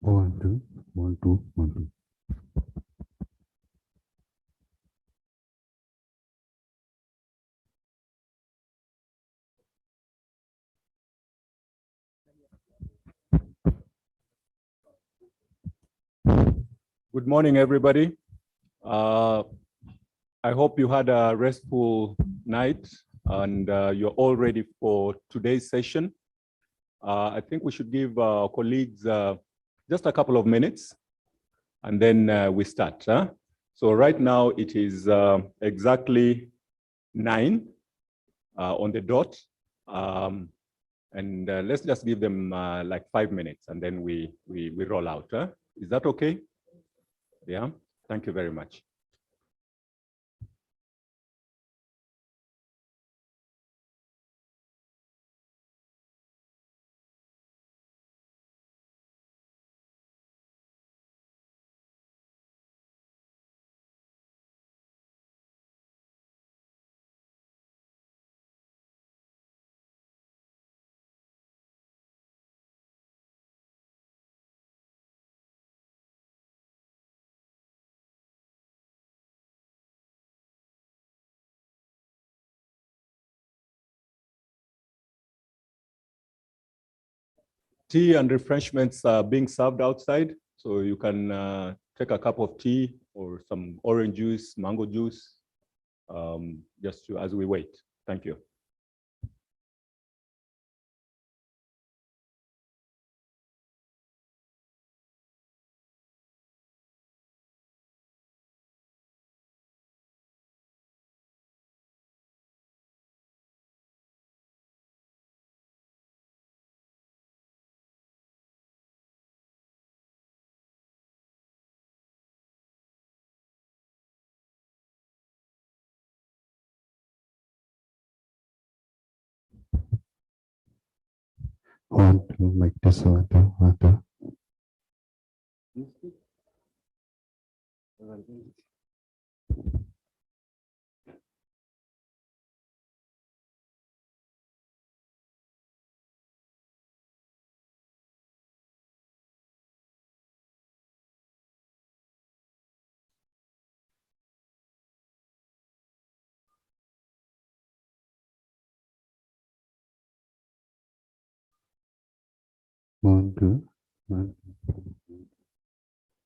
One, two, one, two, one, two. Good morning, everybody. I hope you had a restful night and you're all ready for today's session. I think we should give our colleagues just a couple of minutes and then we start. So right now it is exactly 9 on the dot. And let's just give them like 5 minutes and then we roll out. Is that okay? Yeah, thank you very much. Tea and refreshments are being served outside, so you can take a cup of tea or some orange juice, mango juice, as we wait. Thank you. One, two, make this one, two, one, two. One, two, one,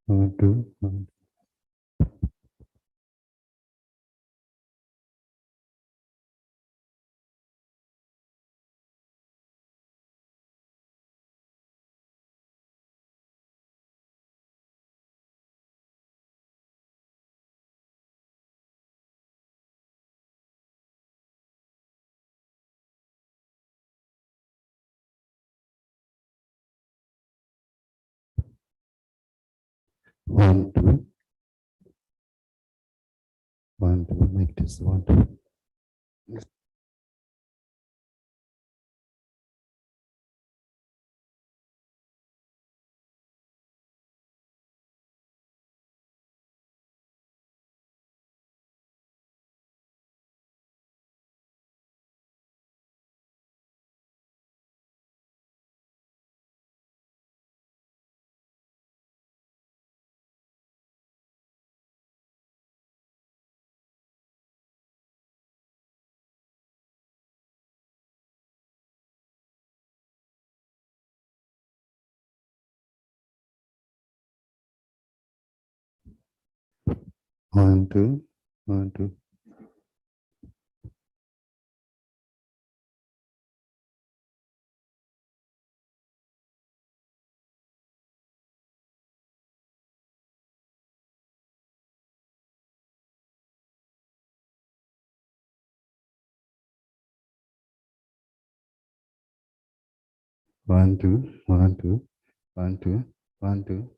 one, two, one. One, two. One, two, make this one, two. One, two, one, two. One, two, one, two, one, two, one, two.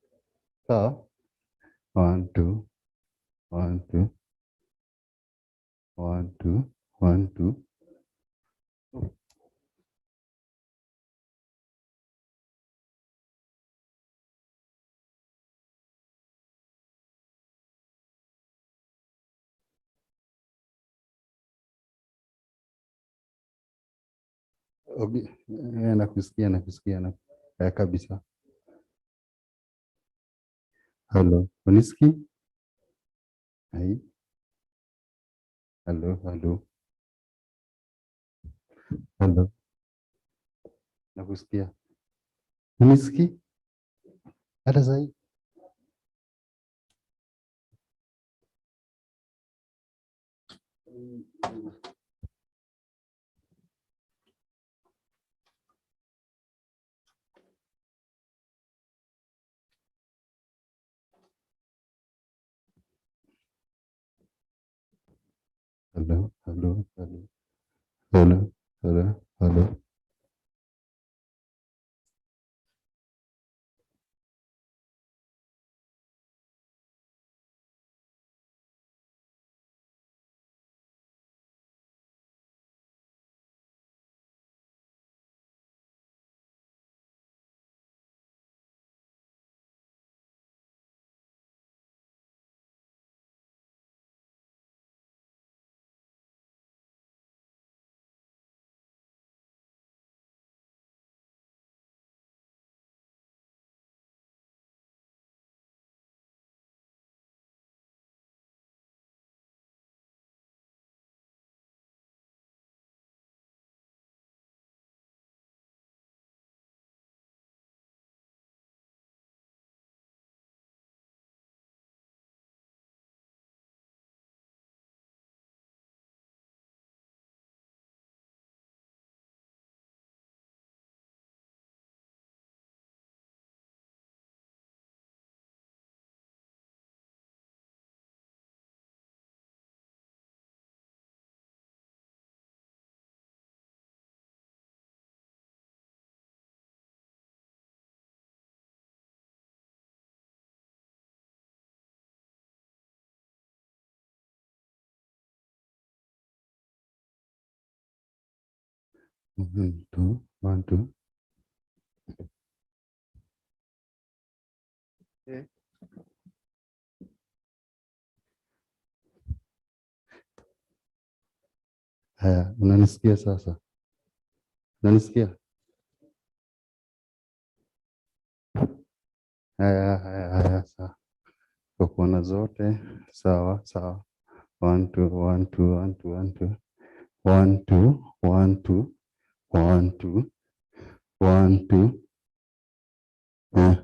So, one, two, one, two, one, two, one, two. Okay. Nakusikia kabisa. Halo, unisikii? Hai, halo, halo, halo, nakusikia. Unisikii? Hata sahi? Halo, halo, halo, halo, halo, halo. One, two, one, two. Eh, haya, unanisikia sasa? Unanisikia? Haya, haya, haya, sawa. Kwa kuona zote, sawa, sawa. One, two, one, two, one, two, one, two. One, two, one, two, one, two, one, two. Eh,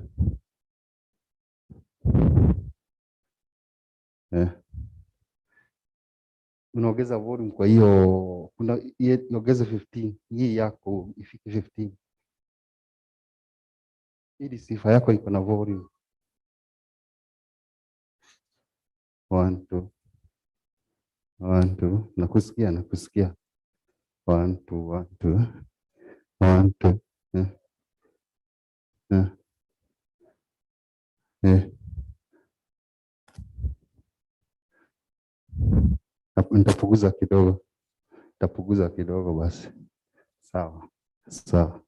eh. Unaongeza volume, kwa hiyo iongeze 15, hii yako ifike 15. Ili sifa yako iko na volume. One, two, one, two. Nakusikia, nakusikia. One, two, one, two. One, two. Eh, eh, eh. Nitapunguza kidogo, nitapunguza kidogo basi. Sawa, sawa.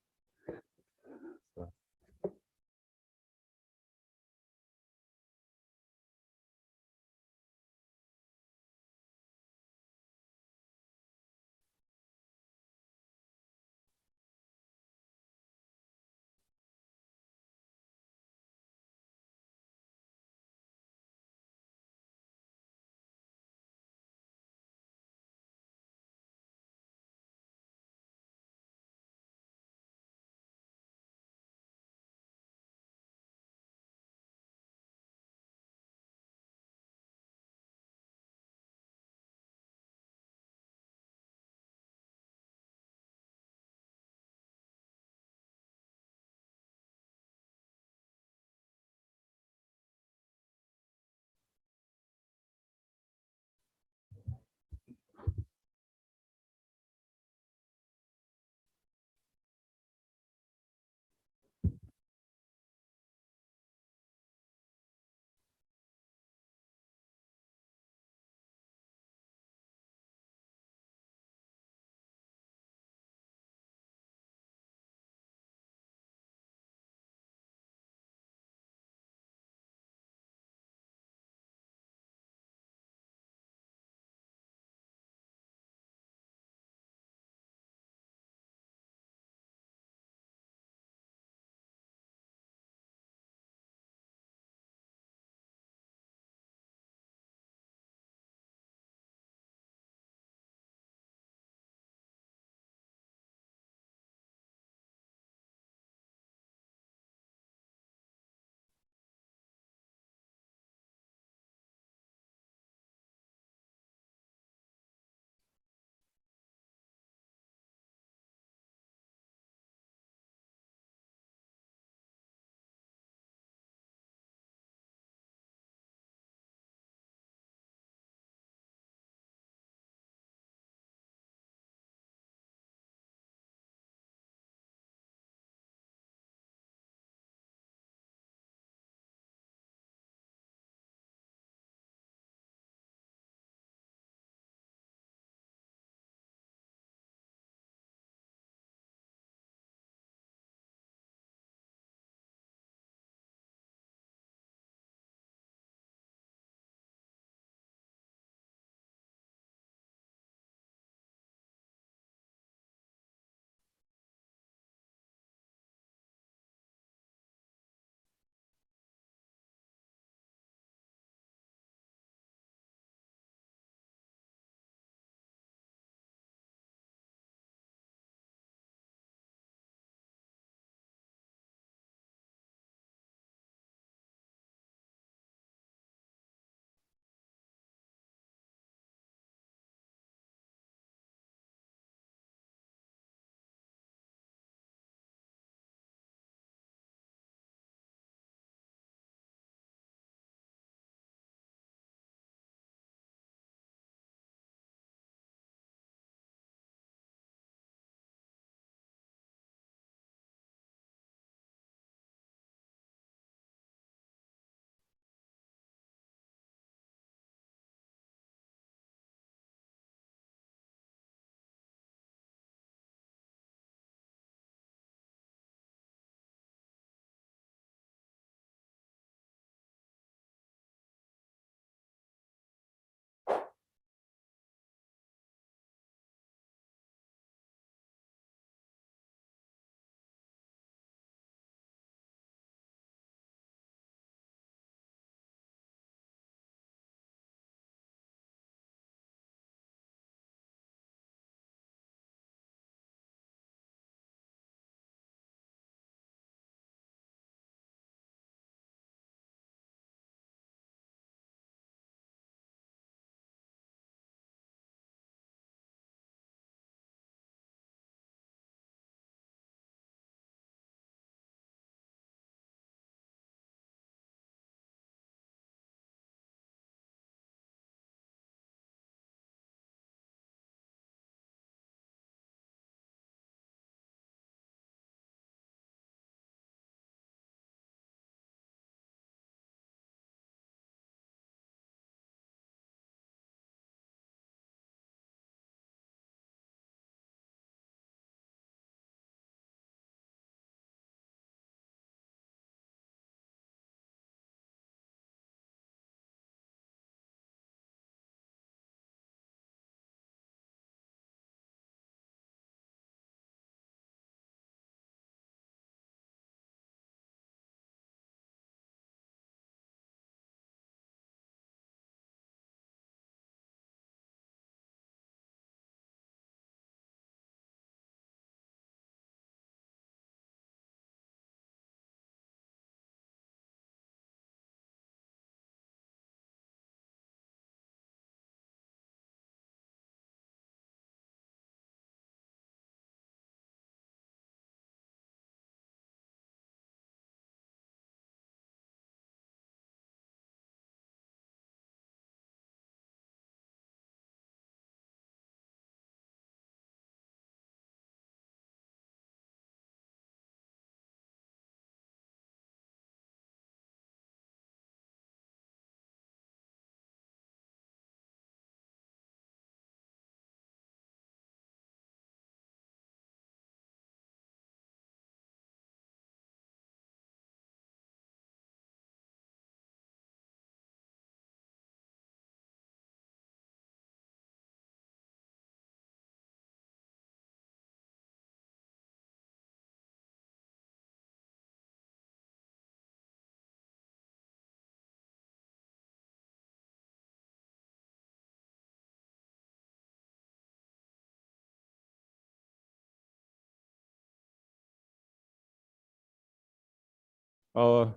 I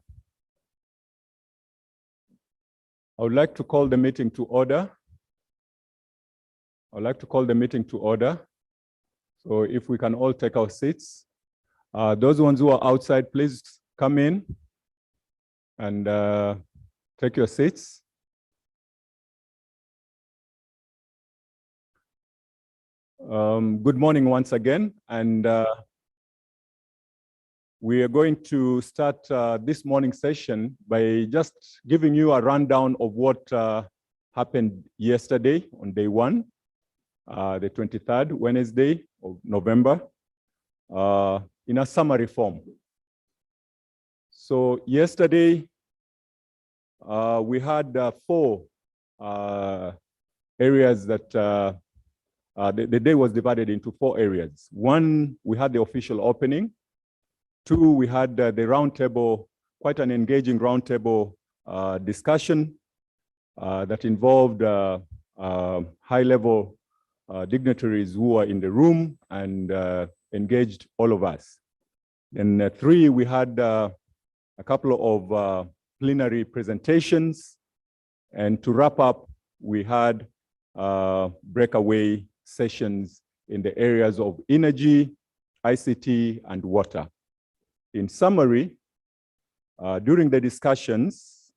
would like to call the meeting to order. So if we can all take our seats. Those ones who are outside, please come in and take your seats. Good morning once again, and we are going to start this morning session by just giving you a rundown of what happened yesterday on day one, the 23rd, Wednesday of November, in a summary form. So yesterday, we had 4 areas that the day was divided into 4 areas. 1, we had the official opening. 2, we had the roundtable, quite an engaging roundtable discussion that involved high-level dignitaries who are in the room and engaged all of us. Then 3, we had a couple of plenary presentations. And to wrap up, we had breakaway sessions in the areas of energy, ICT, and water. In summary, during the discussions,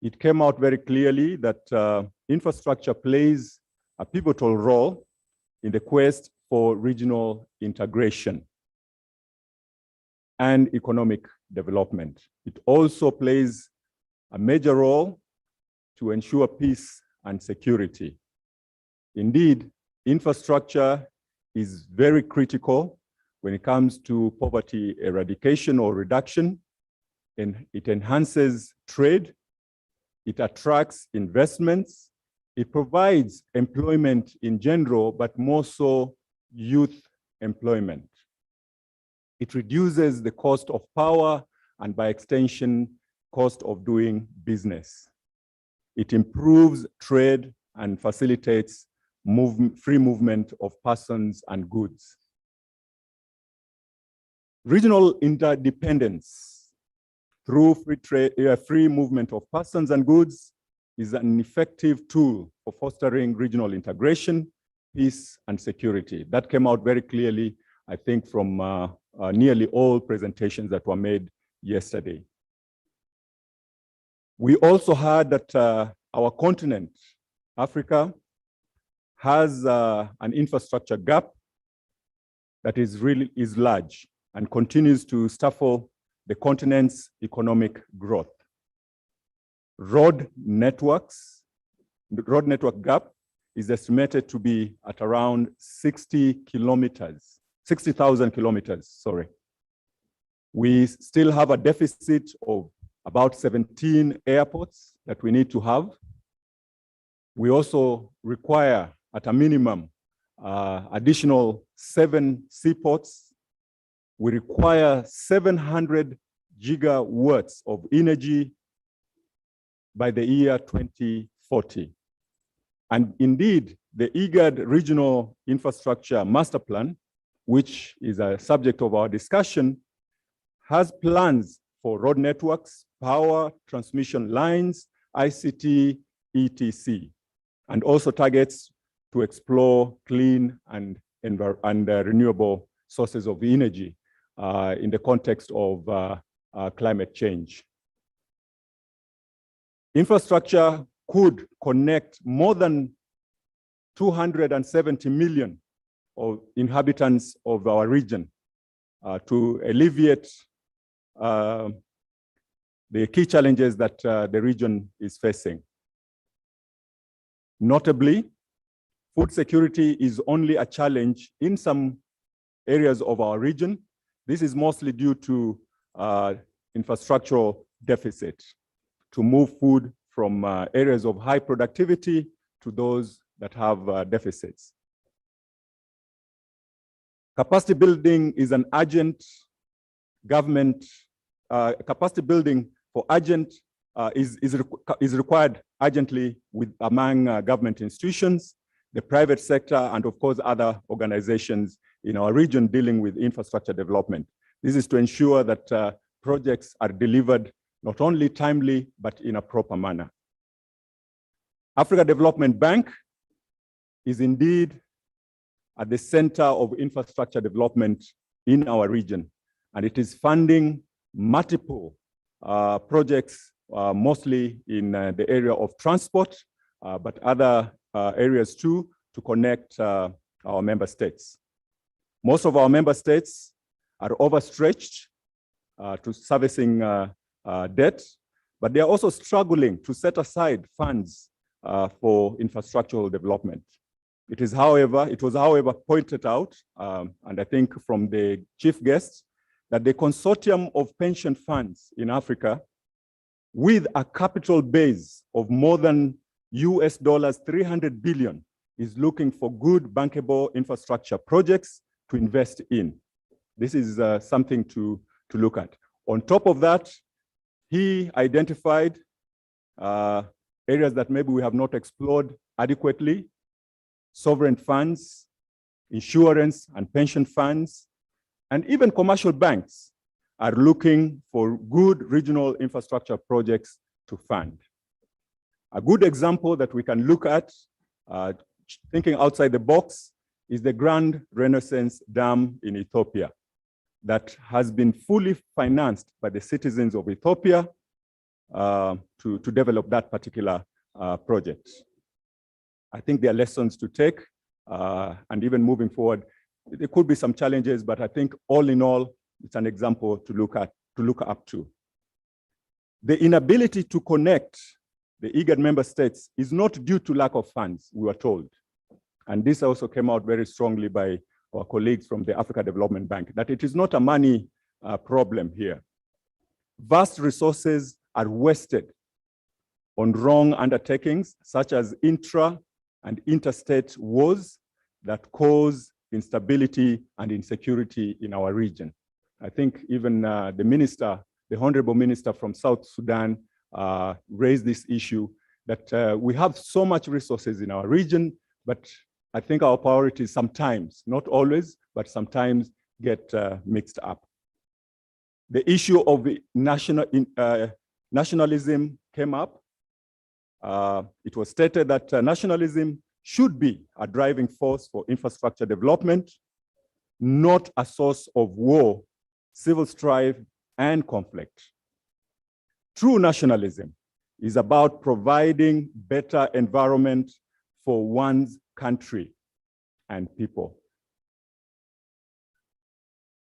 it came out very clearly that infrastructure plays a pivotal role in the quest for regional integration and economic development. It also plays a major role to ensure peace and security. Indeed, infrastructure is very critical when it comes to poverty eradication or reduction, and it enhances trade, it attracts investments, it provides employment in general, but more so youth employment. It reduces the cost of power and by extension, cost of doing business. It improves trade and facilitates free movement of persons and goods. Regional interdependence through free movement of persons and goods is an effective tool for fostering regional integration, peace, and security. That came out very clearly, I think, from nearly all presentations that were made yesterday. We also heard that our continent, Africa, has an infrastructure gap that is large and continues to stifle the continent's economic growth. The road network gap is estimated to be at around 60,000 kilometers, sorry. We still have a deficit of about 17 airports that we need to have. We also require, at a minimum, additional 7 seaports. We require 700 gigawatts of energy by the year 2040. And indeed, the Igad Regional Infrastructure Master Plan, which is a subject of our discussion, has plans for road networks, power, transmission lines, ICT, etc., and also targets to explore clean and renewable sources of energy in the context of climate change. Infrastructure could connect more than 270 million of inhabitants of our region to alleviate the key challenges that the region is facing. Notably, food security is only a challenge in some areas of our region. This is mostly due to infrastructural deficit to move food from areas of high productivity to those that have deficits. Capacity building is an urgent government, capacity building for urgent is required urgently among government institutions, the private sector, and of course other organizations in our region dealing with infrastructure development. This is to ensure that projects are delivered not only timely, but in a proper manner. Africa Development Bank is indeed at the center of infrastructure development in our region, and it is funding multiple projects, mostly in the area of transport, but other areas too, to connect our member states. Most of our member states are overstretched to servicing debt, but they are also struggling to set aside funds for infrastructural development. It was, however, pointed out, and I think from the chief guest, that the consortium of pension funds in Africa, with a capital base of more than US $300 billion, is looking for good bankable infrastructure projects to invest in. This is something to look at. On top of that, he identified areas that maybe we have not explored adequately: sovereign funds, insurance and pension funds, and even commercial banks are looking for good regional infrastructure projects to fund. A good example that we can look at, thinking outside the box, is the Grand Renaissance Dam in Ethiopia that has been fully financed by the citizens of Ethiopia to develop that particular project. I think there are lessons to take, and even moving forward, there could be some challenges, but I think all in all, it's an example to look up to. The inability to connect the Igad member states is not due to lack of funds, we were told. And this also came out very strongly by our colleagues from the Africa Development Bank, that it is not a money problem here. Vast resources are wasted on wrong undertakings, such as intra and interstate wars that cause instability and insecurity in our region. I think even the Honorable Minister from South Sudan raised this issue, that we have so much resources in our region, but I think our priorities sometimes, not always, but sometimes get mixed up. The issue of nationalism came up. It was stated that nationalism should be a driving force for infrastructure development, not a source of war, civil strife, and conflict. True nationalism is about providing better environment for one's country and people.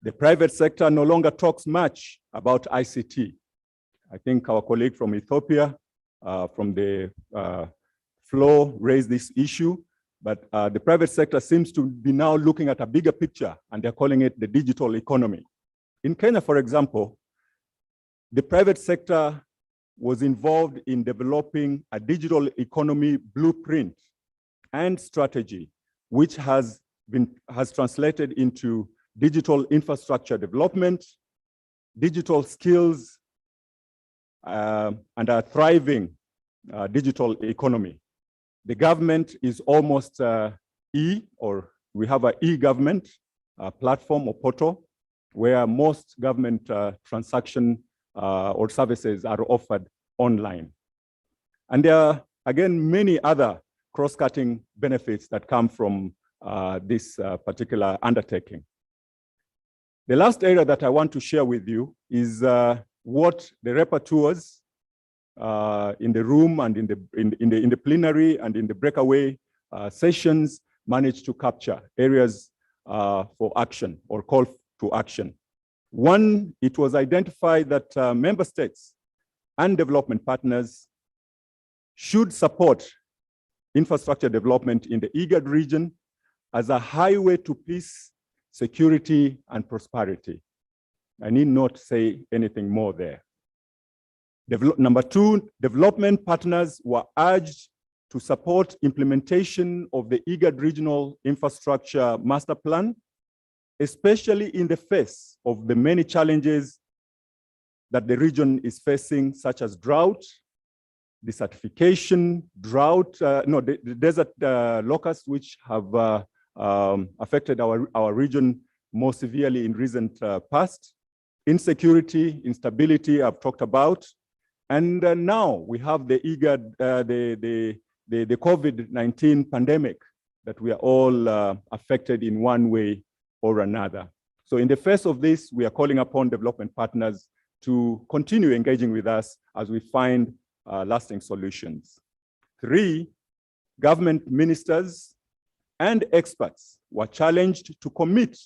The private sector no longer talks much about ICT. I think our colleague from Ethiopia, from the floor, raised this issue, but the private sector seems to be now looking at a bigger picture, and they're calling it the digital economy. In Kenya, for example, the private sector was involved in developing a digital economy blueprint and strategy, which has translated into digital infrastructure development, digital skills, and a thriving digital economy. The government is almost we have an e-government platform or portal where most government transaction or services are offered online. And there are, again, many other cross-cutting benefits that come from this particular undertaking. The last area that I want to share with you is what the rapporteurs in the room and in the plenary and in the breakaway sessions managed to capture areas for action or call to action. One, it was identified that member states and development partners should support infrastructure development in the Igad region as a highway to peace, security, and prosperity. I need not say anything more there. Number two, development partners were urged to support implementation of the Igad Regional Infrastructure Master Plan, especially in the face of the many challenges that the region is facing, such as drought, desertification, the desert locusts, which have affected our region more severely in recent past, insecurity, instability I've talked about. And now we have the Igad, the COVID-19 pandemic that we are all affected in one way or another. So in the face of this, we are calling upon development partners to continue engaging with us as we find lasting solutions. 3, government ministers and experts were challenged to commit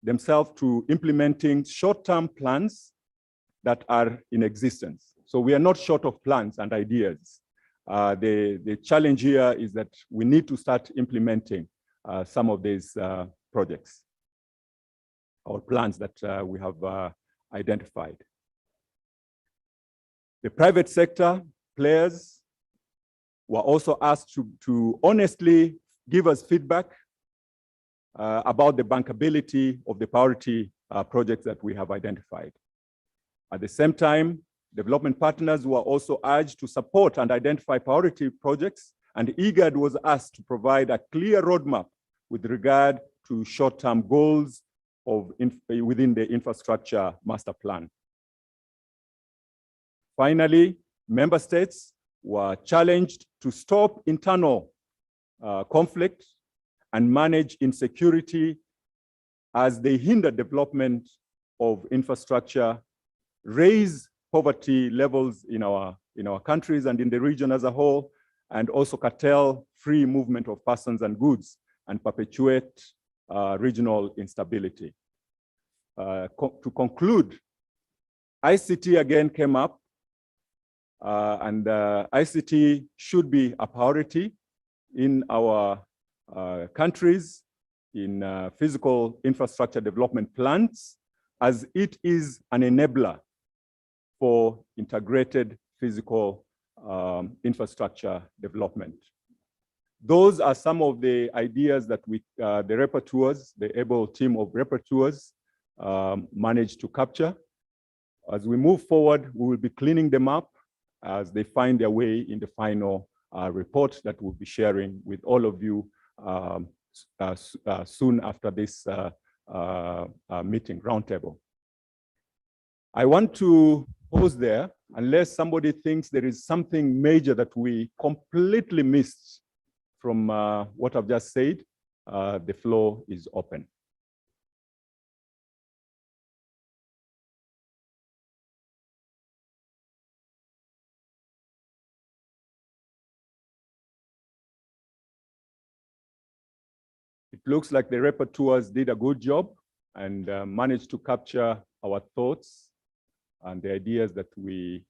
themselves to implementing short-term plans that are in existence. So we are not short of plans and ideas. The challenge here is that we need to start implementing some of these projects or plans that we have identified. The private sector players were also asked to honestly give us feedback about the bankability of the priority projects that we have identified. At the same time, development partners were also urged to support and identify priority projects, and Igad was asked to provide a clear roadmap with regard to short-term goals within the infrastructure master plan. Finally, member states were challenged to stop internal conflict and manage insecurity as they hinder development of infrastructure, raise poverty levels in our countries and in the region as a whole, and also curtail free movement of persons and goods and perpetuate regional instability. To conclude, ICT again came up, and ICT should be a priority in our countries, in physical infrastructure development plans, as it is an enabler for integrated physical infrastructure development. Those are some of the ideas that the rapporteurs, the able team of rapporteurs, managed to capture. As we move forward, we will be cleaning them up as they find their way in the final report that we'll be sharing with all of you soon after this meeting, roundtable. I want to pause there, unless somebody thinks there is something major that we completely missed from what I've just said. The floor is open. It looks like the rapporteurs did a good job and managed to capture our thoughts and the ideas that we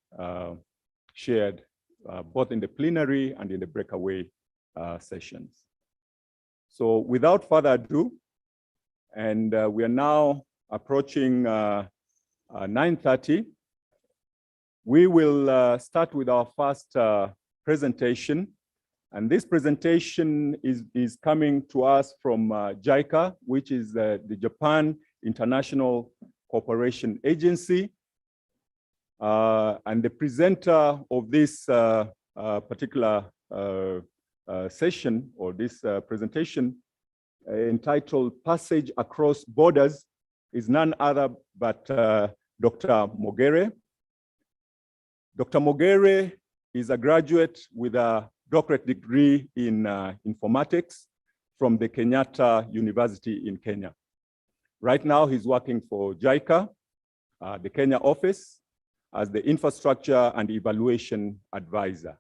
shared both in the plenary and in the breakaway sessions. So without further ado, and we are now approaching 9:30, we will start with our first presentation. And this presentation is coming to us from JICA, which is the Japan International Cooperation Agency. And the presenter of this particular session, or this presentation, entitled Passage Across Borders, is none other but Dr. Mogere. Dr. Mogere is a graduate with a doctorate degree in informatics from the Kenyatta University in Kenya. Right now, he's working for JICA, the Kenya office, as the infrastructure and evaluation advisor.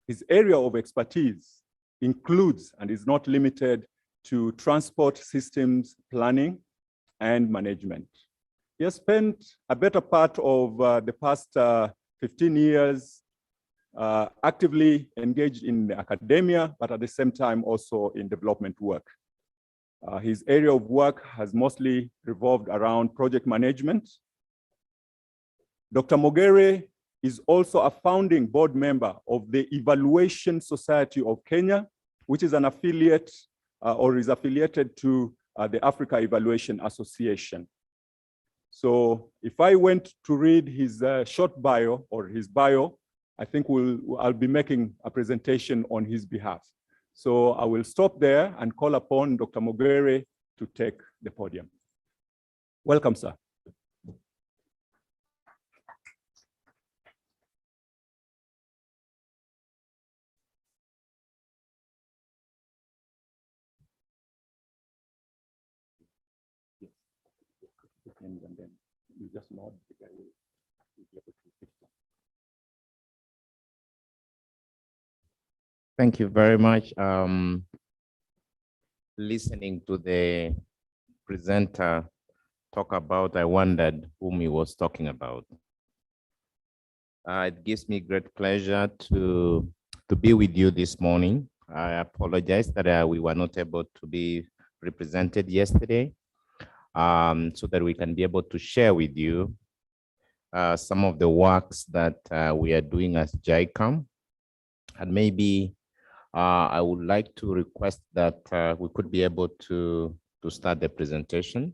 His area of expertise includes and is not limited to transport systems planning and management. He has spent a better part of the past 15 years actively engaged in academia, but at the same time also in development work. His area of work has mostly revolved around project management. Dr. Mogere is also a founding board member of the Evaluation Society of Kenya, which is an affiliate or is affiliated to the Africa Evaluation Association. So if I went to read his short bio or his bio, I think I'll be making a presentation on his behalf. So I will stop there and call upon Dr. Mogere to take the podium. Welcome, sir. You just nod, the guy will be able to fix it. Thank you very much. Listening to the presenter talk about, I wondered whom he was talking about. It gives me great pleasure to be with you this morning. I apologize that we were not able to be represented yesterday, so that we can be able to share with you some of the works that we are doing as JICAM. And maybe I would like to request that we could be able to start the presentation.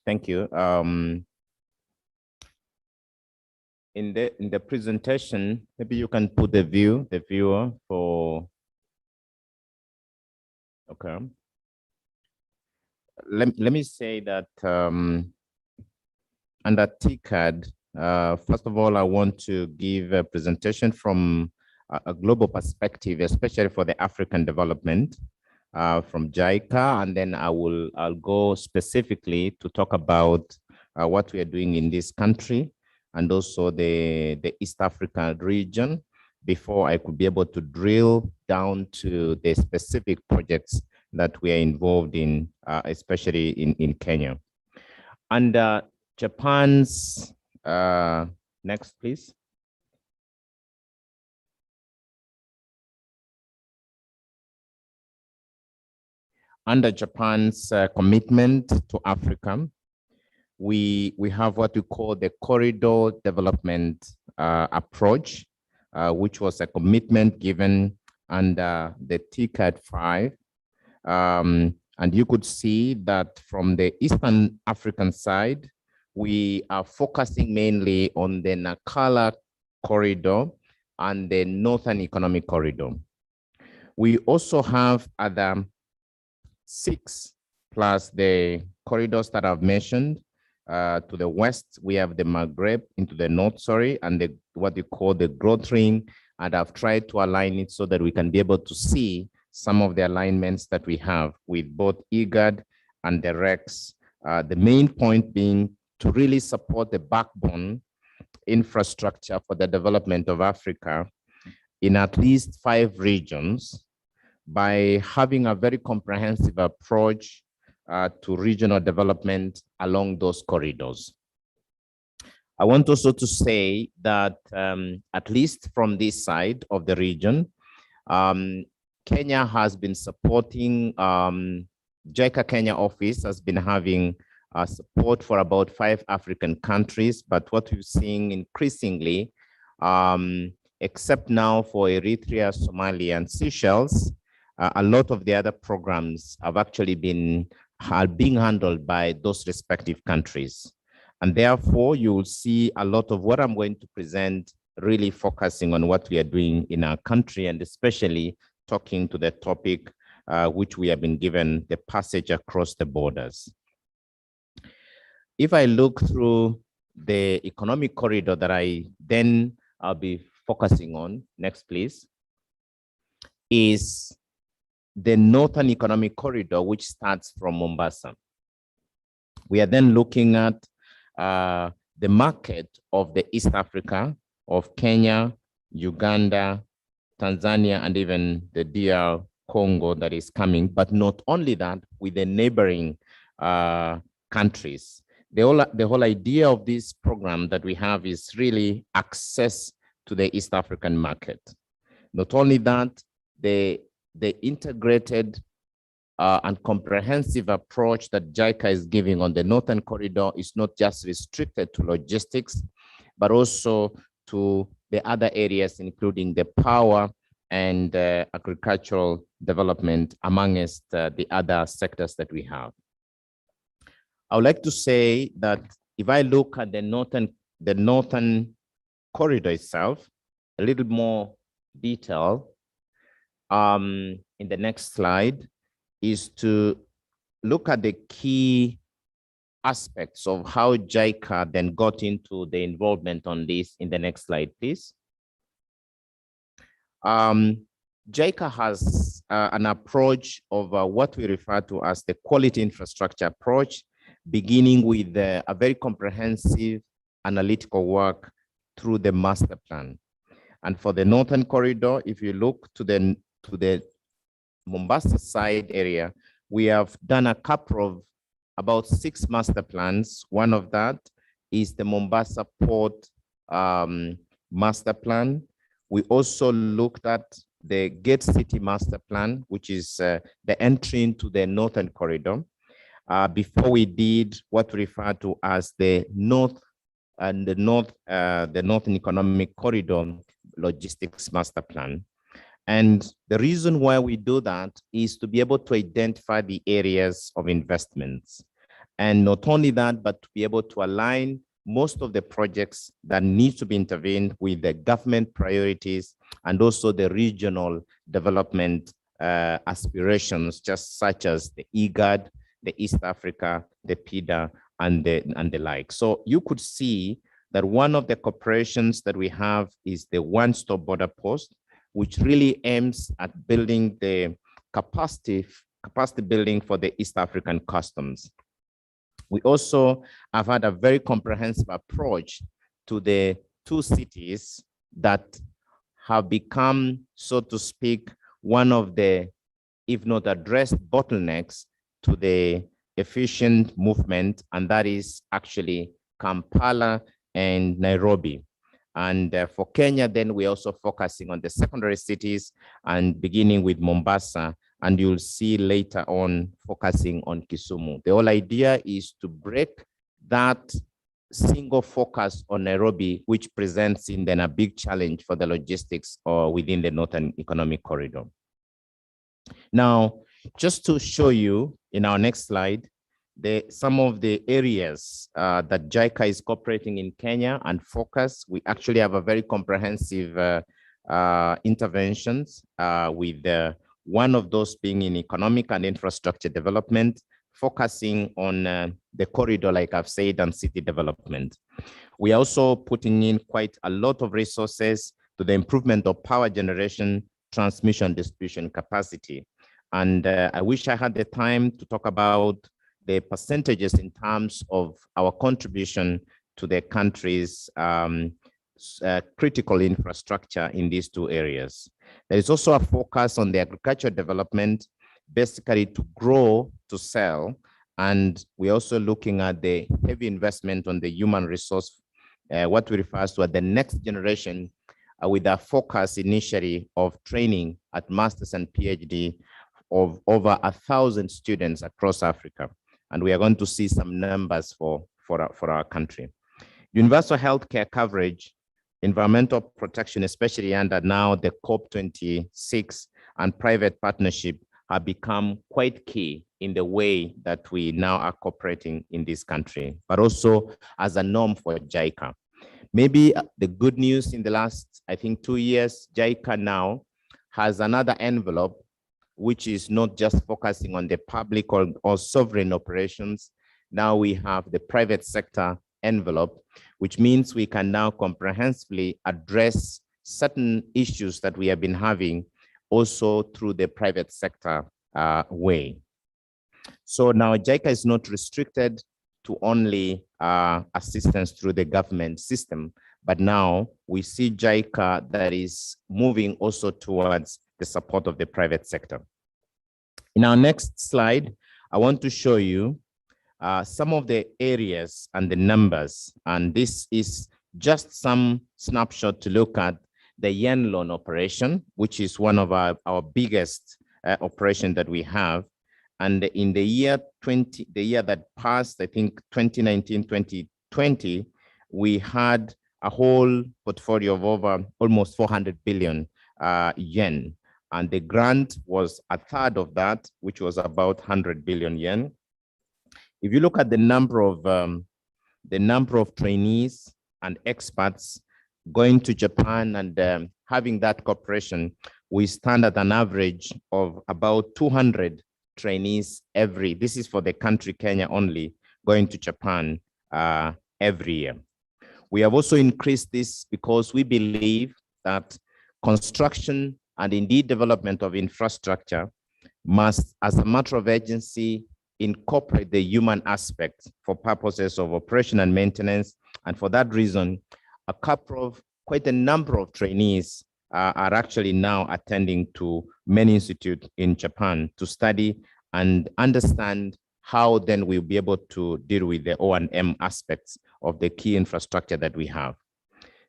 Thank you. In the presentation, maybe you can put the viewer for. Okay. Let me say that under TCAD, first of all, I want to give a presentation from a global perspective, especially for the African development from JICA, and then I'll go specifically to talk about what we are doing in this country and also the East African region before I could be able to drill down to the specific projects that we are involved in, especially in Kenya. Under Japan's, next please. Under Japan's commitment to Africa, we have what we call the corridor development approach, which was a commitment given under the TCAD 5. And you could see that from the Eastern African side, we are focusing mainly on the Nakala corridor and the Northern Economic Corridor. We also have other 6 plus the corridors that I've mentioned. To the west, we have the Maghreb, into the north, sorry, and what you call the growth ring. And I've tried to align it so that we can be able to see some of the alignments that we have with both Igad and the REX. The main point being to really support the backbone infrastructure for the development of Africa in at least 5 regions by having a very comprehensive approach to regional development along those corridors. I want also to say that at least from this side of the region, Kenya has been supporting, JICA Kenya office has been having support for about 5 African countries, but what we're seeing increasingly, except now for Eritrea, Somalia, and Seychelles, a lot of the other programs have actually been being handled by those respective countries. And therefore, you will see a lot of what I'm going to present really focusing on what we are doing in our country, and especially talking to the topic which we have been given, the passage across the borders. If I look through the economic corridor that I'll be focusing on, next please, is the Northern Economic Corridor, which starts from Mombasa. We are then looking at the market of the East Africa, of Kenya, Uganda, Tanzania, and even the DR Congo that is coming, but not only that, with the neighboring countries. The whole idea of this program that we have is really access to the East African market. Not only that, the integrated and comprehensive approach that JICA is giving on the Northern Corridor is not just restricted to logistics, but also to the other areas, including the power and agricultural development, amongst the other sectors that we have. I would like to say that if I look at the Northern Corridor itself, a little more detail, in the next slide, is to look at the key aspects of how JICA then got into the involvement on this in the next slide, please. JICA has an approach of what we refer to as the quality infrastructure approach, beginning with a very comprehensive analytical work through the master plan. And for the Northern Corridor, if you look to the Mombasa side area, we have done a couple of about 6 master plans. One of that is the Mombasa Port master plan. We also looked at the Gate City master plan, which is the entry into the Northern Corridor. Before we did what we refer to as the Northern Economic Corridor Logistics Master Plan. And the reason why we do that is to be able to identify the areas of investments. And not only that, but to be able to align most of the projects that need to be intervened with the government priorities and also the regional development aspirations, just such as the Igad, the East Africa, the PIDA, and the like. So you could see that one of the corporations that we have is the one-stop border post, which really aims at building the capacity building for the East African customs. We also have had a very comprehensive approach to the 2 cities that have become, so to speak, one of the, if not addressed, bottlenecks to the efficient movement, and that is actually Kampala and Nairobi. And for Kenya, then we're also focusing on the secondary cities and beginning with Mombasa, and you'll see later on focusing on Kisumu. The whole idea is to break that single focus on Nairobi, which presents in then a big challenge for the logistics or within the Northern Economic Corridor. Now, just to show you in our next slide, some of the areas that JICA is cooperating in Kenya and focus, we actually have a very comprehensive interventions with one of those being in economic and infrastructure development, focusing on the corridor, like I've said, and city development. We are also putting in quite a lot of resources to the improvement of power generation, transmission, distribution capacity. And I wish I had the time to talk about the percentages in terms of our contribution to the country's critical infrastructure in these 2 areas. There is also a focus on the agricultural development, basically to grow, to sell, and we're also looking at the heavy investment on the human resource, what we refer to as the next generation, with a focus initially of training at master's and PhD of over 1,000 students across Africa. And we are going to see some numbers for our country. Universal healthcare coverage, environmental protection, especially under now the COP26, and private partnership have become quite key in the way that we now are cooperating in this country, but also as a norm for JICA. Maybe the good news in the last, I think, 2 years, JICA now has another envelope, which is not just focusing on the public or sovereign operations. Now we have the private sector envelope, which means we can now comprehensively address certain issues that we have been having also through the private sector way. So now JICA is not restricted to only assistance through the government system, but now we see JICA that is moving also towards the support of the private sector. In our next slide, I want to show you some of the areas and the numbers, and this is just some snapshot to look at the yen loan operation, which is one of our biggest operation that we have. And in the year that passed, I think 2019, 2020, we had a whole portfolio of over almost 400 billion yen. And the grant was a third of that, which was about 100 billion yen. If you look at the number of trainees and expats going to Japan and having that cooperation, we stand at an average of about 200 trainees this is for the country Kenya only, going to Japan every year. We have also increased this because we believe that construction and indeed development of infrastructure must, as a matter of urgency, incorporate the human aspect for purposes of operation and maintenance. And for that reason, quite a number of trainees are actually now attending to many institutes in Japan to study and understand how then we'll be able to deal with the O&M aspects of the key infrastructure that we have.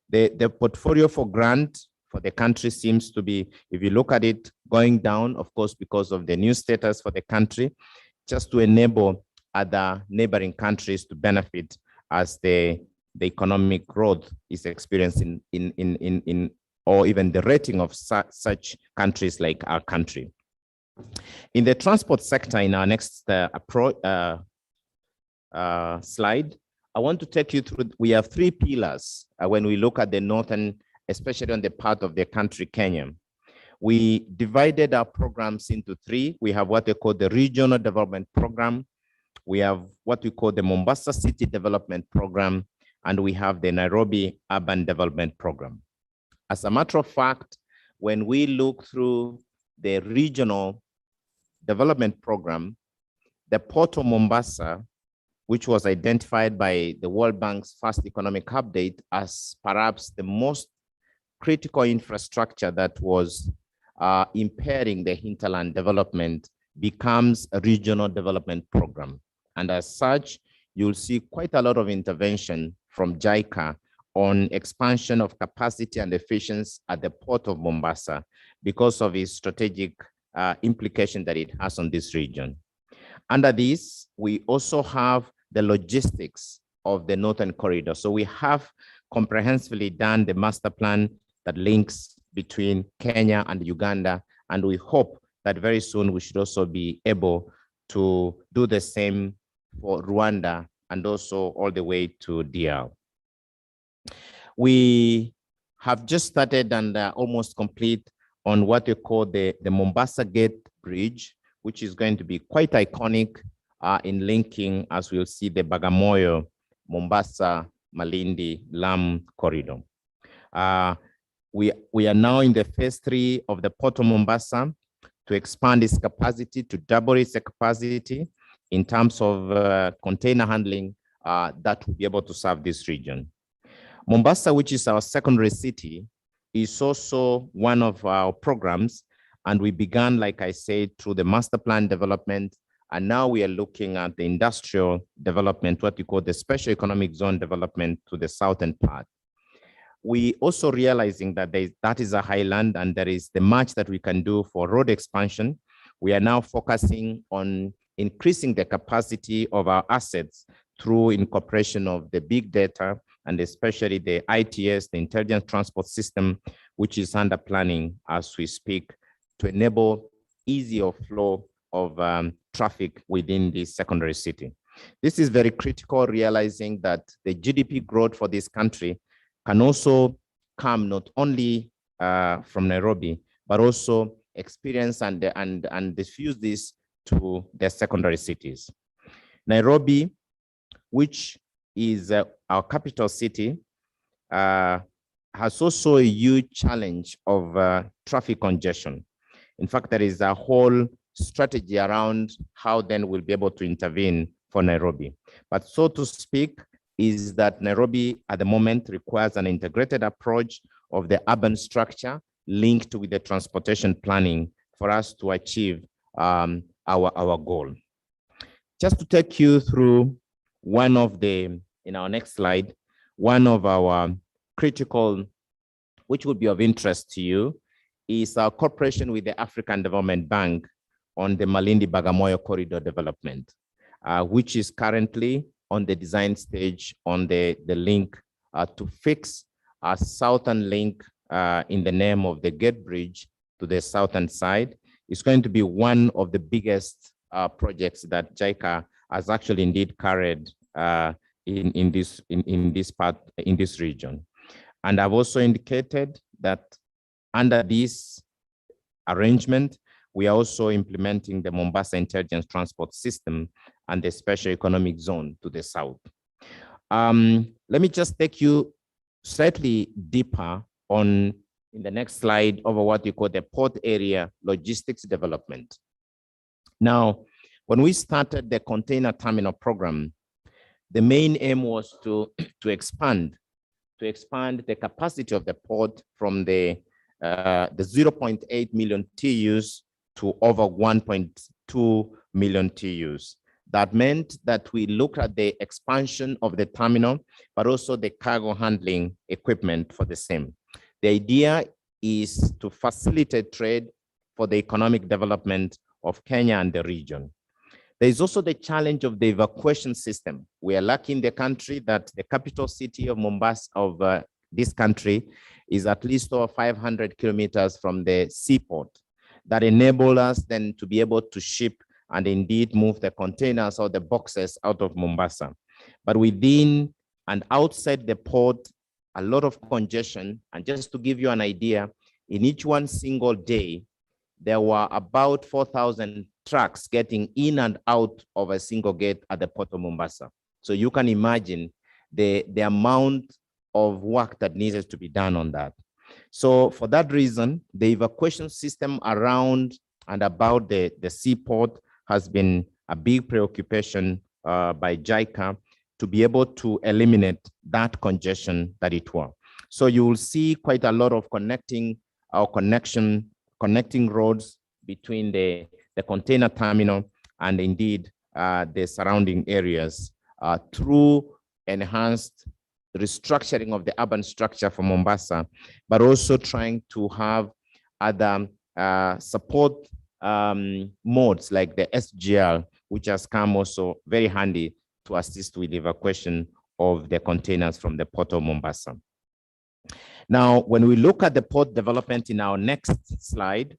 The portfolio for grant for the country seems to be, if you look at it, going down, of course, because of the new status for the country, just to enable other neighboring countries to benefit as the economic growth is experienced in or even the rating of such countries like our country. In the transport sector, in our next slide, I want to take you through, we have three pillars when we look at the northern, especially on the part of the country, Kenya. We divided our programs into three. We have what they call the Regional Development Program. We have what we call the Mombasa City Development Program, and we have the Nairobi Urban Development Program. As a matter of fact, when we look through the Regional Development Program, the Port of Mombasa, which was identified by the World Bank's first economic update as perhaps the most critical infrastructure that was impairing the hinterland development, becomes a regional development program. And as such, you'll see quite a lot of intervention from JICA on expansion of capacity and efficiency at the Port of Mombasa because of its strategic implication that it has on this region. Under this, we also have the logistics of the Northern Corridor. So we have comprehensively done the master plan that links between Kenya and Uganda, and we hope that very soon we should also be able to do the same for Rwanda and also all the way to DR. We have just started and almost complete on what we call the Mombasa Gate Bridge, which is going to be quite iconic in linking, as we'll see, the Bagamoyo, Mombasa, Malindi, Lamu corridor. We are now in the phase 3 of the Port of Mombasa to expand its capacity, to double its capacity in terms of container handling that will be able to serve this region. Mombasa, which is our secondary city, is also one of our programs. And we began, like I said, through the master plan development. And now we are looking at the industrial development, what we call the special economic zone development to the southern part. We also realizing that that is a highland and there is the much that we can do for road expansion. We are now focusing on increasing the capacity of our assets through incorporation of the big data and especially the ITS, the Intelligent Transport System, which is under planning as we speak to enable easier flow of traffic within the secondary city. This is very critical, realizing that the GDP growth for this country can also come not only from Nairobi, but also experience and diffuse this to the secondary cities. Nairobi, which is our capital city, has also a huge challenge of traffic congestion. In fact, there is a whole strategy around how then we'll be able to intervene for Nairobi. But so to speak, is that Nairobi at the moment requires an integrated approach of the urban structure linked with the transportation planning for us to achieve our goal. Just to take you through one of the, in our next slide, one of our critical, which would be of interest to you, is our cooperation with the African Development Bank on the Malindi-Bagamoyo corridor development, which is currently on the design stage on the link to fix a southern link in the name of the Gate Bridge to the southern side. It's going to be one of the biggest projects that JICA has actually indeed carried in this region. And I've also indicated that under this arrangement, we are also implementing the Mombasa Intelligence Transport System and the Special Economic Zone to the south. Let me just take you slightly deeper on, in the next slide, over what we call the port area logistics development. Now, when we started the container terminal program, the main aim was to expand the capacity of the port from the 0.8 million TEUs to over 1.2 million TEUs. That meant that we looked at the expansion of the terminal, but also the cargo handling equipment for the same. The idea is to facilitate trade for the economic development of Kenya and the region. There is also the challenge of the evacuation system. We are lucky in the country that the capital city of Mombasa, of this country, is at least over 500 kilometers from the seaport. That enable us then to be able to ship and indeed move the containers or the boxes out of Mombasa. But within and outside the port, a lot of congestion. And just to give you an idea, in each one single day, there were about 4,000 trucks getting in and out of a single gate at the port of Mombasa. So you can imagine the amount of work that needs to be done on that. So for that reason, the evacuation system around and about the seaport has been a big preoccupation by JICA to be able to eliminate that congestion that it was. So you will see quite a lot of connecting roads between the container terminal and indeed the surrounding areas through enhanced restructuring of the urban structure for Mombasa, but also trying to have other support modes like the SGL, which has come also very handy to assist with the evacuation of the containers from the port of Mombasa. Now, when we look at the port development in our next slide,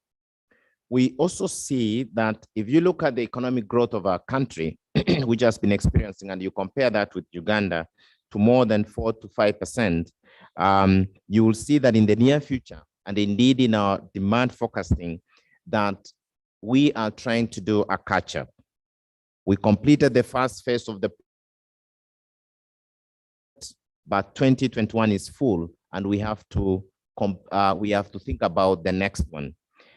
we also see that if you look at the economic growth of our country, which has been experiencing, and you compare that with Uganda to more than 4 to 5%, you will see that in the near future, and indeed in our demand forecasting, that we are trying to do a catch-up. We completed the first phase of the, but 2021 is full, and we have to think about the next one.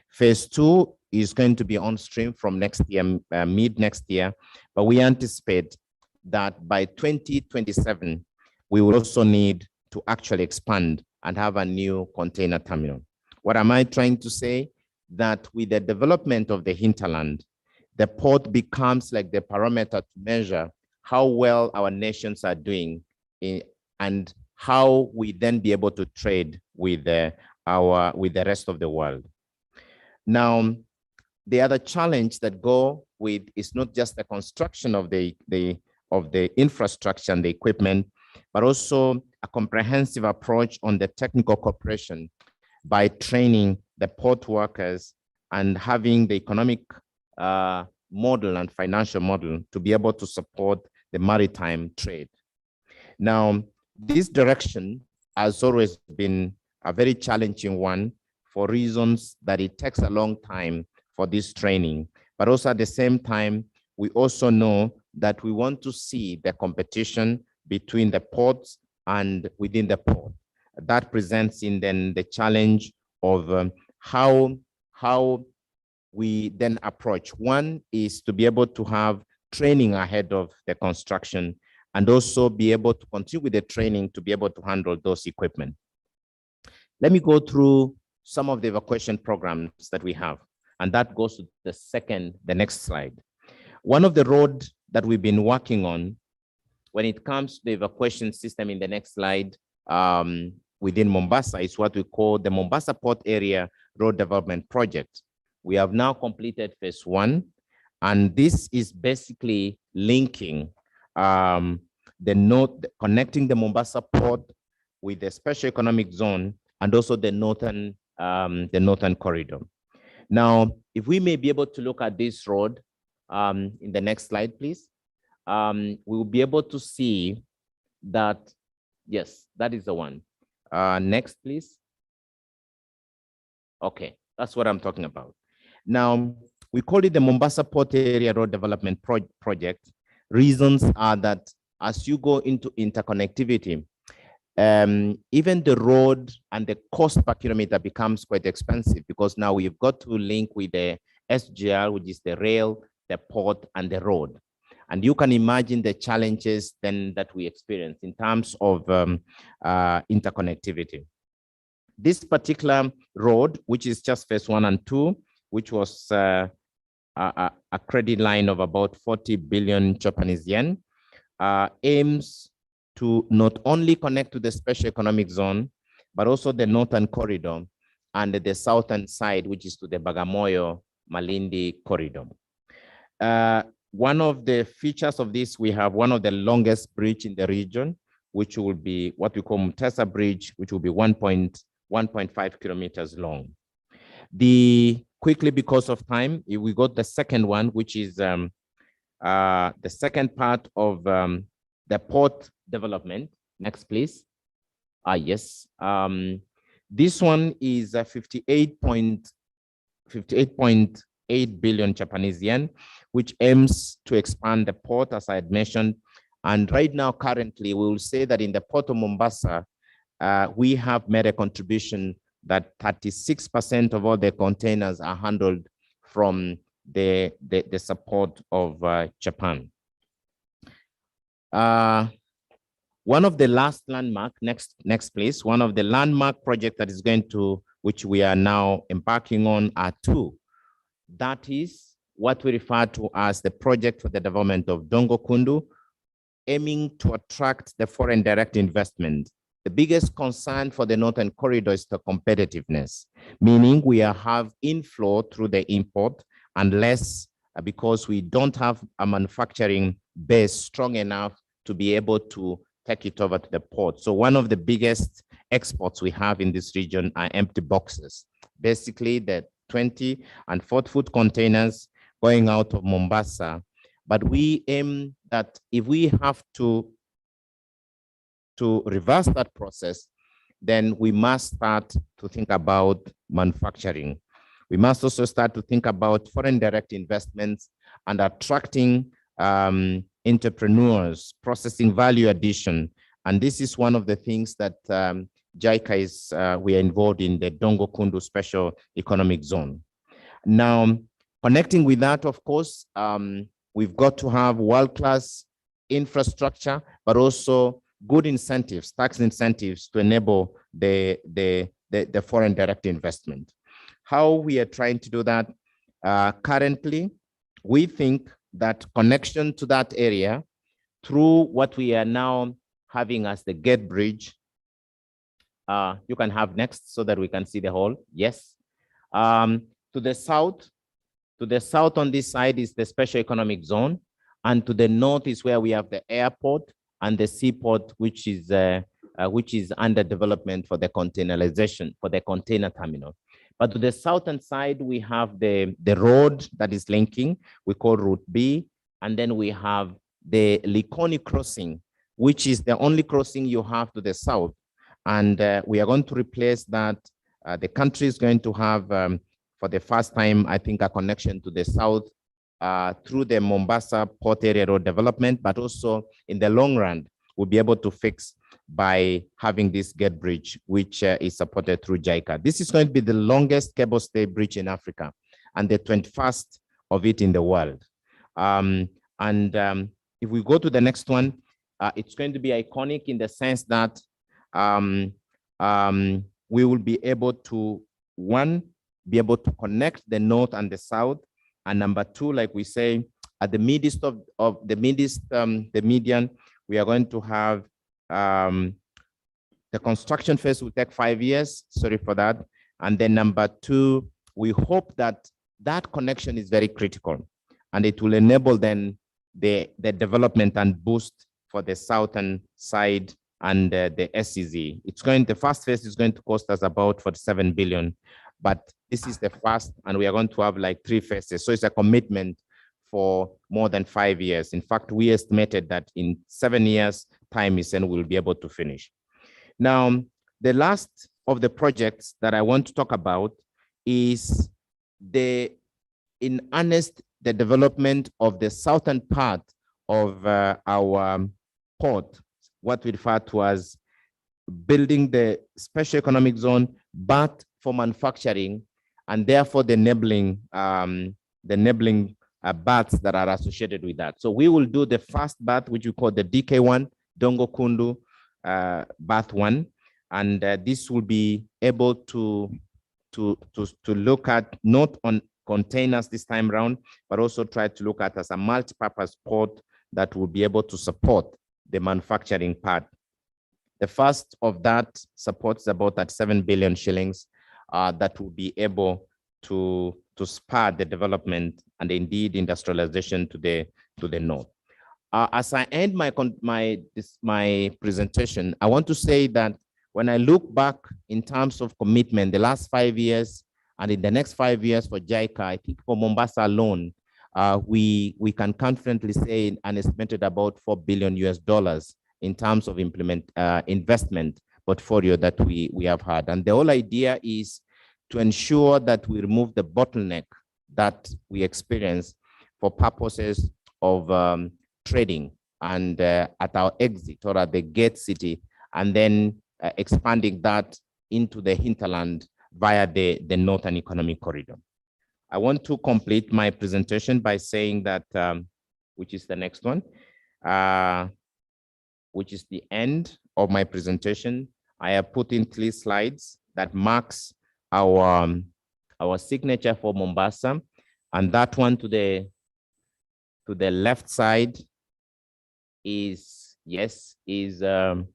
Phase 2 is going to be on stream from next year, mid next year, but we anticipate that by 2027, we will also need to actually expand and have a new container terminal. What am I trying to say? That with the development of the hinterland, the port becomes like the parameter to measure how well our nations are doing and how we then be able to trade with the rest of the world. Now, the other challenge that go with is not just the construction of the infrastructure and the equipment, but also a comprehensive approach on the technical cooperation by training the port workers and having the economic model and financial model to be able to support the maritime trade. Now, this direction has always been a very challenging one for reasons that it takes a long time for this training, but also at the same time, we also know that we want to see the competition between the ports and within the port. That presents in then the challenge of how we then approach. One is to be able to have training ahead of the construction and also be able to continue with the training to be able to handle those equipment. Let me go through some of the evacuation programs that we have, and that goes to the next slide. One of the roads that we've been working on when it comes to the evacuation system in the next slide within Mombasa is what we call the Mombasa Port Area Road Development Project. We have now completed phase 1, and this is basically linking connecting the Mombasa Port with the Special Economic Zone and also the northern corridor. Now, if we may be able to look at this road in the next slide, please, we will be able to see that, yes, that is the one. Next, please. Okay, that's what I'm talking about. Now, we call it the Mombasa Port Area Road Development Project. Reasons are that as you go into interconnectivity, even the road and the cost per kilometer becomes quite expensive, because now we've got to link with the SGR, which is the rail, the port, and the road. And you can imagine the challenges then that we experience in terms of interconnectivity. This particular road, which is just phase 1 and 2, which was a credit line of about 40 billion Japanese yen, aims to not only connect to the special economic zone, but also the northern corridor and the southern side, which is to the Bagamoyo-Malindi corridor. One of the features of this, we have one of the longest bridge in the region, which will be what we call Mutesa Bridge, which will be 1.5 kilometers long. Quickly, because of time, we got the second one, which is the second part of the port development. Next, please. Yes. This one is 58.8 billion Japanese yen, which aims to expand the port, as I had mentioned. And right now, currently, we will say that in the port of Mombasa, we have made a contribution that 36% of all the containers are handled from the support of Japan. One of the last landmark, next please, one of the landmark projects that is going to, which we are now embarking on, are two. That is what we refer to as the project for the development of Dongo Kundu, aiming to attract the foreign direct investment. The biggest concern for the Northern Corridor is the competitiveness, meaning we have inflow through the import, and less because we don't have a manufacturing base strong enough to be able to take it over to the port. So one of the biggest exports we have in this region are empty boxes. Basically, the 20 and 40-foot containers going out of Mombasa. But we aim that if we have to reverse that process, then we must start to think about manufacturing. We must also start to think about foreign direct investments and attracting entrepreneurs, processing value addition. And this is one of the things that JICA is, we are involved in the Dongo Kundu Special Economic Zone. Now, connecting with that, of course, we've got to have world-class infrastructure, but also good incentives, tax incentives to enable the foreign direct investment. How we are trying to do that? Currently, we think that connection to that area through what we are now having as the gate bridge. You can have next so that we can see the whole. Yes. To the south on this side is the special economic zone, and to the north is where we have the airport and the seaport, which is under development for the containerization, for the container terminal. But to the southern side, we have the road that is linking, we call Route B, and then we have the Likoni crossing, which is the only crossing you have to the south. And we are going to replace that. The country is going to have, for the first time, I think, a connection to the south through the Mombasa Port Area Road Development, but also in the long run, we'll be able to fix by having this gate bridge, which is supported through JICA. This is going to be the longest cable stay bridge in Africa and the 21st of it in the world. If we go to the next one, it's going to be iconic in the sense that we will be able to, one, be able to connect the north and the south, and number two, like we say, at the midst of the median, we are going to have the construction phase will take 5 years. Sorry for that. And then number two, we hope that that connection is very critical, and it will enable then the development and boost for the southern side and the SEZ. The first phase is going to cost us about 47 billion, but this is the first, and we are going to have like 3 phases. So it's a commitment for more than 5 years. In fact, we estimated that in 7 years time is when we'll be able to finish. Now, the last of the projects that I want to talk about is the in earnest the development of the southern part of our port, what we refer to as building the special economic zone, but for manufacturing, and therefore the enabling berths that are associated with that. So we will do the first berth, which we call the DK1, Dongo Kundu berth 1, and this will be able to look at not on containers this time around, but also try to look at as a multi-purpose port that will be able to support the manufacturing part. The first of that supports about that 7 billion shillings that will be able to spur the development and indeed industrialization to the north. As I end my presentation, I want to say that when I look back in terms of commitment, the last 5 years and in the next 5 years for JICA, I think for Mombasa alone, we can confidently say an estimated about $4 billion in terms of investment portfolio that we have had. And the whole idea is to ensure that we remove the bottleneck that we experience for purposes of trading and at our exit or at the gate city, and then expanding that into the hinterland via the Northern Economic Corridor. I want to complete my presentation by saying that, which is the next one, which is the end of my presentation. I have put in 3 slides that marks our signature for Mombasa, and that one to the left side is the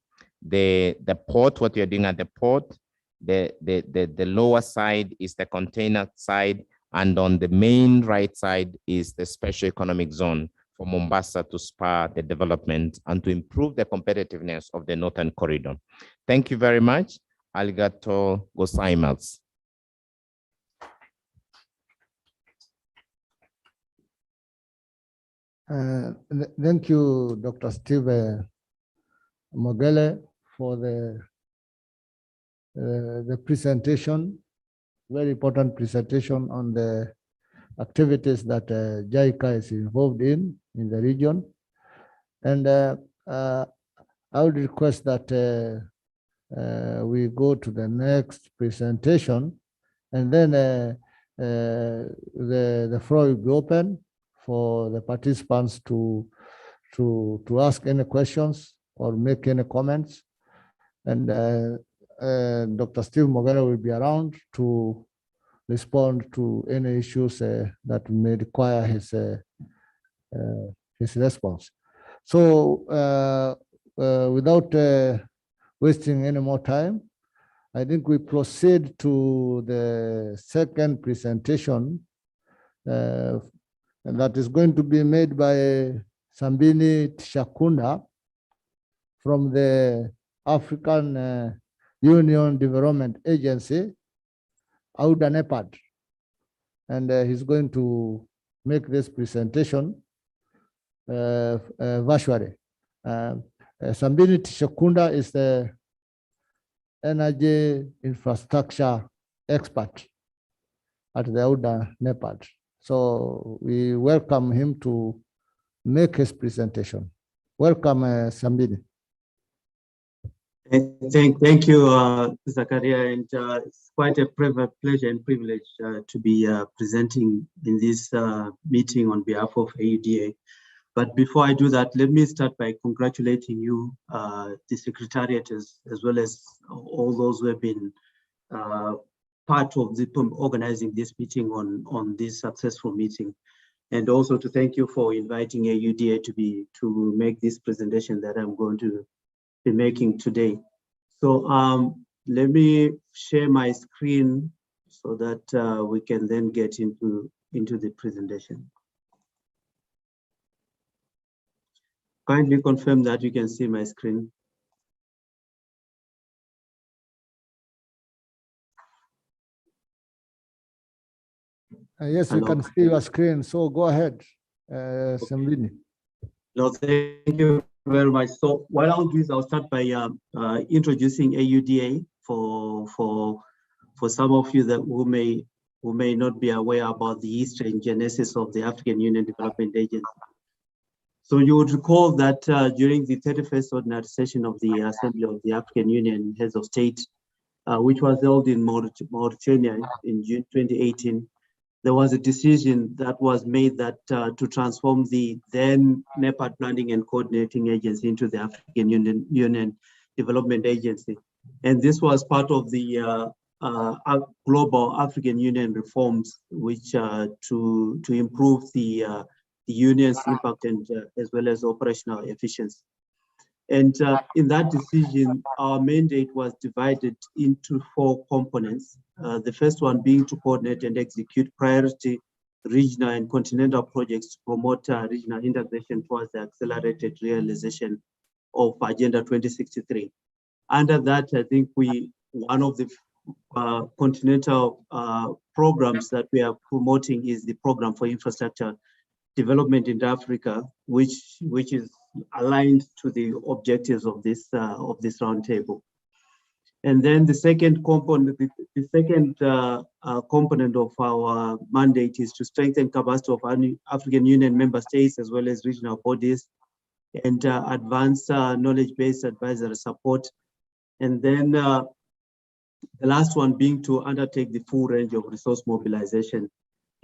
port, what you're doing at the port. The lower side is the container side, and on the main right side is the special economic zone for Mombasa to spur the development and to improve the competitiveness of the Northern Corridor. Thank you very much. Arigato gozaimasu. Thank you, Dr. Steve Mogele, for the presentation, very important presentation on the activities that JICA is involved in the region. And I would request that we go to the next presentation, and then the floor will be open for the participants to ask any questions or make any comments. And Dr. Steve Mogele will be around to respond to any issues that may require his response. So without wasting any more time, I think we proceed to the second presentation, and that is going to be made by Sambini Tshakunda from the African Union Development Agency, Auda NEPAD. And he's going to make this presentation virtually. Sambini Tshakunda is the energy infrastructure expert at the Auda NEPAD. So we welcome him to make his presentation. Welcome, Sambini. Thank you, Zakaria, and it's quite a pleasure and privilege to be presenting in this meeting on behalf of AUDA. But before I do that, let me start by congratulating you, the Secretariat, as well as all those who have been part of organizing this meeting on this successful meeting, and also to thank you for inviting AUDA to make this presentation that I'm going to be making today. So let me share my screen so that we can then get into the presentation. Kindly confirm that you can see my screen. Yes, Hello. we can see your screen. So go ahead, Sambini. No, thank you very much. So what I'll do is I'll start by introducing AUDA for some of you who may who may not be aware about the history and genesis of the African Union Development Agency. So you would recall that during the 31st ordinary session of the Assembly of the African Union Heads of State, which was held in Mauritania in June 2018, there was a decision that was made that to transform the then NEPAD Planning and Coordinating Agency into the African Union Development Agency. And this was part of the global African Union reforms, which to improve the union's impact and as well as operational efficiency. And in that decision, our mandate was divided into 4 components. The first one being to coordinate and execute priority regional and continental projects to promote regional integration towards the accelerated realization of Agenda 2063. Under that, I think one of the continental programs that we are promoting is the Program for Infrastructure Development in Africa, which is aligned to the objectives of this roundtable. And then the second component, component of our mandate is to strengthen capacity of African Union member states as well as regional bodies and advance knowledge-based advisory support. And then the last one being to undertake the full range of resource mobilization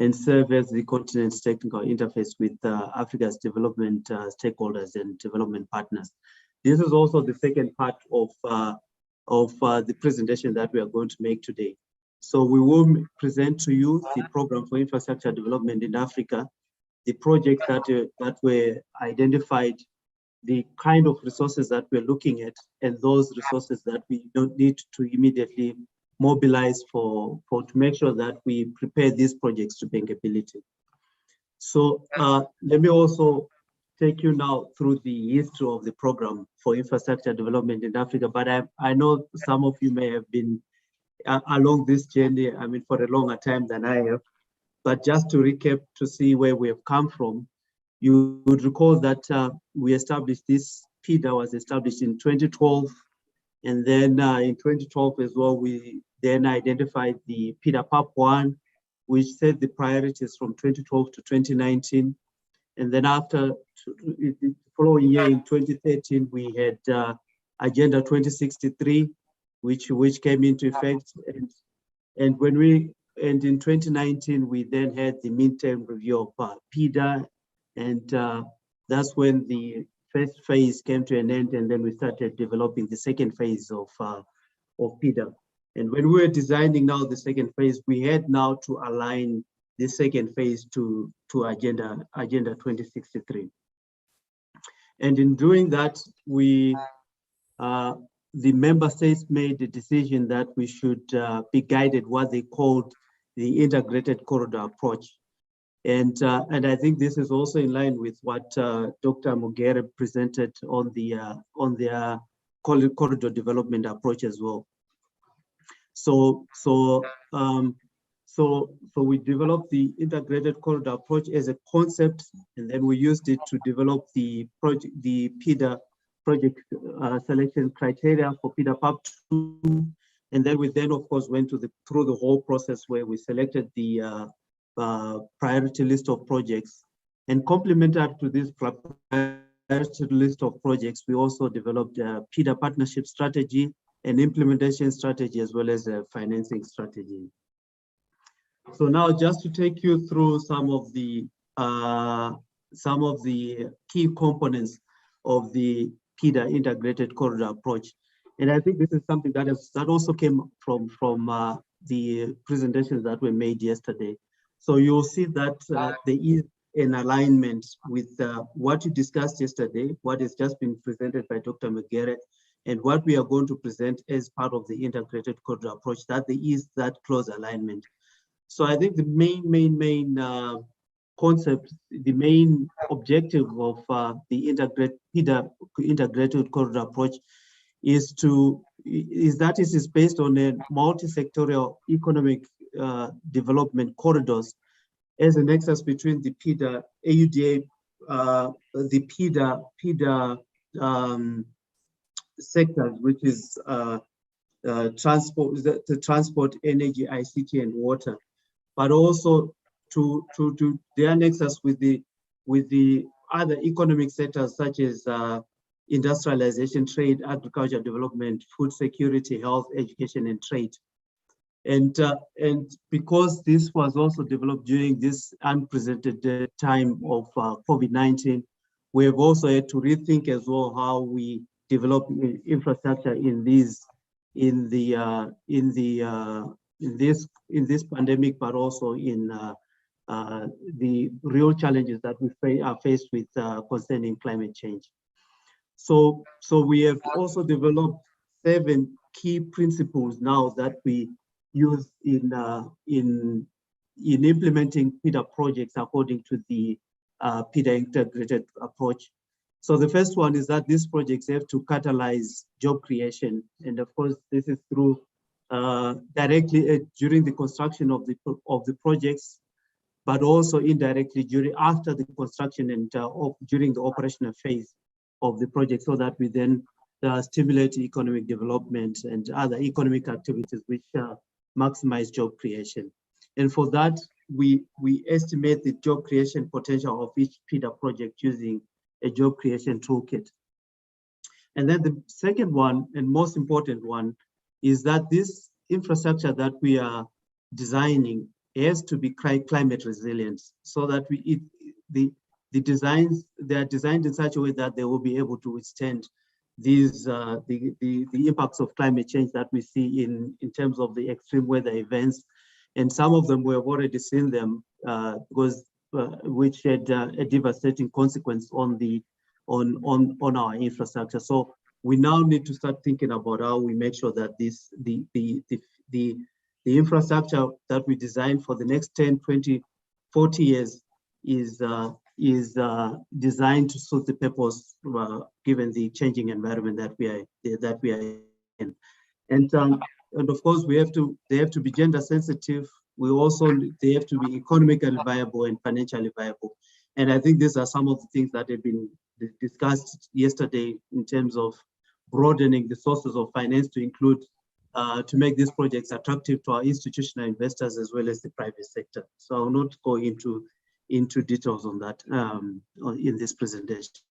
and serve as the continent's technical interface with Africa's development stakeholders and development partners. This is also the second part of the presentation that we are going to make today. So we will present to you the Program for Infrastructure Development in Africa, the projects that were identified, the kind of resources that we're looking at, and those resources that we don't need to immediately mobilize to make sure that we prepare these projects to bankability. So let me also take you now through the history of the Program for Infrastructure Development in Africa, but I know some of you may have been along this journey, for a longer time than I have, but just to recap to see where we have come from, you would recall that we established this PIDA was established in 2012. And then in 2012 as well, we then identified the PIDA PAP 1, which set the priorities from 2012 to 2019. And then after the following year in 2013, we had Agenda 2063, which came into effect. And in 2019, we then had the midterm review of PIDA. And that's when the first phase came to an end, and then we started developing the second phase of PIDA. And when we were designing now the second phase, we had now to align the second phase to Agenda 2063. And in doing that, the member states made the decision that we should be guided what they called the integrated corridor approach. And I think this is also in line with what Dr. Mugere presented on their corridor development approach as well. So we developed the integrated corridor approach as a concept, and then we used it to develop the PIDA project selection criteria for PIDA PAP 2. And then we of course went through the whole process where we selected the priority list of projects, and complementary to this priority list of projects, we also developed a PIDA partnership strategy, an implementation strategy, as well as a financing strategy. So now, just to take you through some of the key components of the PIDA integrated corridor approach, and I think this is something that also came from the presentations that were made yesterday. So you'll see that there is an alignment with what you discussed yesterday, what has just been presented by Dr. Mugere, and what we are going to present as part of the integrated corridor approach, that there is that close alignment. So I think the main concept, the main objective of the integrated corridor approach is that it is based on a multi-sectorial economic development corridors as a nexus between the PIDA, AUDA, the PIDA sectors, which is transport, the transport, energy, ICT, and water. but also to their nexus with the other economic sectors such as industrialization, trade, agriculture development, food security, health, education, and trade. And because this was also developed during this unprecedented time of COVID-19, we have also had to rethink as well how we develop infrastructure in this pandemic, but also in the real challenges that we are faced with concerning climate change. So we have also developed 7 key principles now that we use in implementing PIDA projects according to the PIDA integrated approach. So the first one is that these projects have to catalyze job creation, and of course this is through directly during the construction of the projects, but also indirectly after the construction and during the operational phase of the project, so that we then stimulate economic development and other economic activities which maximize job creation. And for that, we estimate the job creation potential of each PIDA project using a job creation toolkit. And then the second one, and most important one, is that this infrastructure that we are designing has to be climate resilient, so that the designs, they are designed in such a way that they will be able to withstand these the impacts of climate change that we see in terms of the extreme weather events. And some of them we have already seen them because which had a devastating consequence on our infrastructure. So we now need to start thinking about how we make sure that the infrastructure that we design for the next 10, 20, 40 years is designed to suit the purpose given the changing environment that we are in. And of course they have to be gender sensitive. They have to be economically viable and financially viable. And I think these are some of the things that have been discussed yesterday in terms of broadening the sources of finance to include to make these projects attractive to our institutional investors as well as the private sector. So I will not go into details on that in this presentation.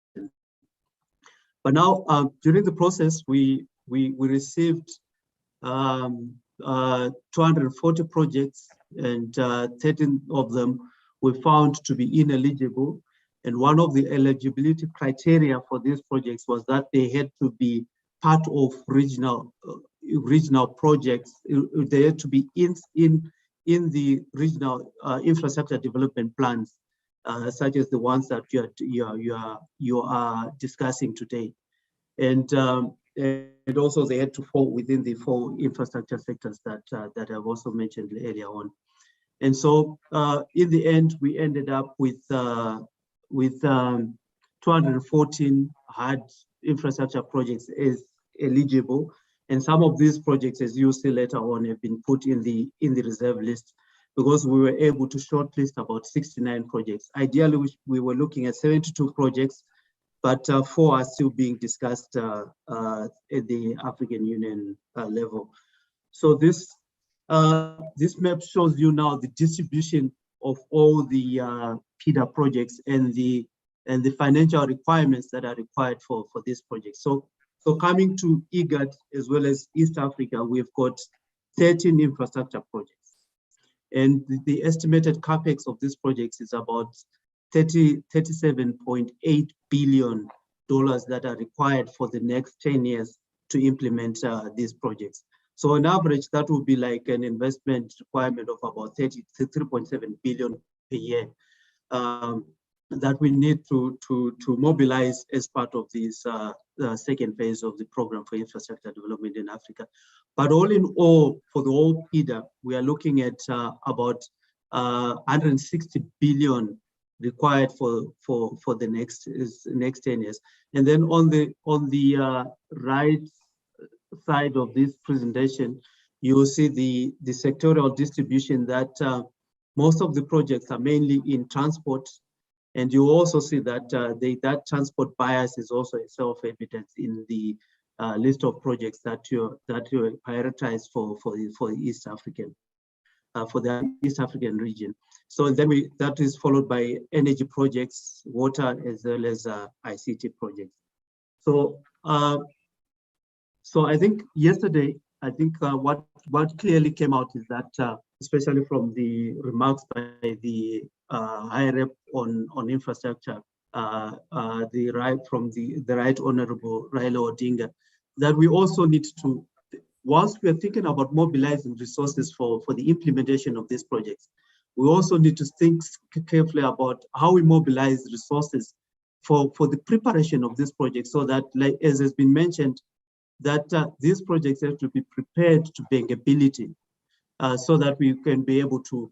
But now, during the process, we received 240 projects, and 13 of them were found to be ineligible. And one of the eligibility criteria for these projects was that they had to be part of regional projects. They had to be in the regional infrastructure development plans, such as the ones that you are discussing today, and also they had to fall within the 4 infrastructure sectors that I've also mentioned earlier on. And so in the end, we ended up with 214 hard infrastructure projects as eligible. And some of these projects, as you see later on, have been put in the reserve list because we were able to shortlist about 69 projects. Ideally, we were looking at 72 projects, but 4 are still being discussed at the African Union level. So this map shows you now the distribution of all the PIDA projects and the financial requirements that are required for this project. So coming to Igad as well as East Africa, we've got 13 infrastructure projects. And the estimated capex of these projects is about $37.8 billion that are required for the next 10 years to implement these projects. So on average, that would be like an investment requirement of about 3.7 billion per year that we need to mobilize as part of this second phase of the program for infrastructure development in Africa. But all in all, for the whole PIDA, we are looking at about 160 billion required for the next 10 years. And then on the right side of this presentation, you will see the sectoral distribution that most of the projects are mainly in transport. And you also see that that transport bias is also self-evident in the list of projects that you prioritize for East African. for the East African region. So then that is followed by energy projects, water, as well as ICT projects. So so I think yesterday, what clearly came out is that, especially from the remarks by the high rep on infrastructure, the right honorable Raila Odinga, that we also need to, whilst we are thinking about mobilizing resources for the implementation of these projects, we also need to think carefully about how we mobilize resources for the preparation of this project, so that, like as has been mentioned, that these projects have to be prepared to bankability, so that we can be able to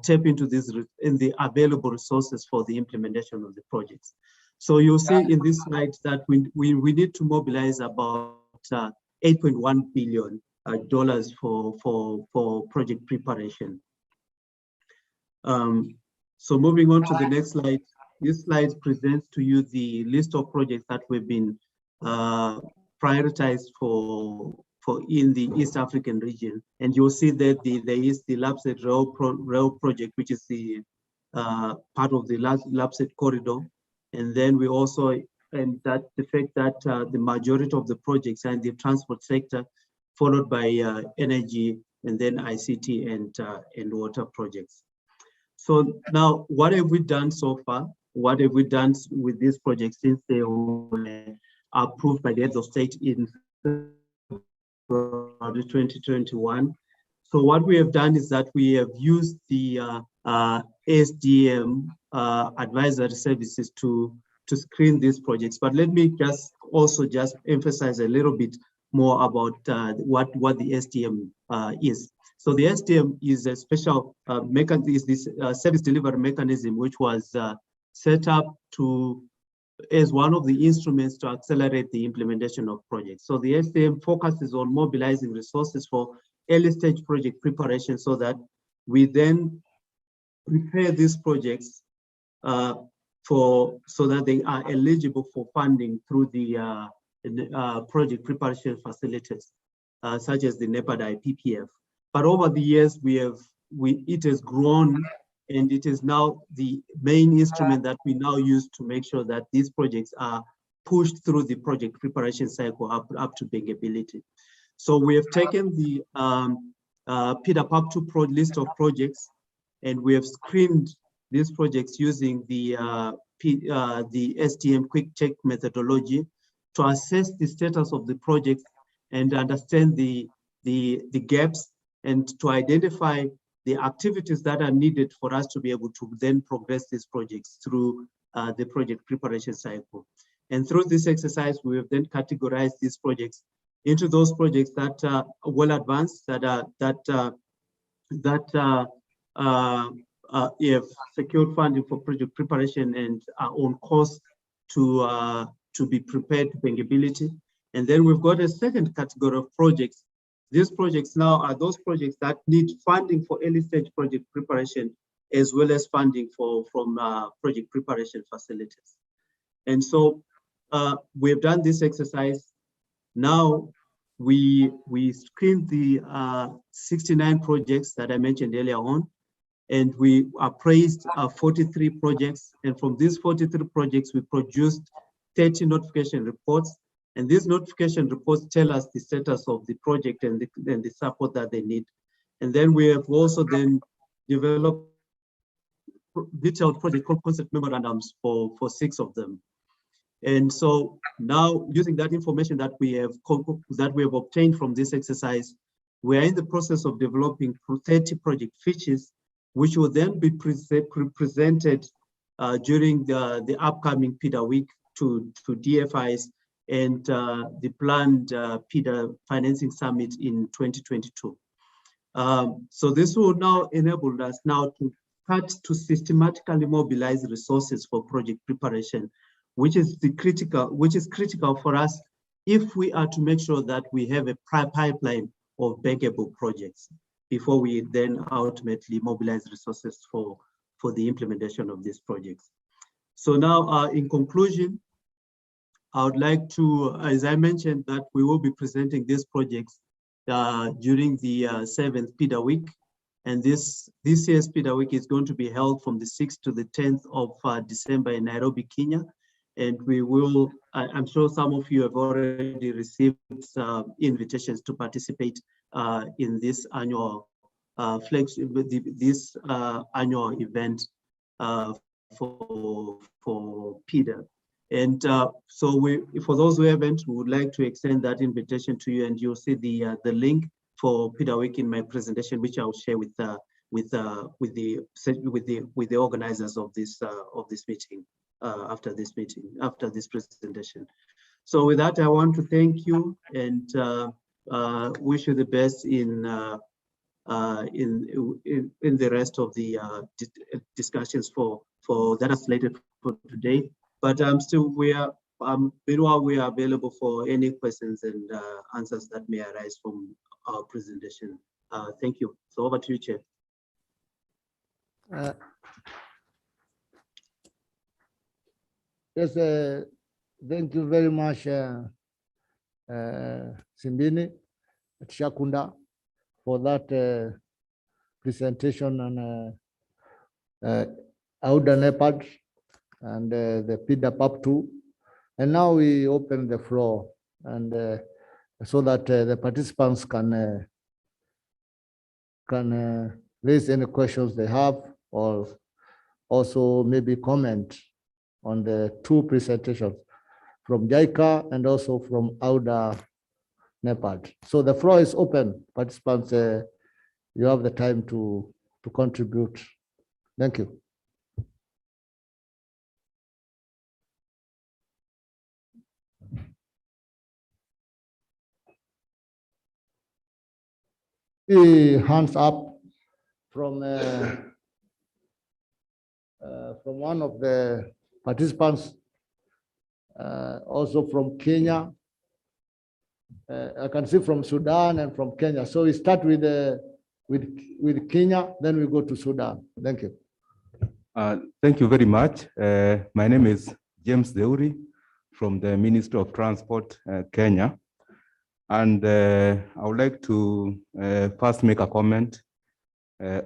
tap into the available resources for the implementation of the projects. So you'll see in this slide that we need to mobilize about $8.1 billion for project preparation. So moving on to the next slide, this slide presents to you the list of projects that we've been prioritized for in the East African region, and you'll see that there is the Lapsed Rail project, which is the part of the Lapsed corridor, and then we also, and that the fact that the majority of the projects are in the transport sector, followed by energy, and then ICT and water projects. So now, what have we done so far? What have we done with these projects since they were approved by the heads of state in 2021? So what we have done is that we have used the SDM advisory services to screen these projects. But let me just emphasize a little bit more about what the SDM is. So the SDM is a special service delivery mechanism, which was set up as one of the instruments to accelerate the implementation of projects. So the SDM focuses on mobilizing resources for early stage project preparation, so that we then prepare these projects so that they are eligible for funding through the project preparation facilities, such as the NEPAD IPPF. But over the years, it has grown, and it is now the main instrument that we now use to make sure that these projects are pushed through the project preparation cycle up to bankability. So we have taken the PIDAP2 list of projects, and we have screened these projects using the STM quick check methodology to assess the status of the projects and understand the gaps, and to identify the activities that are needed for us to be able to then progress these projects through the project preparation cycle. And through this exercise, we have then categorized these projects into those projects that are well advanced, that have secured funding for project preparation and are on course to be prepared to bankability. And then we've got a second category of projects. These projects now are those projects that need funding for early stage project preparation, as well as funding from project preparation facilities. And so we have done this exercise. Now we screened the 69 projects that I mentioned earlier on, and we appraised 43 projects. And from these 43 projects, we produced 30 notification reports. And these notification reports tell us the status of the project and the support that they need. And then we have also then developed detailed project concept memorandums for 6 of them. And so now, using that information that we have obtained from this exercise, we are in the process of developing 30 project features, which will then be presented during the upcoming PIDA week to DFIs and the planned PIDA financing summit in 2022. So this will now enable us now to start to systematically mobilize resources for project preparation, which is critical for us if we are to make sure that we have a pipeline of bankable projects before we then ultimately mobilize resources for the implementation of these projects. So now, in conclusion, I would like to, as I mentioned, that we will be presenting these projects during the 7th PIDA week. And this year's PIDA Week is going to be held from the 6th to the 10th of December in Nairobi, Kenya. And we will, I'm sure some of you have already received invitations to participate in this annual annual event for PIDA. And so for those who haven't, we would like to extend that invitation to you, and you'll see the link for PIDA Week in my presentation, which I'll share with the organizers of this meeting after this presentation. So with that, I want to thank you and wish you the best in the rest of the discussions that are slated for today. But meanwhile, we are available for any questions and answers that may arise from our presentation. Thank you. So over to you, Chair. Yes, thank you very much, Simbini Shakunda, for that presentation on Auda NEPAD and the PIDA PAP 2. And now we open the floor and so that the participants can raise any questions they have, or also maybe comment on the two presentations from JICA and also from Auda NEPAD. So the floor is open. Participants, you have the time to contribute. Thank you. Hands up from one of the participants, also from Kenya. I can see from Sudan and from Kenya. So we start with Kenya, then we go to Sudan. Thank you. Thank you very much. My name is James Deuri from the Ministry of Transport, Kenya. And I would like to first make a comment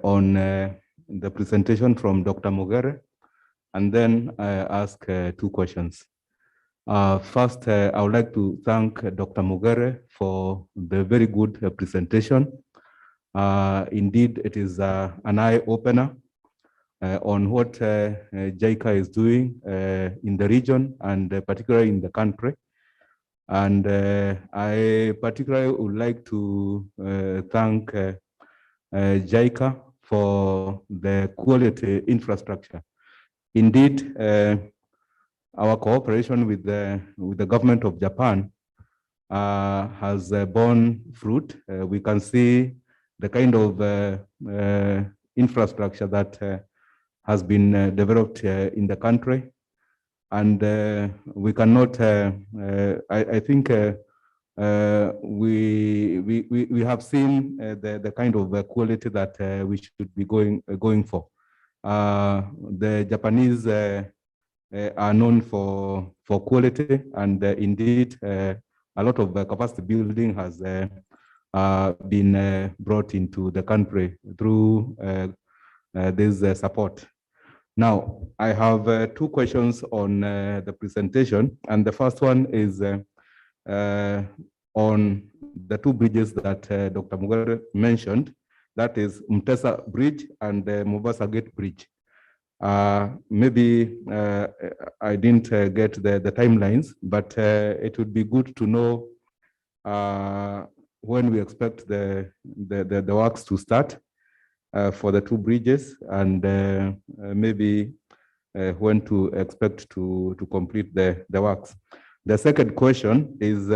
on the presentation from Dr. Mugere, and then ask two questions. First, I would like to thank Dr. Mugere for the very good presentation. Indeed, it is an eye-opener on what JICA is doing in the region and particularly in the country. And I particularly would like to thank JICA for the quality infrastructure. Indeed, our cooperation with the government of Japan has borne fruit. We can see the kind of infrastructure that has been developed in the country. And we cannot, I think we have seen the kind of quality that we should be going for. The Japanese are known for quality, and indeed a lot of capacity building has been brought into the country through this support. Now, I have two questions on the presentation, and the first one is on the two bridges that Dr. Mugere mentioned, that is Mtesa Bridge and the Mombasa Gate Bridge. Maybe I didn't get the timelines, but it would be good to know when we expect the works to start for the two bridges, and maybe when to expect to complete the works. The second question is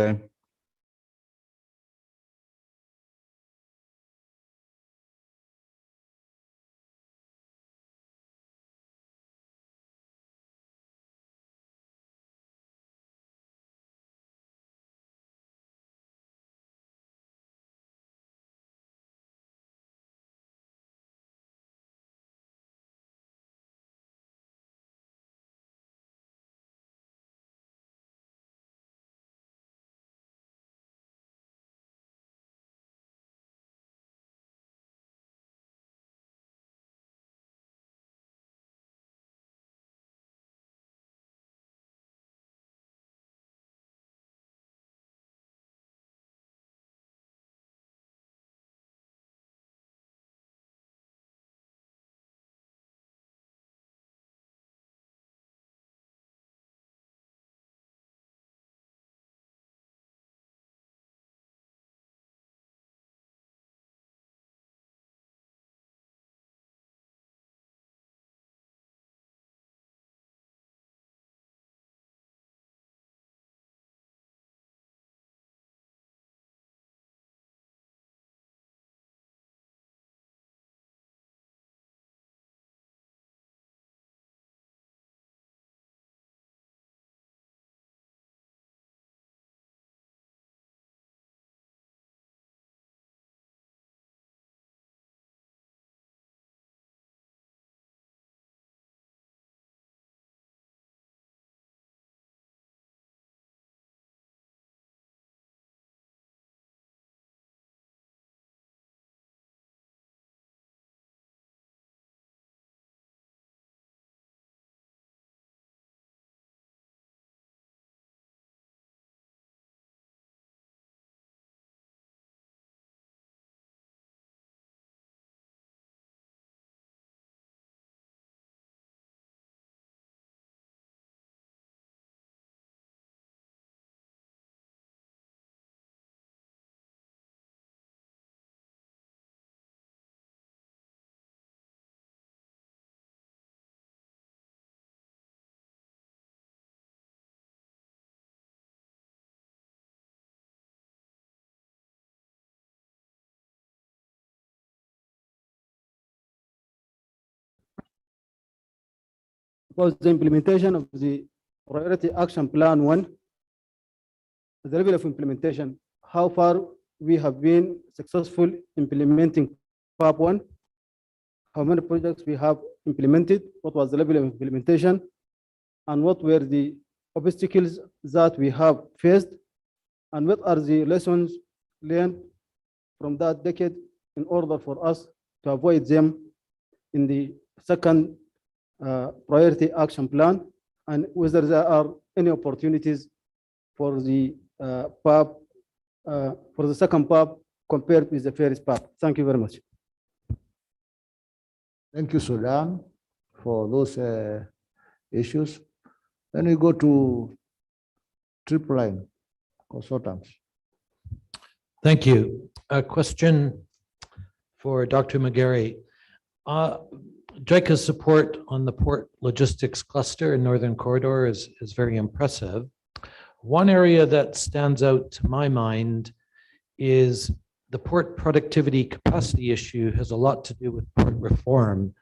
about the implementation of the Priority Action Plan 1, the level of implementation, how far we have been successful implementing PAP 1, how many projects we have implemented, what was the level of implementation, and what were the obstacles that we have faced, and what are the lessons learned from that decade in order for us to avoid them in the second priority action plan, and whether there are any opportunities for the PAP, for the second PAP compared with the first PAP. Thank you very much. Thank you, Sudan, for those issues. Then we go to Tripline Consultants. Thank you. A question for Dr. McGarry. JICA's support on the port logistics cluster in Northern Corridor is very impressive. One area that stands out to my mind is the port productivity capacity issue has a lot to do with port reform.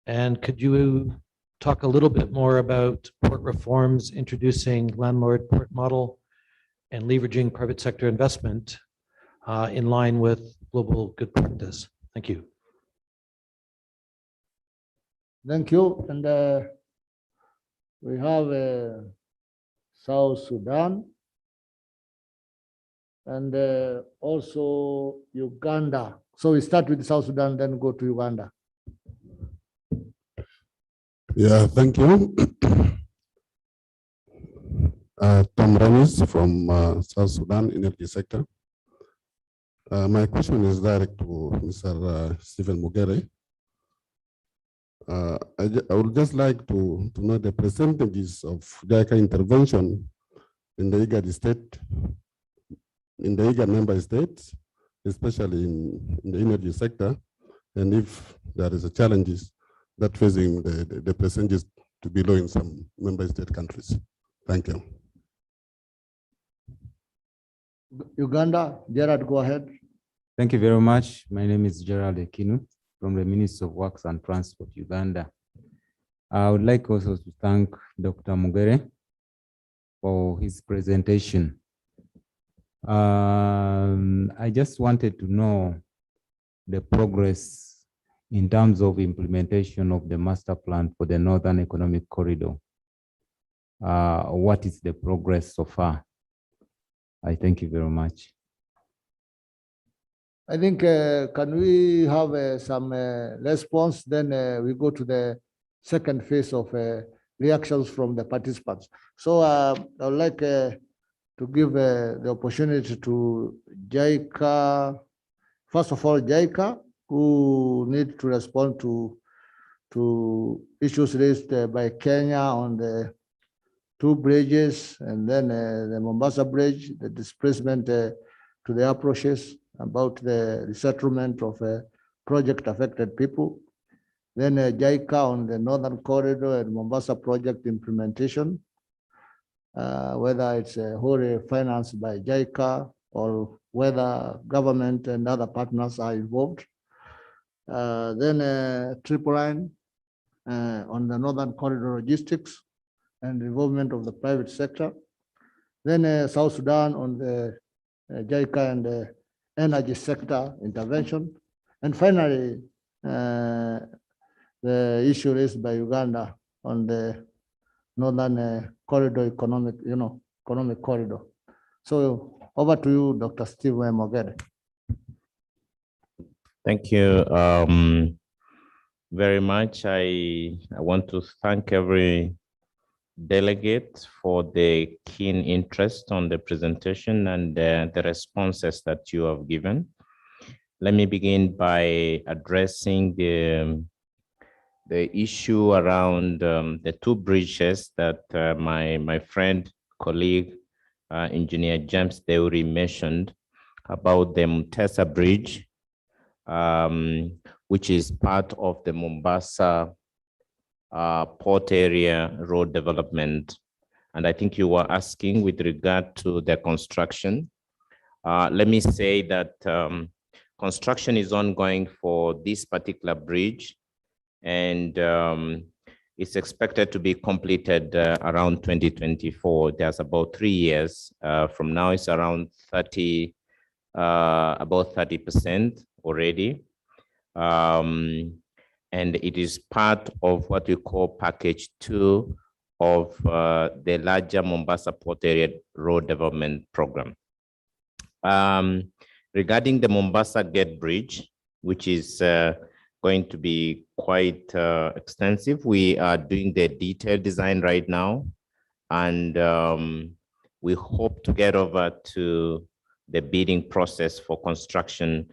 And could you talk a little bit more about port reforms, introducing landlord port model and leveraging private sector investment in line with global good practice? Thank you. Thank you. And we have South Sudan and also Uganda. So we start with South Sudan, then go to Uganda. Yeah, thank you. Tom Ramis from South Sudan Energy Sector. My question is direct to Mr. Stephen Mugere. I would just like to know the percentages of JICA intervention in the Igad state, in the Igad member states, especially in the energy sector, and if there is a challenges that facing the percentages to be low in some member state countries. Thank you. Uganda, Gerard, go ahead. Thank you very much. My name is Gerald Ekinu from the Ministry of Works and Transport, Uganda. I would like also to thank Dr. Mugere for his presentation. I just wanted to know the progress in terms of implementation of the master plan for the Northern Economic Corridor. What is the progress so far? I thank you very much. I think, can we have some response? Then we go to the second phase of reactions from the participants. So I would like to give the opportunity to JICA, first of all, JICA, who need to respond to issues raised by Kenya on the two bridges, and then the Mombasa Bridge, the displacement to the approaches, about the resettlement of project affected people. Then JICA on the Northern Corridor and Mombasa project implementation, whether it's wholly financed by JICA or whether government and other partners are involved. Then Tripline on the Northern Corridor logistics and involvement of the private sector. Then South Sudan on the JICA and the energy sector intervention. And finally, the issue raised by Uganda on the Northern Corridor economic corridor. So over to you, Dr. Steve Mogere. Thank you very much. I want to thank every delegate for the keen interest on the presentation and the responses that you have given. Let me begin by addressing the issue around the two bridges that my friend, colleague, Engineer James Deuri mentioned about the Mutesa Bridge, which is part of the Mombasa port area road development. And I think you were asking with regard to the construction. Let me say that construction is ongoing for this particular bridge. And It's expected to be completed around 2024. There's about 3 years. From now, it's around 30, about 30% already. And it is part of what we call package 2 of the larger Mombasa Port Area Road Development Program. Regarding the Mombasa Gate Bridge, which is going to be quite extensive, we are doing the detailed design right now, and we hope to get over to the bidding process for construction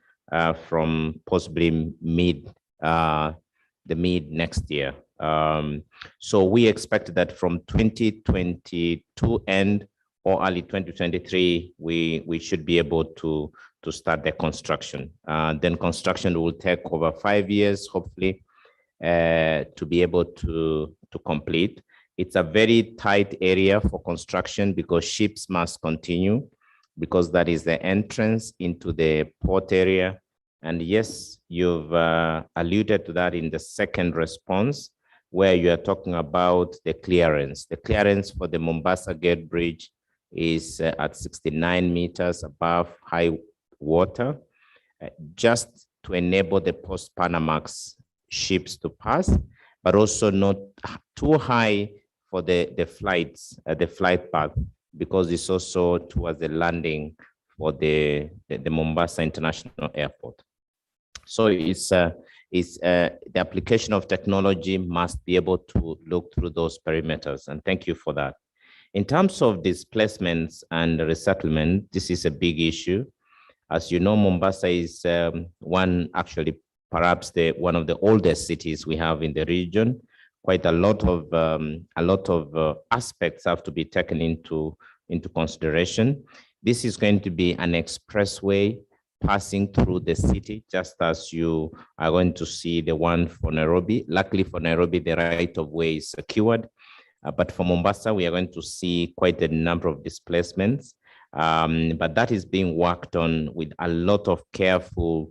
from possibly mid next year. So we expect that from 2022 end or early 2023, we should be able to start the construction. Then construction will take over 5 years, hopefully, to be able to complete. It's a very tight area for construction because ships must continue, because that is the entrance into the port area. And yes, you've alluded to that in the second response, where you are talking about the clearance. The clearance for the Mombasa Gate Bridge is at 69 meters above high water, just to enable the post-Panamax ships to pass, but also not too high for the flights, the flight path, because it's also towards the landing for the Mombasa International Airport. So it's the application of technology must be able to look through those perimeters, and thank you for that. In terms of displacements and resettlement, this is a big issue. As you know, Mombasa is perhaps one of the oldest cities we have in the region. Quite a lot of aspects have to be taken into consideration. This is going to be an expressway passing through the city, just as you are going to see the one for Nairobi. Luckily for Nairobi, the right of way is secured. But for Mombasa, we are going to see quite a number of displacements. But that is being worked on with a lot of careful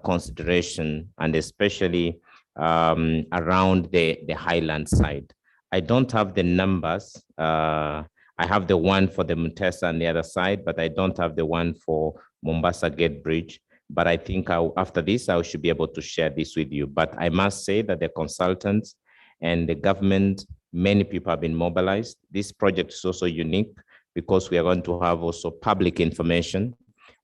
consideration, and especially around the highland side. I don't have the numbers. I have the one for the Mutesa on the other side, but I don't have the one for Mombasa Gate Bridge. But I think after this, I should be able to share this with you. But I must say that the consultants and the government, many people have been mobilized. This project is also unique because we are going to have also public information.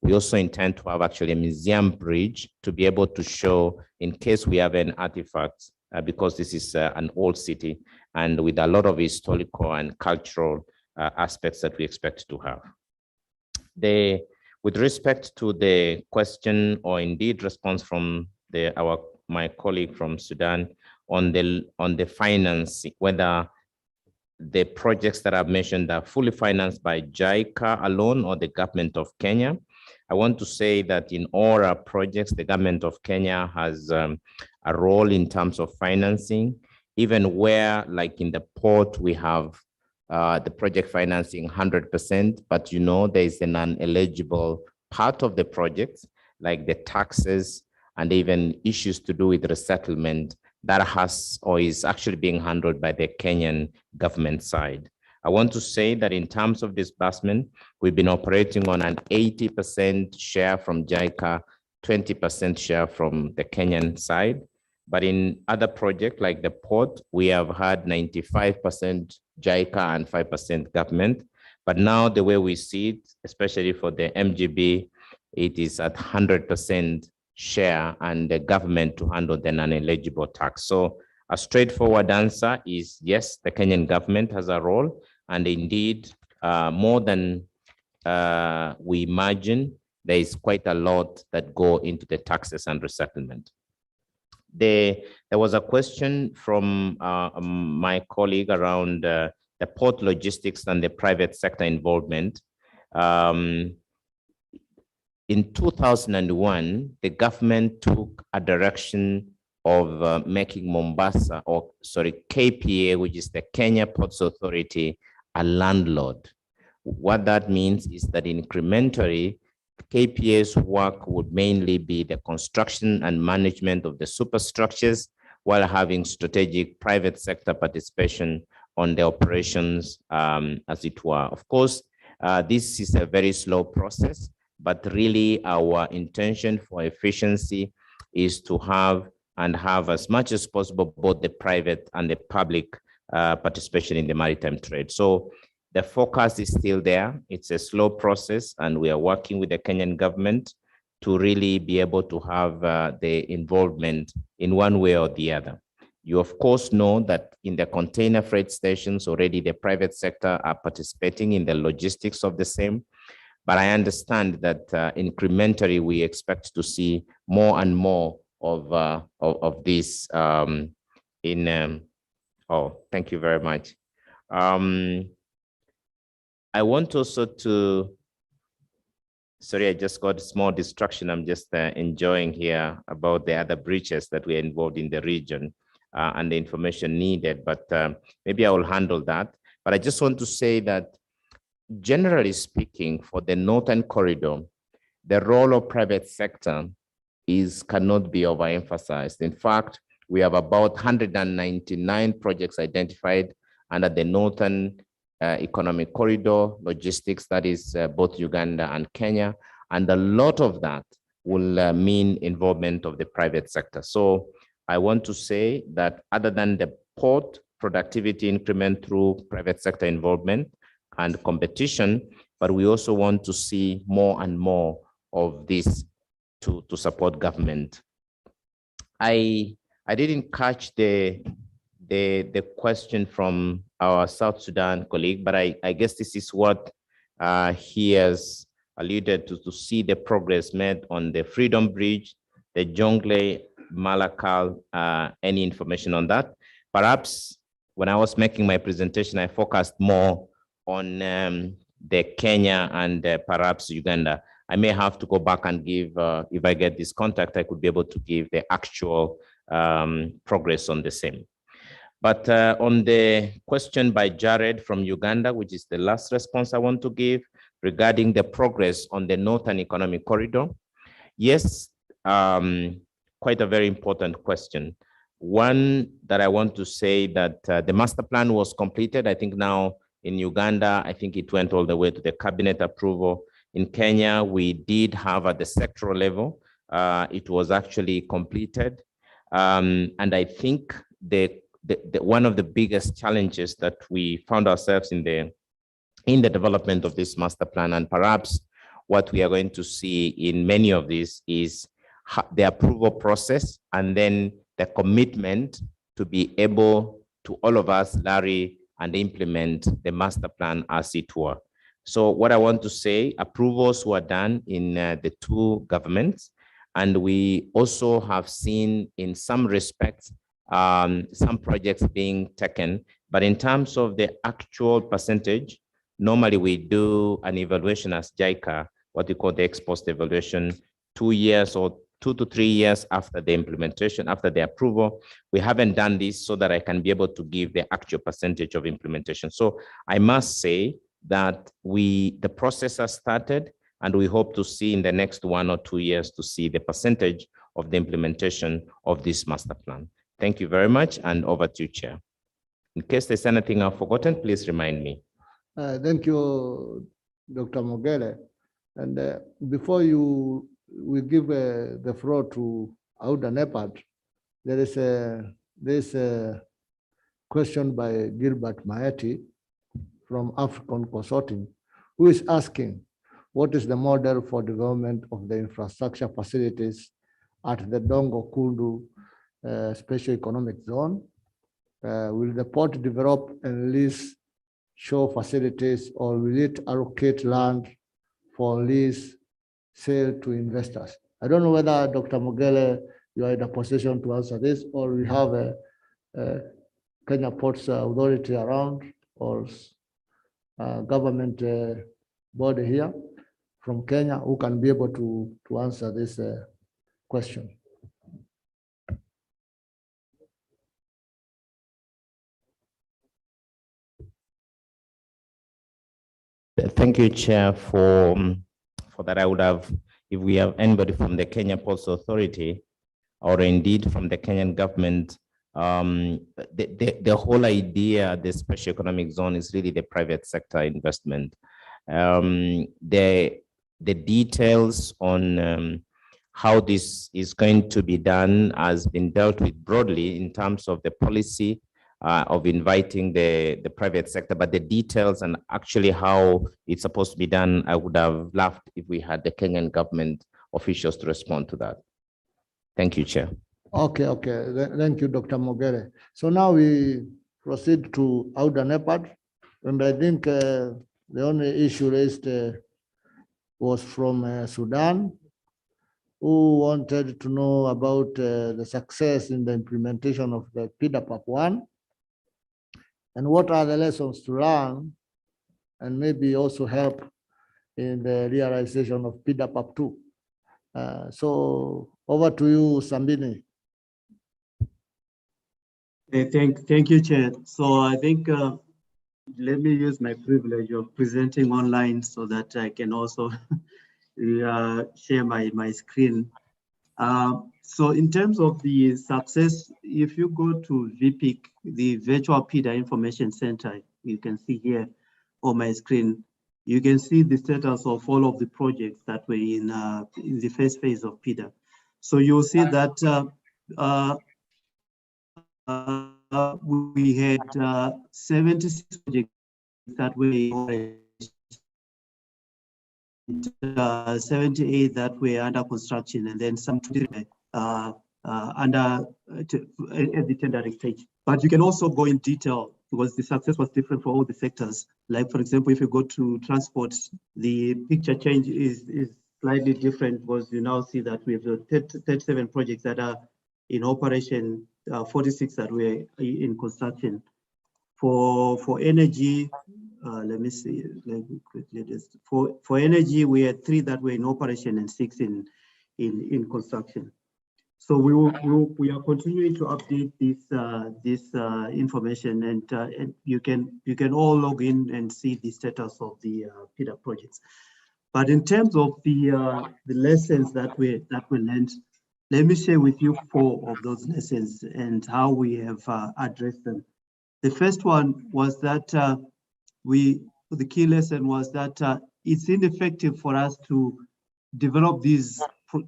We also intend to have actually a museum bridge to be able to show in case we have any artifacts, because this is an old city and with a lot of historical and cultural aspects that we expect to have. With respect to the question or indeed response from my colleague from Sudan on the financing, whether the projects that I've mentioned are fully financed by JICA alone or the government of Kenya. I want to say that in all our projects, the government of Kenya has a role in terms of financing, even where, like in the port, we have the project financing 100%, but you know, there is an non-eligible part of the project, like the taxes and even issues to do with resettlement that has or is actually being handled by the Kenyan government side. I want to say that in terms of disbursement, we've been operating on an 80% share from JICA, 20% share from the Kenyan side. But in other projects like the port, we have had 95% JICA and 5% government. But now the way we see it, especially for the MGB, it is at 100% share and the government to handle the non-eligible tax. So a straightforward answer is yes, the Kenyan government has a role, and indeed more than we imagine, there is quite a lot that go into the taxes and resettlement. There was a question from my colleague around the port logistics and the private sector involvement. In 2001, the government took a direction of making Mombasa, KPA, which is the Kenya Ports Authority, a landlord. What that means is that incrementally, KPA's work would mainly be the construction and management of the superstructures, while having strategic private sector participation on the operations, as it were. Of course, this is a very slow process, but really our intention for efficiency is to have as much as possible both the private and the public participation in the maritime trade. So the focus is still there. It's a slow process, and we are working with the Kenyan government to really be able to have the involvement in one way or the other. You of course know that in the container freight stations already the private sector are participating in the logistics of the same. But I understand that incrementally we expect to see more and more of this oh, thank you very much. I want also to, sorry, I just got a small distraction. I'm just enjoying here about the other breaches that we are involved in the region and the information needed, but maybe I will handle that. But I just want to say that generally speaking, for the Northern Corridor, the role of private sector cannot be overemphasized. In fact, we have about 199 projects identified under the Northern Economic Corridor, logistics, that is both Uganda and Kenya. And a lot of that will mean involvement of the private sector. So I want to say that other than the port productivity increment through private sector involvement and competition, but we also want to see more and more of this to support government. I didn't catch the question from our South Sudan colleague, but I guess this is what he has alluded to see the progress made on the Freedom Bridge, the Jonglei, Malakal, any information on that. Perhaps when I was making my presentation, I focused more on the Kenya and perhaps Uganda. I may have to go back and give, if I get this contact, I could be able to give the actual progress on the same. But on the question by Jared from Uganda, which is the last response I want to give regarding the progress on the Northern Economic Corridor. Yes, quite a very important question. One that I want to say that the master plan was completed. I think now in Uganda, I think it went all the way to the cabinet approval. In Kenya, we did have at the sectoral level, it was actually completed. And I think one of the biggest challenges that we found ourselves in the development of this master plan, and perhaps what we are going to see in many of these, is the approval process and then the commitment to be able to all of us, Larry, and implement the master plan as it were. So what I want to say, approvals were done in the two governments, and we also have seen in some respects some projects being taken, but in terms of the actual percentage, normally we do an evaluation as JICA, what we call the ex-post evaluation, 2 years or 2 to 3 years after the implementation, after the approval. We haven't done this so that I can be able to give the actual percentage of implementation. So I must say that the process has started, and we hope to see in the next 1 or 2 years to see the percentage of the implementation of this master plan. Thank you very much, and over to you, Chair. In case there's anything I've forgotten, please remind me. Thank you, Dr. Mogere. And before we give the floor to Auda Nepad, there is a question by Gilbert Maeti from African Consortium, who is asking, what is the model for development of the infrastructure facilities at the Dongo Kundu Special Economic Zone? Will the port develop and lease shore facilities, or will it allocate land for lease sale to investors? I don't know whether Dr. Mogele, you are in a position to answer this, or we have a Kenya Ports Authority around, or government body here from Kenya who can be able to answer this question. Thank you, Chair, for that. I would have, if we have anybody from the Kenya Ports Authority, or indeed from the Kenyan government, The whole idea, the special economic zone, is really the private sector investment. The details on how this is going to be done has been dealt with broadly in terms of the policy of inviting the private sector, but the details and actually how it's supposed to be done, I would have loved if we had the Kenyan government officials to respond to that. Thank you, Chair. Okay. Thank you, Dr. Mogere. So now we proceed to Auda Nepad, and I think the only issue raised was from Sudan, who wanted to know about the success in the implementation of the PIDAPAP 1, and what are the lessons to learn, and maybe also help in the realization of PIDAPAP 2. So over to you, Sambini. Thank you, Chair. So I think let me use my privilege of presenting online so that I can also share my screen. So in terms of the success, if you go to VPIC, the Virtual PIDA Information Center, you can see here on my screen, you can see the status of all of the projects that were in the first phase of PIDA. So you'll see that we had 76 projects that were 78 that were under construction, and then some under at the tendering stage. But you can also go in detail because the success was different for all the sectors. Like, for example, if you go to transport, the picture change is slightly different because you now see that we have 37 projects that are in operation, 46 that were in construction. For energy, let me see, let me quickly just, for energy, we had 3 that were in operation and 6 in construction. So we are continuing to update this information, and you can all log in and see the status of the PIDA projects. But in terms of the lessons that we learned, let me share with you 4 of those lessons and how we have addressed them. The first one was that the key lesson was that it's ineffective for us to develop these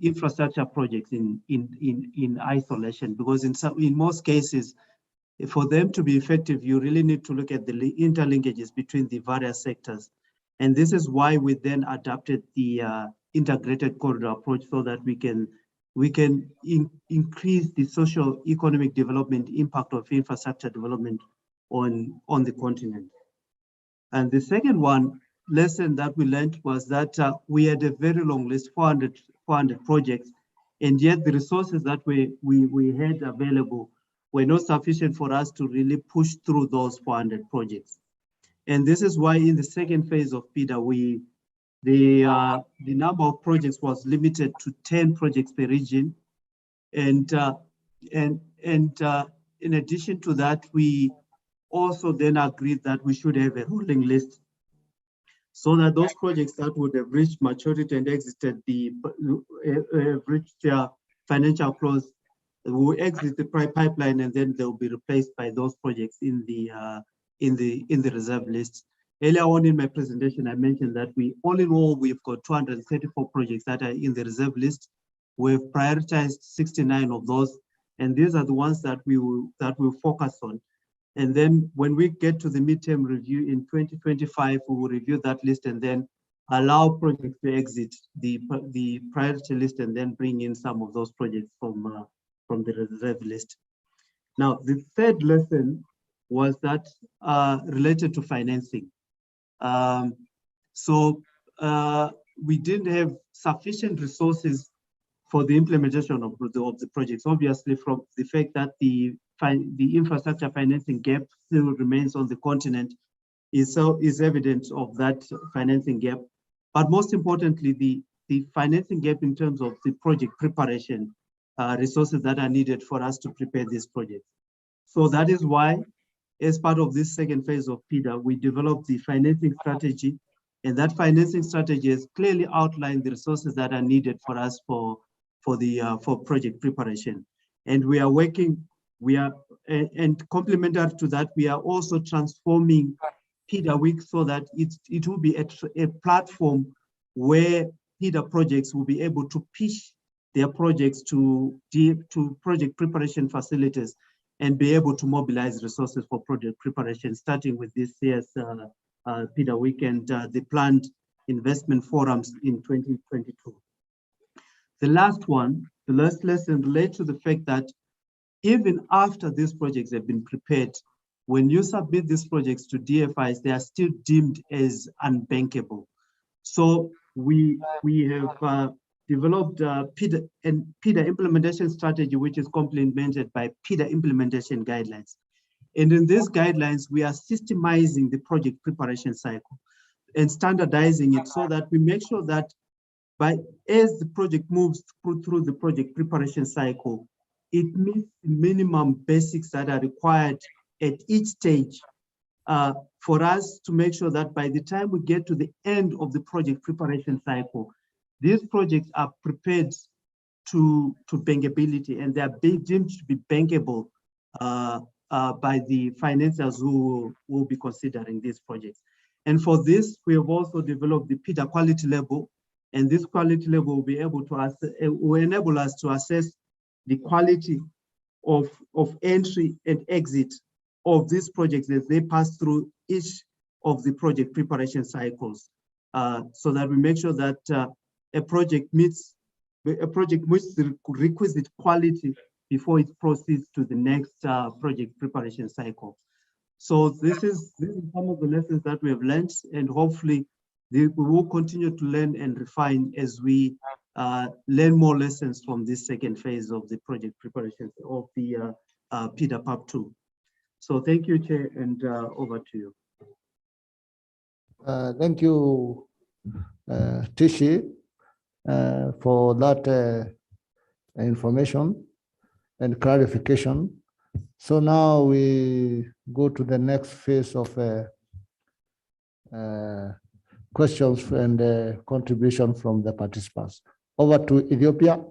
infrastructure projects in isolation, because in most cases, for them to be effective, you really need to look at the interlinkages between the various sectors. And this is why we then adapted the integrated corridor approach, so that we can increase the social economic development impact of infrastructure development on the continent. And the second lesson that we learned was that we had a very long list, 400 projects, and yet the resources that we had available were not sufficient for us to really push through those 400 projects. And this is why in the second phase of PIDA, the number of projects was limited to 10 projects per region. And in addition to that, we also then agreed that we should have a rolling list, so that those projects that would have reached maturity and exited reached their financial close will exit the pipeline, and then they'll be replaced by those projects in the reserve list. Earlier on in my presentation, I mentioned that all in all, we've got 234 projects that are in the reserve list. We've prioritized 69 of those, and these are the ones that we'll focus on. And then when we get to the midterm review in 2025, we will review that list and then allow projects to exit the priority list, and then bring in some of those projects from the reserve list. Now, the third lesson was that related to financing. We didn't have sufficient resources for the implementation of the projects, obviously, from the fact that the infrastructure financing gap still remains on the continent is evident of that financing gap. But most importantly, the financing gap in terms of the project preparation, resources that are needed for us to prepare these projects. So that is why, as part of this second phase of PIDA, we developed the financing strategy, and that financing strategy has clearly outlined the resources that are needed for us for project preparation. And we are working We are, and complementary to that, we are also transforming PIDA Week so that it will be a platform where PIDA projects will be able to pitch their projects to project preparation facilities and be able to mobilize resources for project preparation, starting with this year's PIDA Week and the planned investment forums in 2022. The last lesson relates to the fact that even after these projects have been prepared, when you submit these projects to DFIs, they are still deemed as unbankable. So we have developed a PIDA implementation strategy, which is complemented by PIDA implementation guidelines. And in these guidelines, we are systemizing the project preparation cycle and standardizing it so that we make sure that as the project moves through the project preparation cycle, it meets the minimum basics that are required at each stage for us to make sure that by the time we get to the end of the project preparation cycle, these projects are prepared to bankability, and they are deemed to be bankable by the financiers who will be considering these projects. And for this, we have also developed the PIDA quality level, and this quality level will be able to will enable us to assess the quality of entry and exit of these projects as they pass through each of the project preparation cycles, so that we make sure that a project meets the requisite quality before it proceeds to the next project preparation cycle. So this is some of the lessons that we have learned, and hopefully we will continue to learn and refine as we learn more lessons from this second phase of the project preparation of the PIDA PAP 2. So thank you, Chair, and over to you. Thank you, Tishi, for that information and clarification. So now we go to the next phase of questions and contribution from the participants. Over to Ethiopia.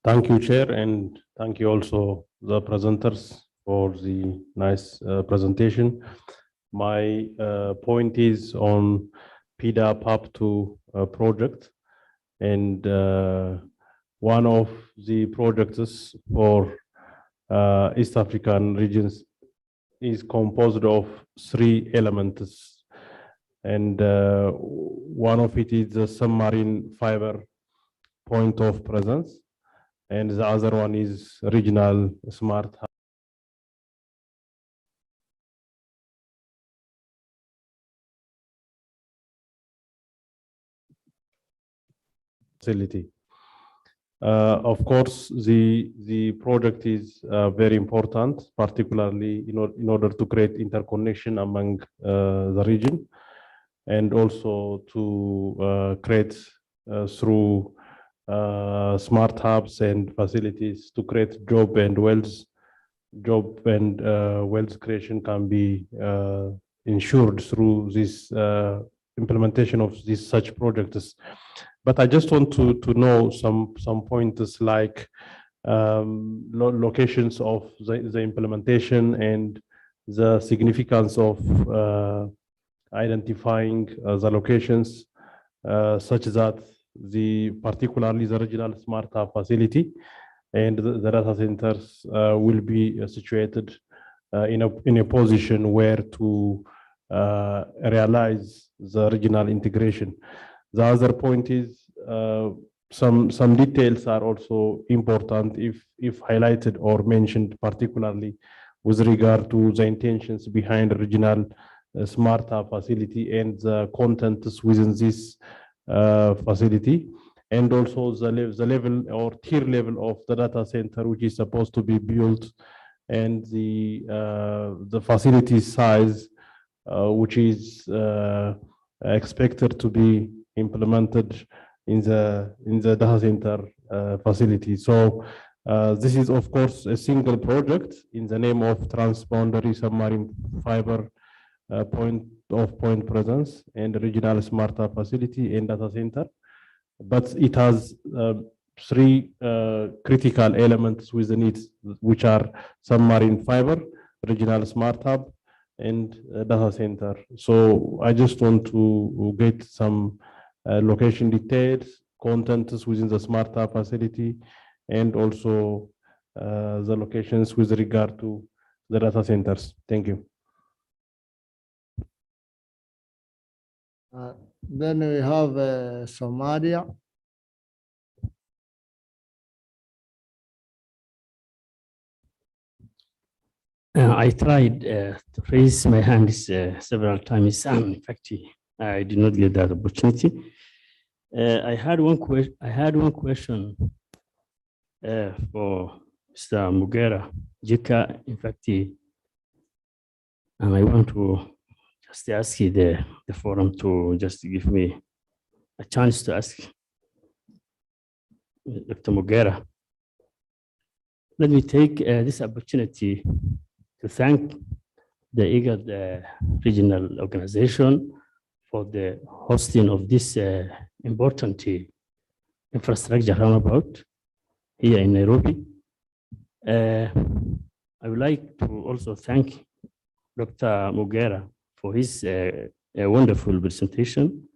Thank you, Chair, and thank you also the presenters for the nice presentation. My point is on PIDA PAP 2 project, and one of the projects for East African regions is composed of 3 elements, and one of it is the submarine fiber point of presence, and the other one is regional smart facility. Of course, the project is very important, particularly in order to create interconnection among the region, and also to create through smart hubs and facilities to create job and wealth creation can be ensured through this implementation of such projects. But I just want to know some pointers like locations of the implementation and the significance of identifying the locations such that particularly the regional smart hub facility and the data centers will be situated in a position where to realize the regional integration. The other point is some details are also important if highlighted or mentioned, particularly with regard to the intentions behind the regional smart hub facility and the contents within this facility, and also the level or tier level of the data center which is supposed to be built, and the facility size which is expected to be implemented in the data center facility. So this is of course a single project in the name of transboundary submarine fiber point presence and regional smart hub facility and data center. but it has three critical elements within it, which are submarine fiber, regional smart hub, and data center. So I just want to get some location details, contents within the smart hub facility, and also the locations with regard to the data centers. Thank you. Then we have Somalia. I tried to raise my hands several times, and in fact, I did not get that opportunity. I had one question for Mr. Mugera, JICA, in fact, and I want to just ask the forum to just give me a chance to ask Dr. Mugera. Let me take this opportunity to thank the Igad regional organization for the hosting of this important infrastructure roundabout here in Nairobi. I would like to also thank Dr. Mugera for his wonderful presentation.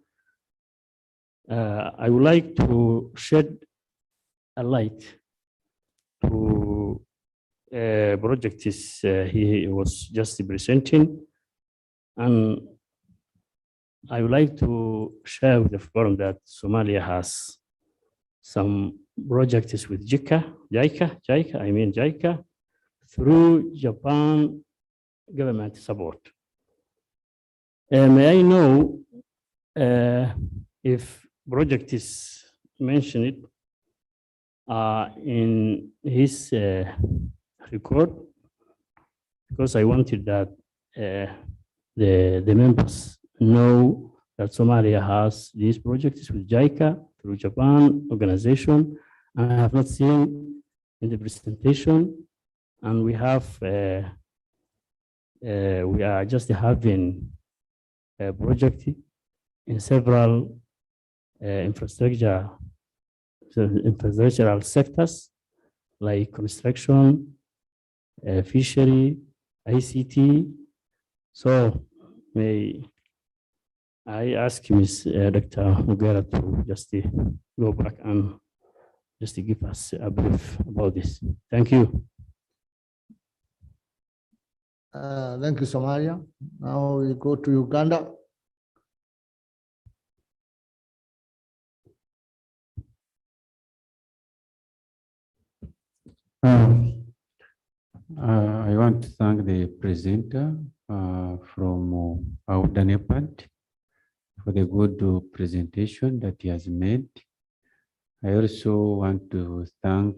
I would like to shed a light to project he was just presenting, and I would like to share with the forum that Somalia has some projects with JICA, through Japan government support. May I know if project is mentioned in his record, because I wanted that the members know that Somalia has these projects with JICA through Japan organization. I have not seen in the presentation, and we are just having a project in several infrastructural sectors like construction, fishery, ICT. So may I ask Ms. Dr. Mugera to just go back and just to give us a brief about this. Thank you. Thank you, Somalia. Now we go to Uganda. I want to thank the presenter from Audanepad for the good presentation that he has made. I also want to thank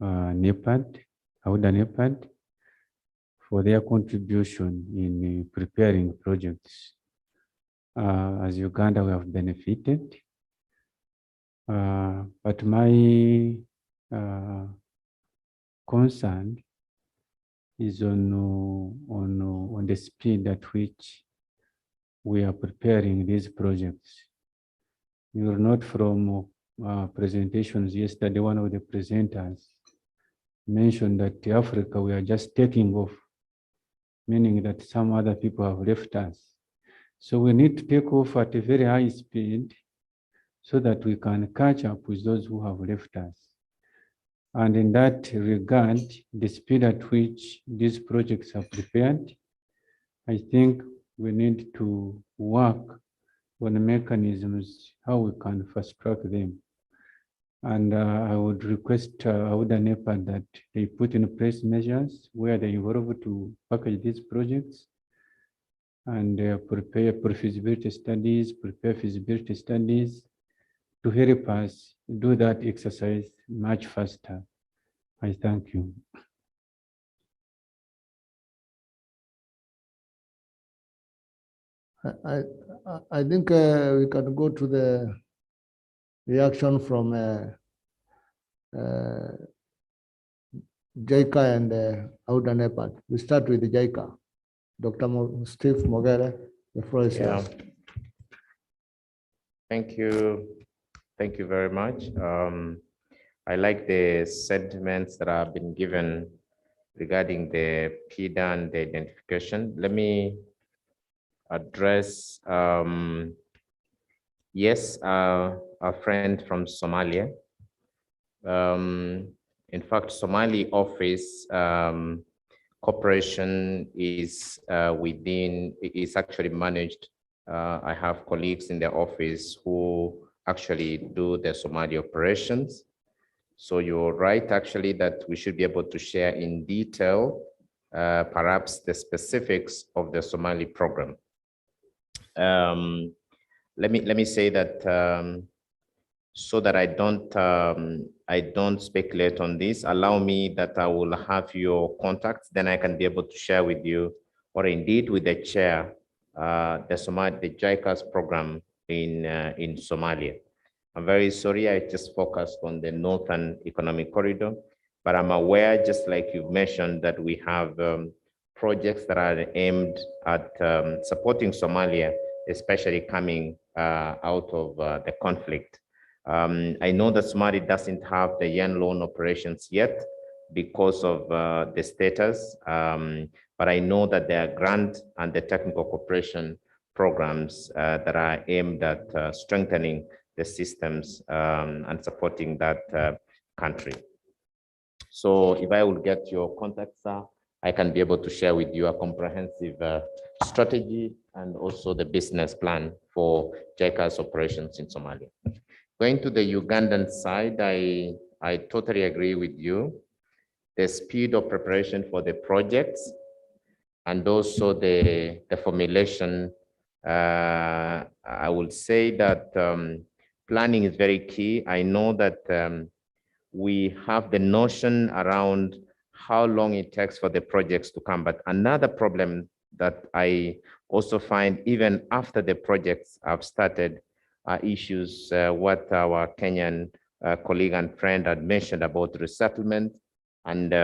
Audanepad, for their contribution in preparing projects. As Uganda, we have benefited, but my concern is on the speed at which we are preparing these projects. You will note from presentations yesterday, one of the presenters mentioned that Africa, we are just taking off, meaning that some other people have left us. So we need to take off at a very high speed so that we can catch up with those who have left us. And in that regard, the speed at which these projects are prepared, I think we need to work on mechanisms how we can fast track them. And I would request Audanepad that they put in place measures where they involve to package these projects and prepare feasibility studies to help us do that exercise much faster. I thank you. I think we can go to the reaction from JICA and Audanepad. We start with the JICA. Dr. Steve Mogere, the floor is yours. Thank you, Thank you very much. I like the sentiments that have been given regarding the PIDA and the identification. Let me address, yes, a friend from Somalia. In fact, Somali office cooperation is is actually managed. I have colleagues in the office who actually do the Somali operations. So you're right, actually, that we should be able to share in detail, perhaps the specifics of the Somali program. Let me say that so that I don't speculate on this. Allow me that I will have your contacts, then I can be able to share with you, or indeed with the chair, the JICA's program in Somalia. I'm very sorry, I just focused on the Northern Economic Corridor, but I'm aware, just like you mentioned, that we have projects that are aimed at supporting Somalia, especially coming out of the conflict. I know that Somalia doesn't have the yen loan operations yet because of the status, but I know that there are grant and the technical cooperation programs that are aimed at strengthening the systems and supporting that country. So if I will get your contacts, I can be able to share with you a comprehensive strategy and also the business plan for JICA's operations in Somalia. Going to the Ugandan side, I totally agree with you. The speed of preparation for the projects and also the formulation, I would say that planning is very key. I know that we have the notion around how long it takes for the projects to come, but another problem that I also find even after the projects have started are issues what our Kenyan colleague and friend had mentioned about resettlement and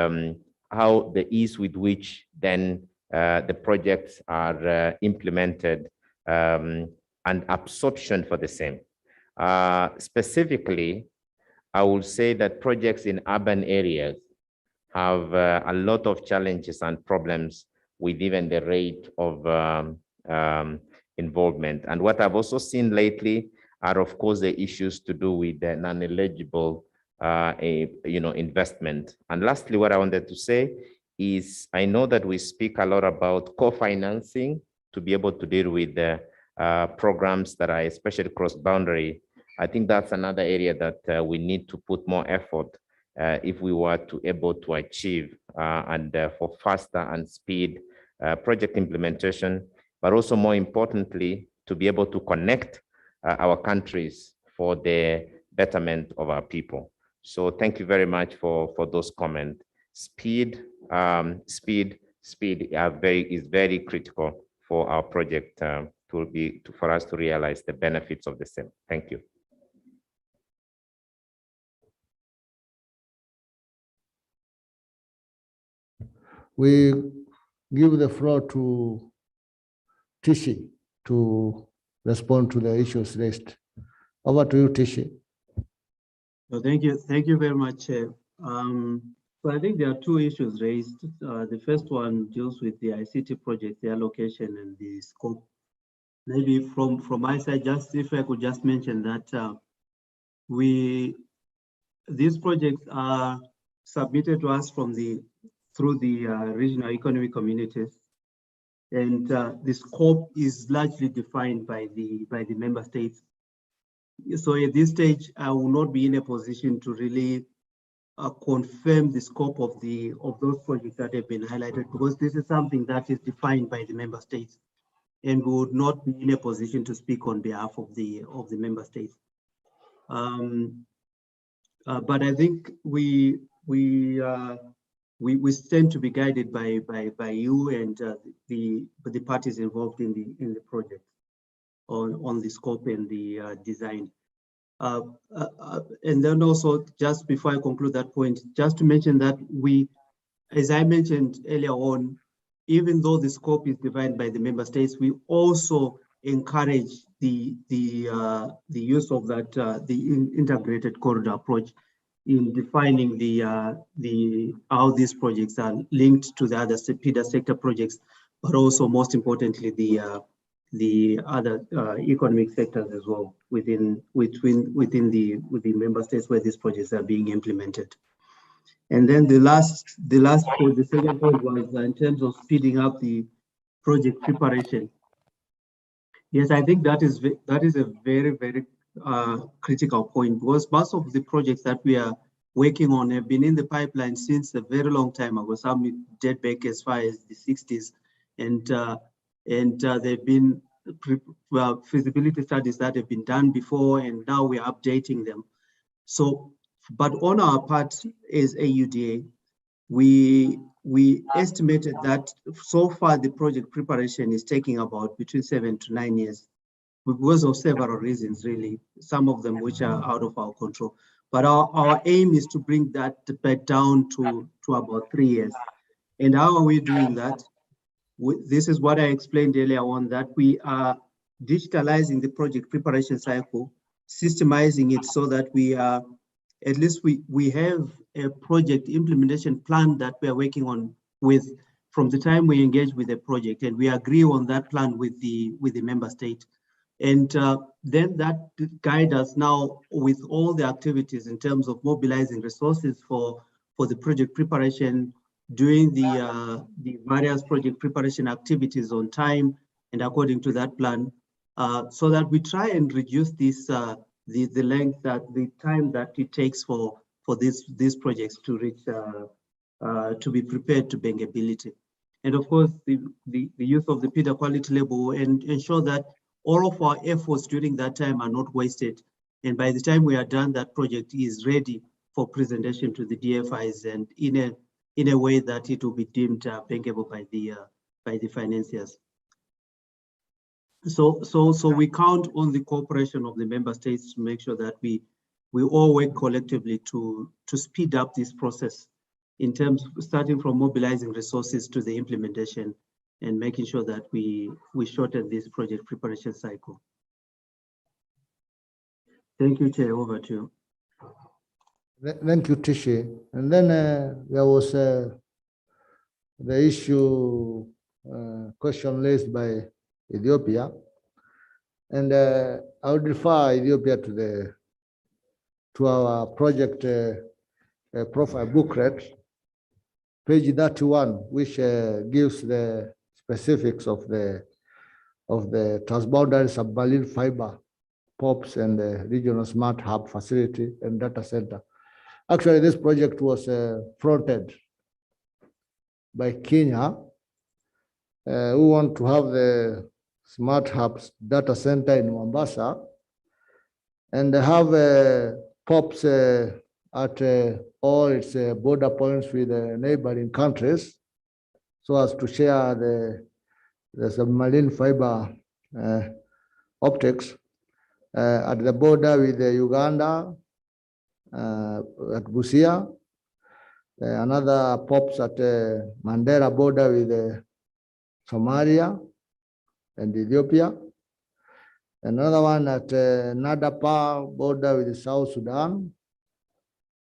how the ease with which then the projects are implemented and absorption for the same. Specifically, I would say that projects in urban areas have a lot of challenges and problems with even the rate of involvement. And what I've also seen lately are, of course, the issues to do with the non-eligible investment. And lastly, what I wanted to say is I know that we speak a lot about co-financing to be able to deal with the programs that are especially cross-boundary. I think that's another area that we need to put more effort if we were to able to achieve and for faster and speed project implementation, but also more importantly, to be able to connect our countries for the betterment of our people. So thank you very much for those comments. Speed is very critical for our project for us to realize the benefits of the same. Thank you. We give the floor to Tishi to respond to the issues raised. Over to you, Tishi. So thank you very much. So I think there are two issues raised. The first one deals with the ICT project, the allocation and the scope. Maybe from my side, just if I could just mention that these projects are submitted to us through the regional economic communities, and the scope is largely defined by the member states. So at this stage, I will not be in a position to really confirm the scope of those projects that have been highlighted, because this is something that is defined by the member states, and we would not be in a position to speak on behalf of the member states. But I think we tend to be guided by you and the parties involved in the project on the scope and the design. And then also, just before I conclude that point, just to mention that as I mentioned earlier on, even though the scope is defined by the member states, we also encourage the use of that integrated corridor approach in defining how these projects are linked to the other feeder sector projects, but also most importantly the other economic sectors as well within the member states where these projects are being implemented. And then the second point was in terms of speeding up the project preparation. Yes, I think that is a very, very critical point, because most of the projects that we are working on have been in the pipeline since a very long time ago. Some date back as far as the 60s, and they've been feasibility studies that have been done before, and now we are updating them. So, but on our part as AUDA, we estimated that so far the project preparation is taking about between 7 to 9 years because of several reasons, really, some of them which are out of our control. But our aim is to bring that back down to about 3 years. And how are we doing that? This is what I explained earlier on, that we are digitalizing the project preparation cycle, systemizing it so that we are, at least we have a project implementation plan that we are working on with from the time we engage with the project, and we agree on that plan with the member state. And then that guide us now with all the activities in terms of mobilizing resources for the project preparation, doing the various project preparation activities on time and according to that plan, so that we try and reduce this the length, that the time that it takes for these projects to reach to be prepared to bankability. And of course, the use of the PIDA quality label, and ensure that all of our efforts during that time are not wasted. And by the time we are done, that project is ready for presentation to the DFIs, and in a way that it will be deemed bankable by the financiers. So we count on the cooperation of the member states to make sure that we all work collectively to speed up this process, in terms of starting from mobilizing resources to the implementation, and making sure that we shorten this project preparation cycle. Thank you, Chair. Over to you. Thank you, Tishi. And then there was the issue question raised by Ethiopia, and I would refer Ethiopia to our project profile booklet, page 31, which gives the specifics of the transboundary submarine fiber POPs and the regional smart hub facility and data center. Actually, this project was fronted by Kenya. We want to have the smart hubs data center in Mombasa, and have POPs at all its border points with the neighboring countries, so as to share the submarine fiber optics at the border with Uganda, at Busia, another POPs at Mandera border with Somalia and Ethiopia, another one at Nadapa border with South Sudan,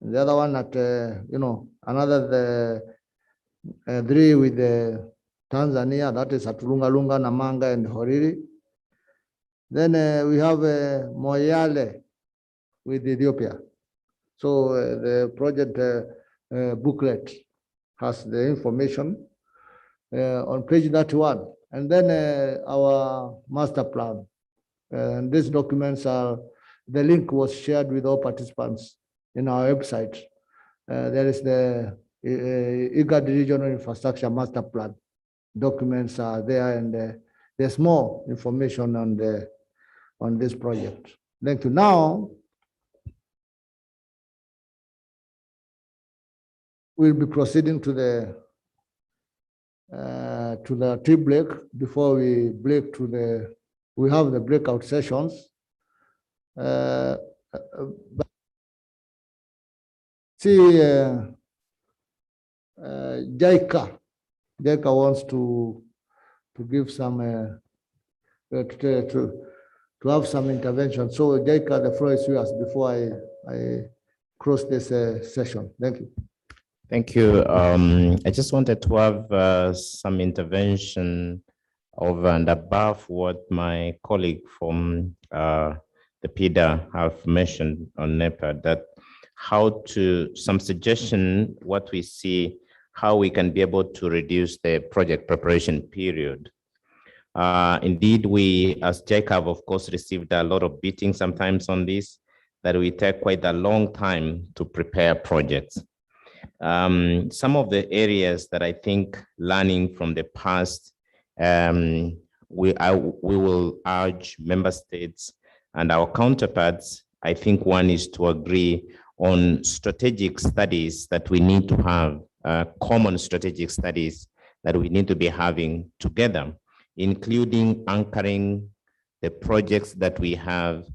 and the other one at another three with Tanzania, that is at Lunga, Namanga, and Horiri. Then we have Moyale with Ethiopia. So the project booklet has the information on page 31. And then our master plan. And these documents are, the link was shared with all participants in our website. There is the Igad Regional Infrastructure Master Plan. Documents are there, and there's more information on this project. Thank you. Now, we'll be proceeding to the tea break. Before we break we have the breakout sessions. But see, JICA wants to give some to have some intervention. So JICA, the floor is yours before I close this session. Thank you. Thank you. I just wanted to have some intervention over and above what my colleague from the PIDA have mentioned on NEPA, that some suggestion, what we see, how we can be able to reduce the project preparation period. Indeed, we as JICA have, of course, received a lot of beating sometimes on this, that we take quite a long time to prepare projects. Some of the areas that I think, learning from the past, we will urge member states and our counterparts. I think one is to agree on strategic studies that we need to have, common strategic studies that we need to be having together, including anchoring the projects that we have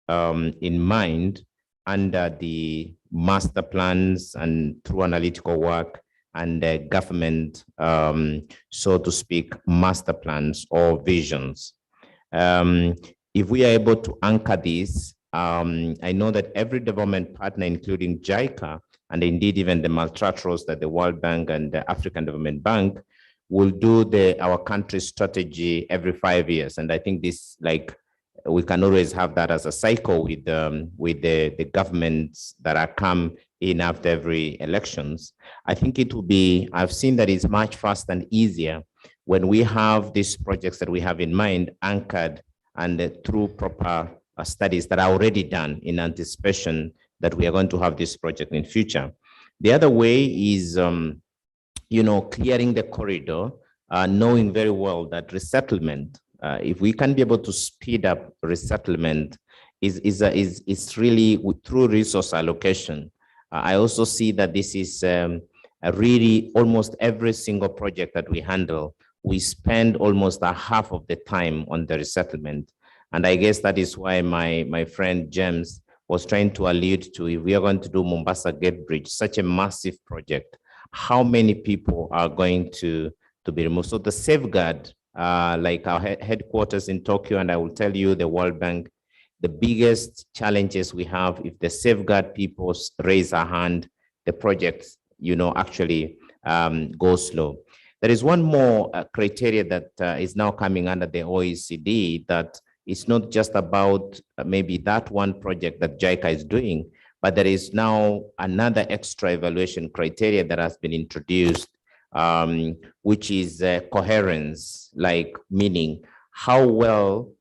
in mind under the master plans and through analytical work and government, so to speak, master plans or visions. If we are able to anchor these, I know that every development partner, including JICA, and indeed even the multilaterals that the World Bank and the African Development Bank will do our country strategy every 5 years. And I think this, like, we can always have that as a cycle with the governments that are come in after every elections. I think it will be, I've seen that it's much faster and easier when we have these projects that we have in mind anchored and through proper studies that are already done in anticipation that we are going to have this project in future. The other way is, clearing the corridor, knowing very well that resettlement, if we can be able to speed up resettlement, is really through resource allocation. I also see that this is really almost every single project that we handle, we spend almost a half of the time on the resettlement. And I guess that is why my friend James was trying to allude to, if we are going to do Mombasa Gate Bridge, such a massive project, how many people are going to be removed? So the safeguard, like our headquarters in Tokyo, and I will tell you the World Bank, the biggest challenges we have, if the safeguard people raise a hand, the projects, actually go slow. There is one more criteria that is now coming under the OECD, that it's not just about maybe that one project that JICA is doing, but there is now another extra evaluation criteria that has been introduced, which is coherence, like meaning how well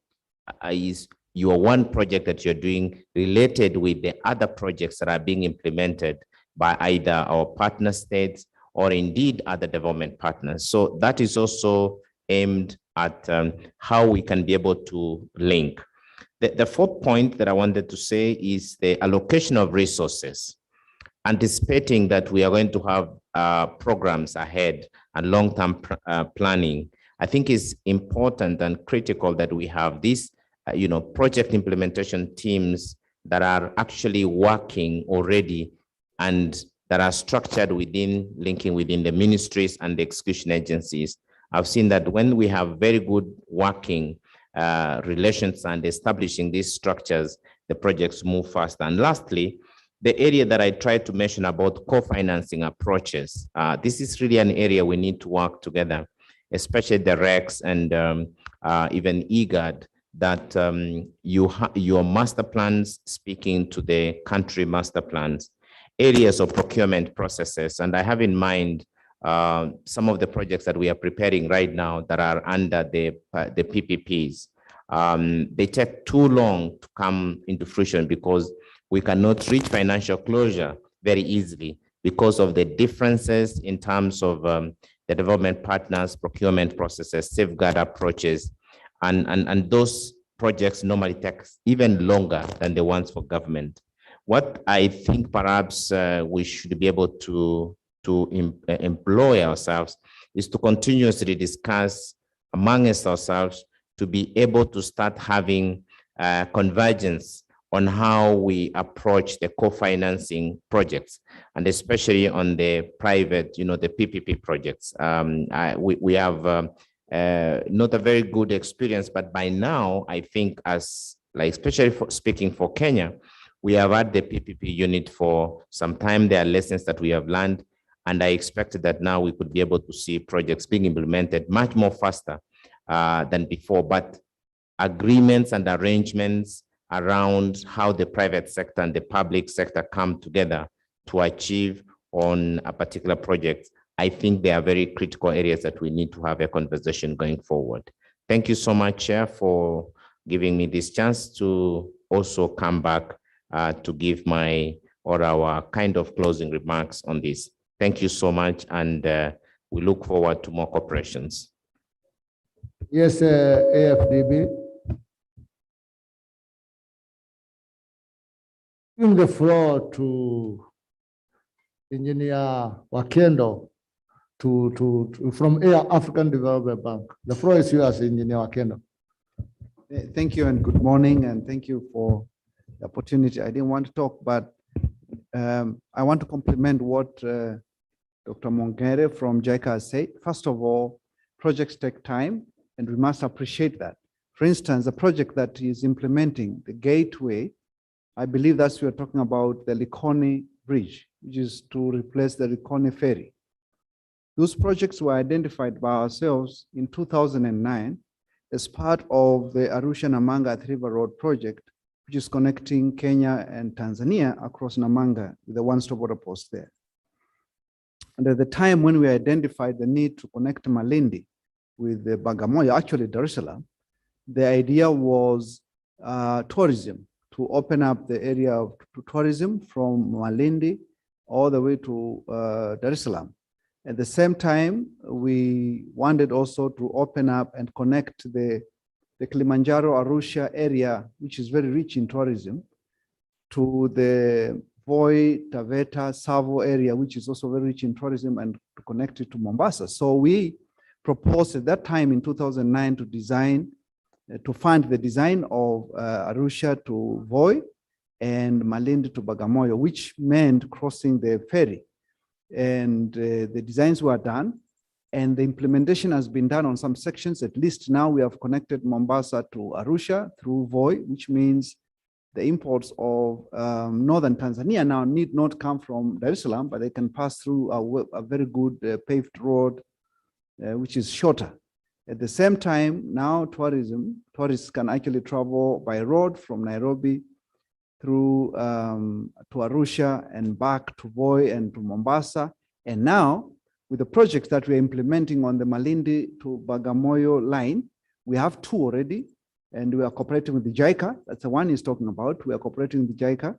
is your one project that you're doing related with the other projects that are being implemented by either our partner states or indeed other development partners. So that is also aimed at how we can be able to link. The fourth point that I wanted to say is the allocation of resources, anticipating that we are going to have programs ahead and long-term planning. I think it's important and critical that we have these, project implementation teams that are actually working already and that are structured linking within the ministries and the execution agencies. I've seen that when we have very good working relations and establishing these structures, the projects move faster. And lastly, the area that I tried to mention about co-financing approaches. This is really an area we need to work together, especially the REX and even Igad, that your master plans speaking to the country master plans, areas of procurement processes. And I have in mind some of the projects that we are preparing right now that are under the PPPs. They take too long to come into fruition because we cannot reach financial closure very easily because of the differences in terms of the development partners, procurement processes, safeguard approaches, and those projects normally take even longer than the ones for government. What I think perhaps we should be able to employ ourselves is to continuously discuss amongst ourselves to be able to start having convergence on how we approach the co-financing projects, and especially on the private, the PPP projects. We have not a very good experience, but by now, I think as, like, especially for speaking for Kenya, we have had the PPP unit for some time. There are lessons that we have learned, and I expected that now we could be able to see projects being implemented much more faster than before. But agreements and arrangements around how the private sector and the public sector come together to achieve on a particular project, I think they are very critical areas that we need to have a conversation going forward. Thank you so much, Chair, for giving me this chance to also come back to give my or our kind of closing remarks on this. Thank you so much, and we look forward to more cooperations. Yes, AFDB. Giving the floor to Engineer Wakendo from African Development Bank. The floor is yours, Engineer Wakendo. Thank you and good morning, and thank you for the opportunity. I didn't want to talk, but I want to compliment what Dr. Mongere from JICA has said. First of all, projects take time, and we must appreciate that. For instance, the project that is implementing the gateway, I believe that's we're talking about the Likoni Bridge, which is to replace the Likoni Ferry. Those projects were identified by ourselves in 2009 as part of the Arusha-Namanga River Road project, which is connecting Kenya and Tanzania across Namanga with a one-stop border post there. And at the time when we identified the need to connect Malindi with the Bagamoyo, actually Dar es Salaam, the idea was tourism, to open up the area to tourism from Malindi all the way to Dar es Salaam. At the same time, we wanted also to open up and connect the Kilimanjaro Arusha area, which is very rich in tourism, to the Voi, Taveta, Savo area, which is also very rich in tourism, and to connect it to Mombasa. So we proposed at that time in 2009 to design, to fund the design of Arusha to Voi and Malindi to Bagamoyo, which meant crossing the ferry. And the designs were done, and the implementation has been done on some sections. At least now we have connected Mombasa to Arusha through Voi, which means the imports of northern Tanzania now need not come from Dar es Salaam, but they can pass through a very good paved road, which is shorter. At the same time, now tourists can actually travel by road from Nairobi through to Arusha and back to Voi and to Mombasa. And now, with the projects that we're implementing on the Malindi to Bagamoyo line, we have two already, and we are cooperating with the JICA. That's the one he's talking about. We are cooperating with the JICA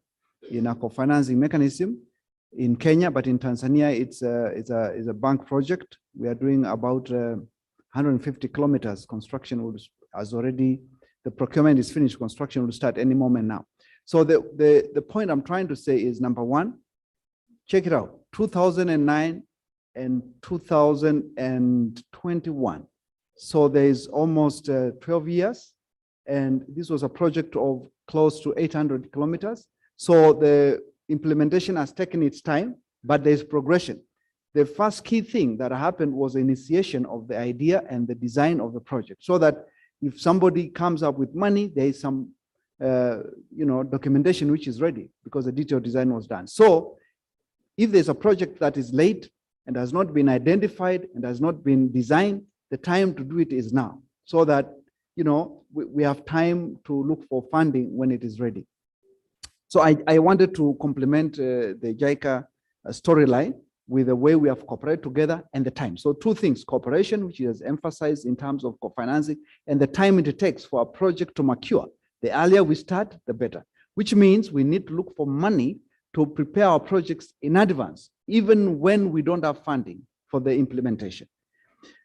in a co-financing mechanism in Kenya, but in Tanzania, it's a bank project. We are doing about 150 kilometers. Construction has already, the procurement is finished. Construction will start any moment now. So the point I'm trying to say is, number one, check it out, 2009 and 2021. So there's almost 12 years. And this was a project of close to 800 kilometers. So the implementation has taken its time, but there's progression. The first key thing that happened was the initiation of the idea and the design of the project, so that if somebody comes up with money, there is some documentation which is ready because the detailed design was done. So if there's a project that is late and has not been identified and has not been designed, the time to do it is now, so that we have time to look for funding when it is ready. So I wanted to complement the JICA storyline with the way we have cooperated together and the time. So two things: cooperation, which is emphasized in terms of co-financing, and the time it takes for a project to mature. The earlier we start, the better, which means we need to look for money to prepare our projects in advance, even when we don't have funding for the implementation.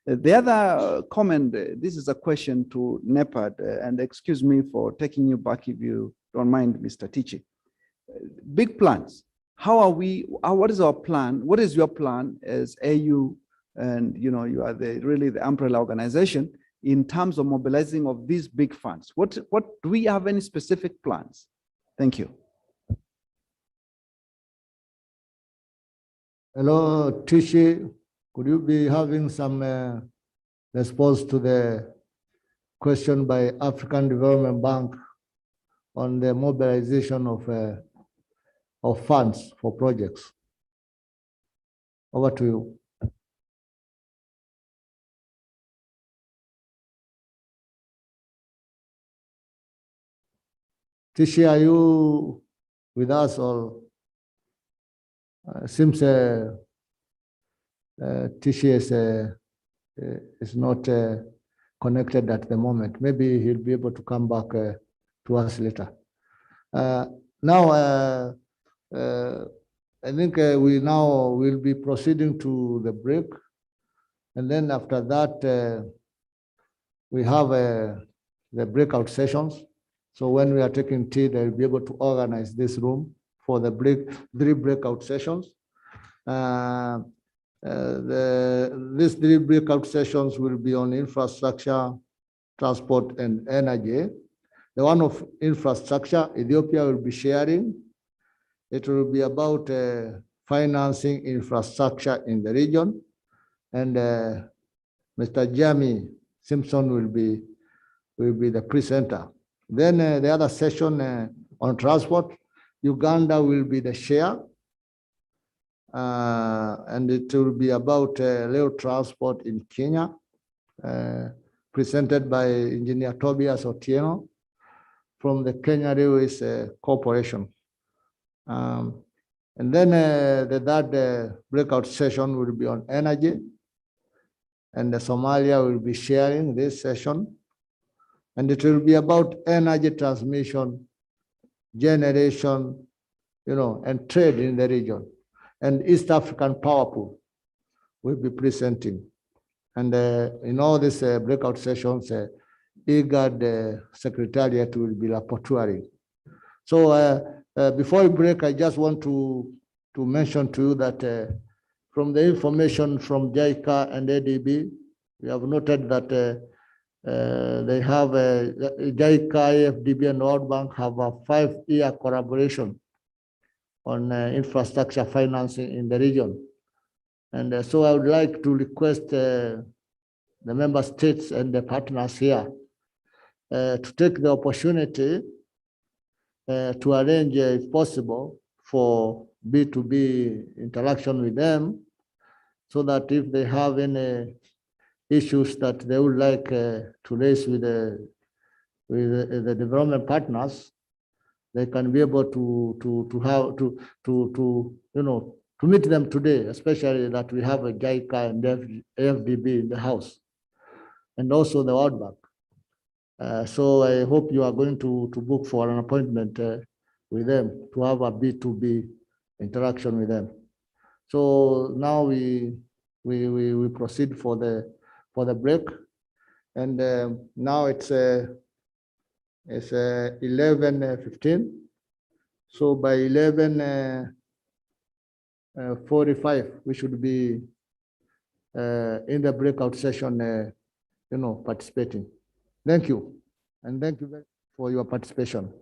The other comment, this is a question to NEPAD, and excuse me for taking you back if you don't mind, Mr. Tichi. Big plans. How are we, what is our plan? What is your plan as AU? And you are really the umbrella organization in terms of mobilizing of these big funds. What do we have any specific plans? Thank you. Hello, Tishi. Could you be having some response to the question by African Development Bank on the mobilization of funds for projects. Over to you. Tishi, are you with us, or seems Tishi is not connected at the moment. Maybe he'll be able to come back to us later. Now, I think we now will be proceeding to the break. And then after that, we have the breakout sessions. So when we are taking tea, they'll be able to organize this room for the three breakout sessions. These three breakout sessions will be on infrastructure, transport, and energy. The one of infrastructure, Ethiopia will be sharing. It will be about financing infrastructure in the region. And Mr. Jamie Simpson will be the presenter. Then the other session on transport, Uganda will be the chair. And it will be about rail transport in Kenya, presented by Engineer Tobias Otieno from the Kenya Railways Corporation. And then the third breakout session will be on energy. And Somalia will be sharing this session. And it will be about energy transmission, generation, and trade in the region. And East African Power Pool will be presenting. And in all these breakout sessions, Igad Secretariat will be rapporteuring. So before we break, I just want to mention to you that from the information from JICA and ADB, we have noted that they have JICA, AFDB, and World Bank have a 5-year collaboration on infrastructure financing in the region. And so I would like to request the member states and the partners here to take the opportunity to arrange, if possible, for B2B interaction with them, so that if they have any issues that they would like to raise with the development partners, they can be able to meet them today, especially that we have a JICA and AFDB in the house, and also the World Bank. So I hope you are going to book for an appointment with them to have a B2B interaction with them. So now we proceed for the break, and now it's 11:15. So by 11:45, we should be in the breakout session, participating. Thank you, and thank you for your participation.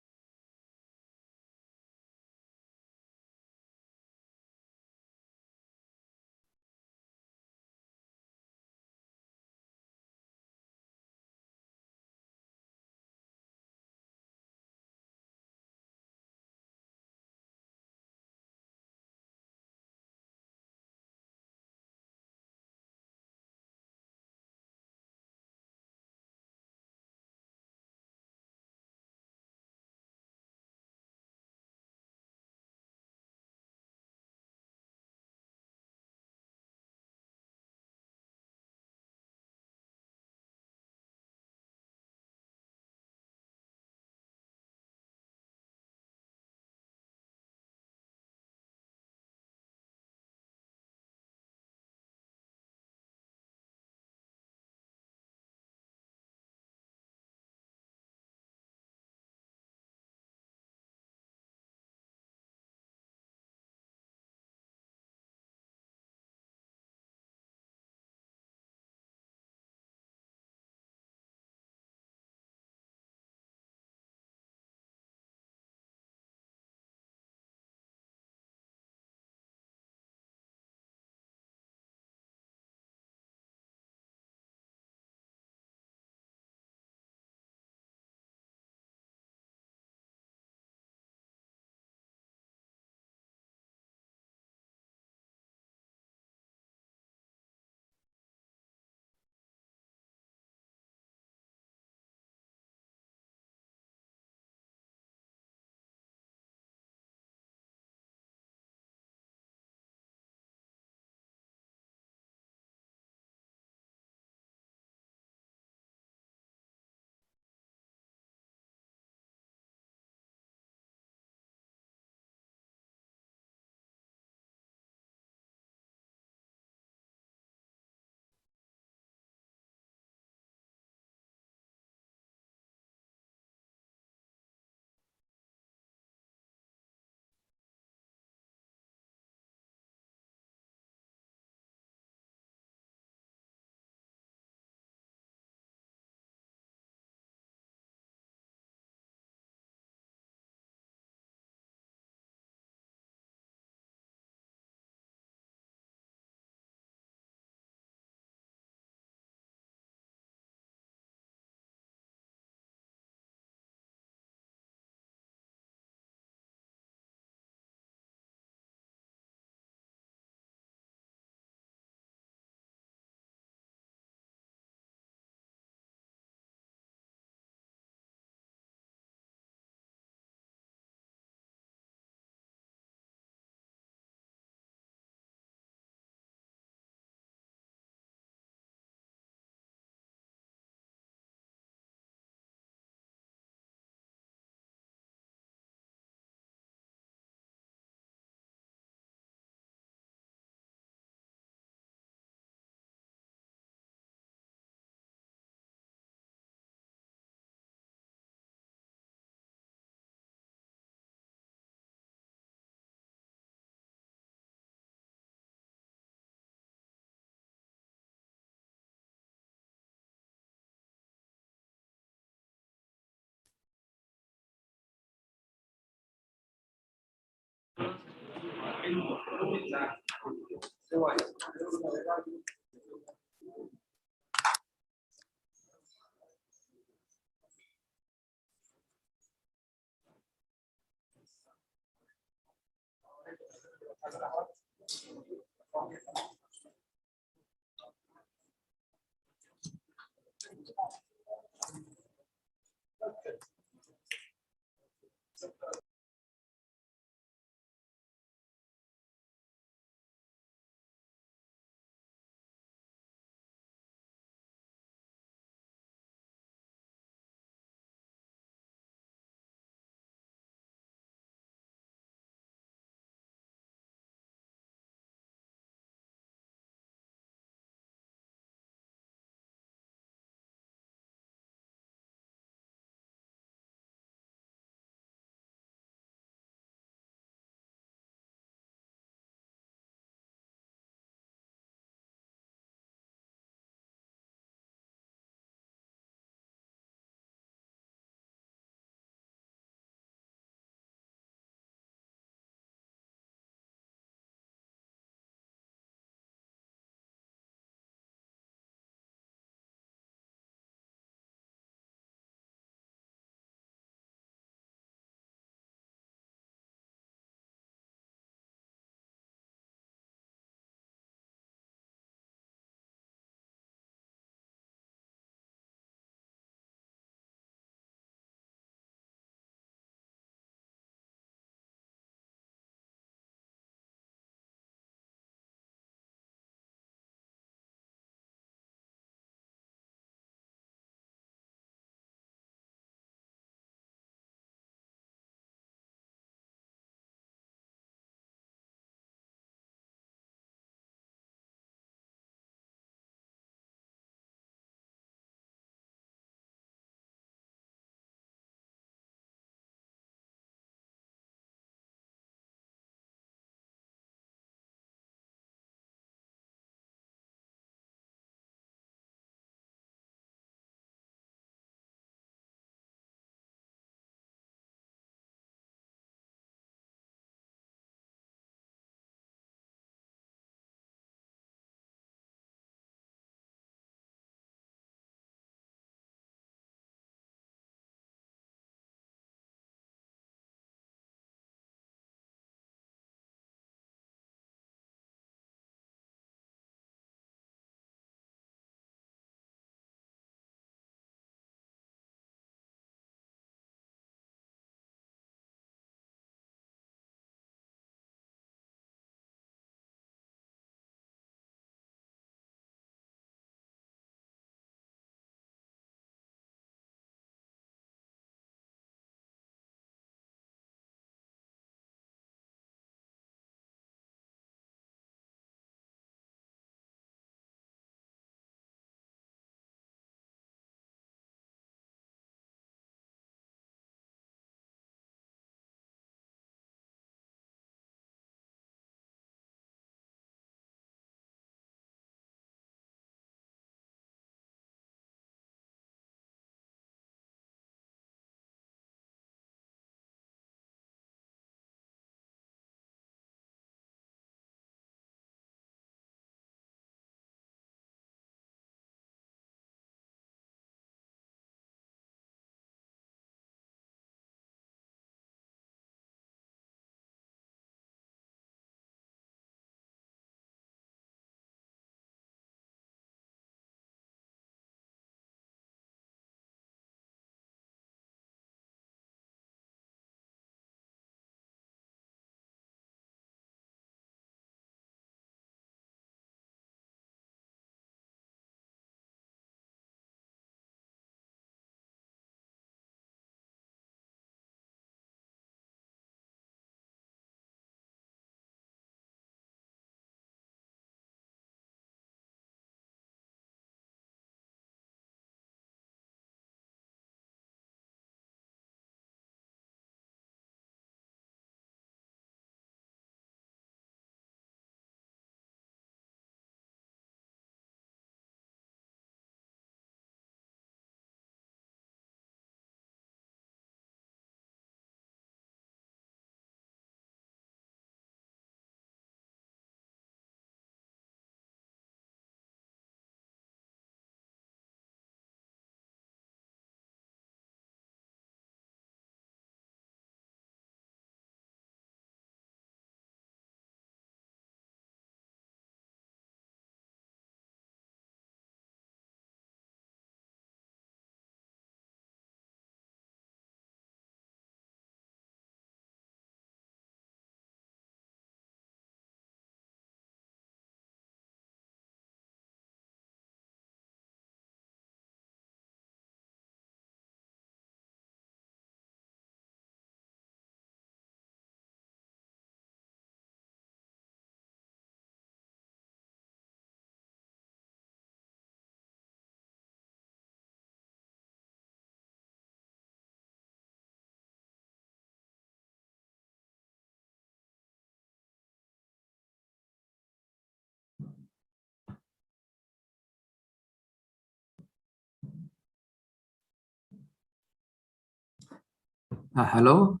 Hello,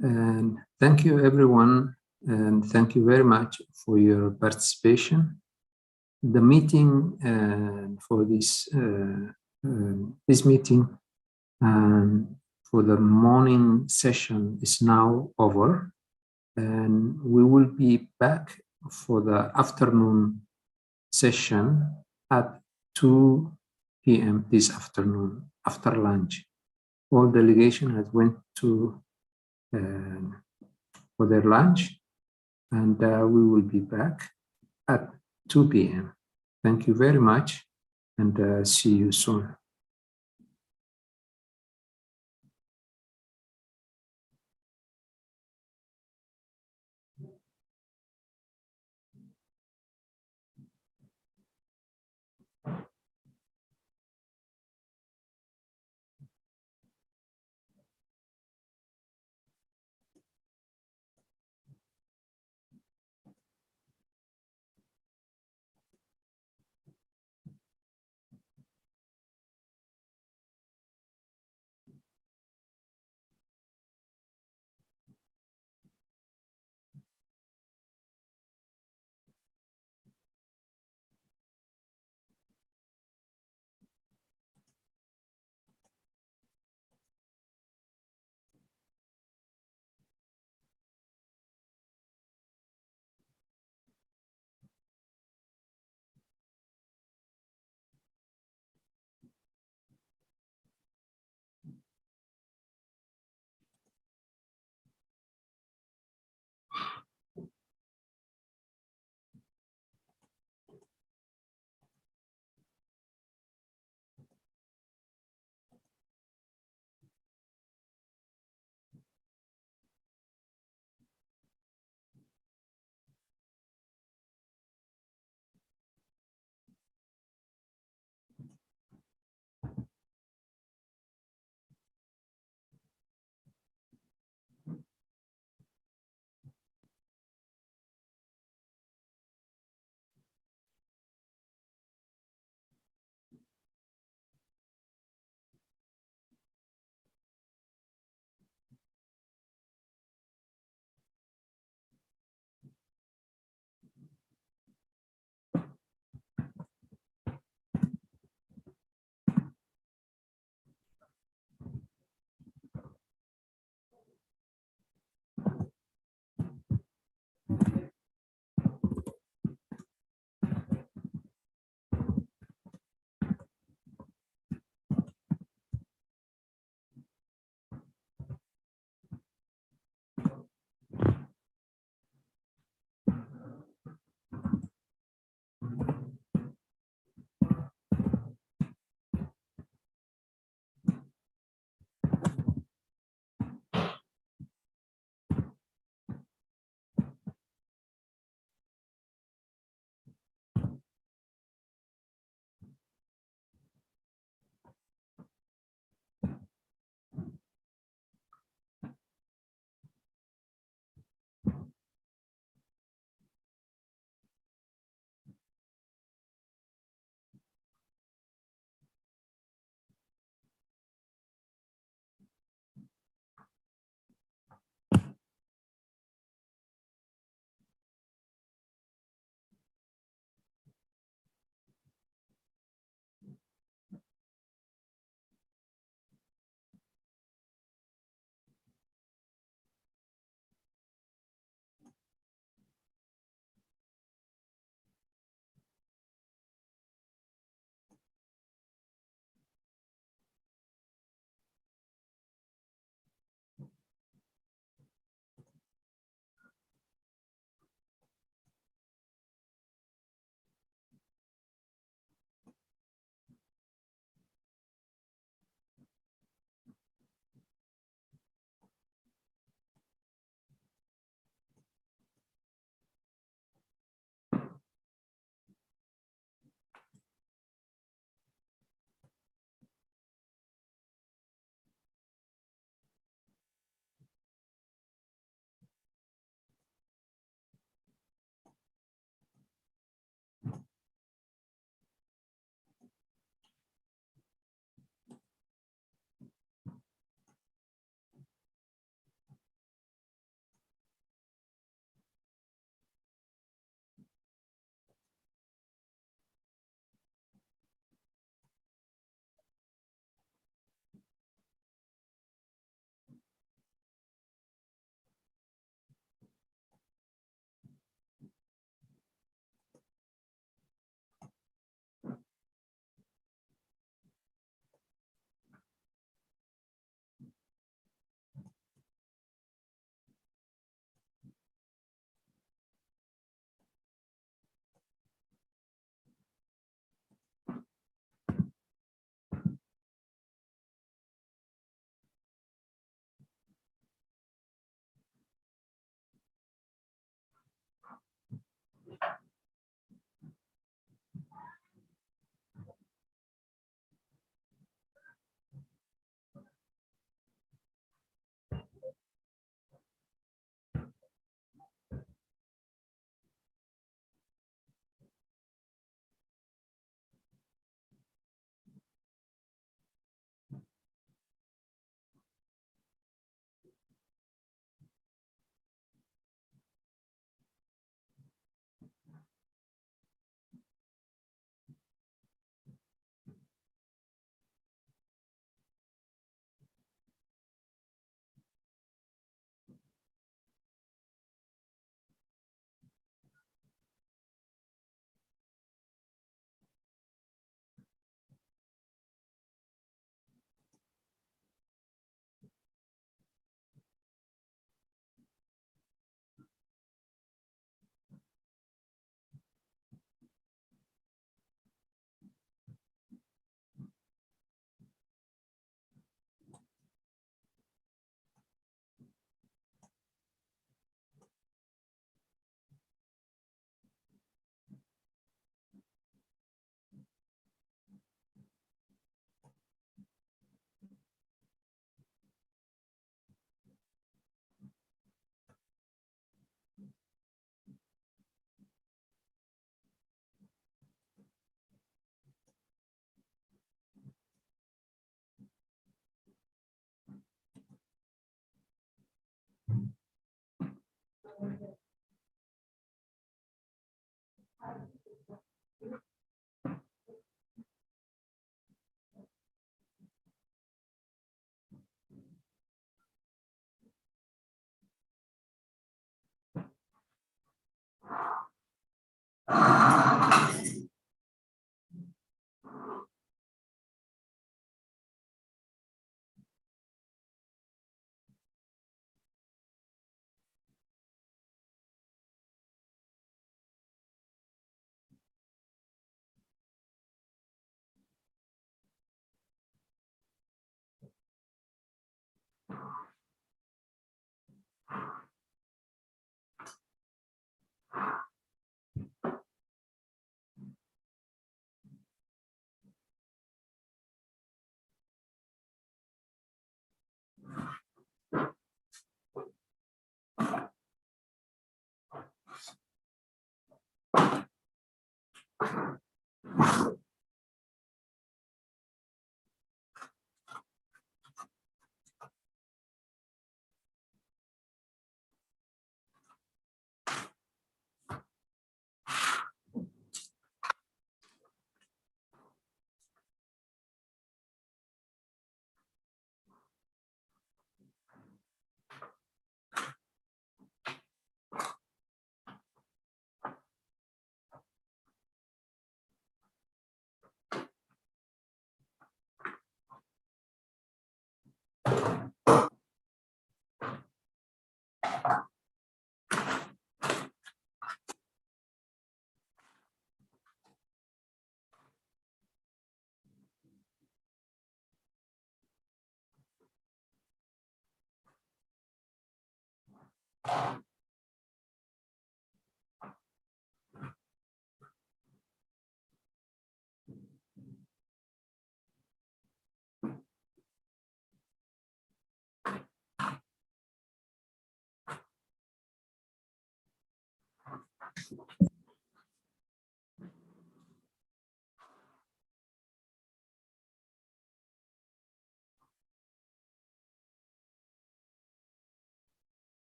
and thank you everyone, and thank you very much for your participation. The meeting for this meeting for the morning session is now over, and we will be back for the afternoon session at 2 p.m. this afternoon after lunch. All delegation has went to for their lunch, and we will be back at 2 p.m. Thank you very much, and see you soon.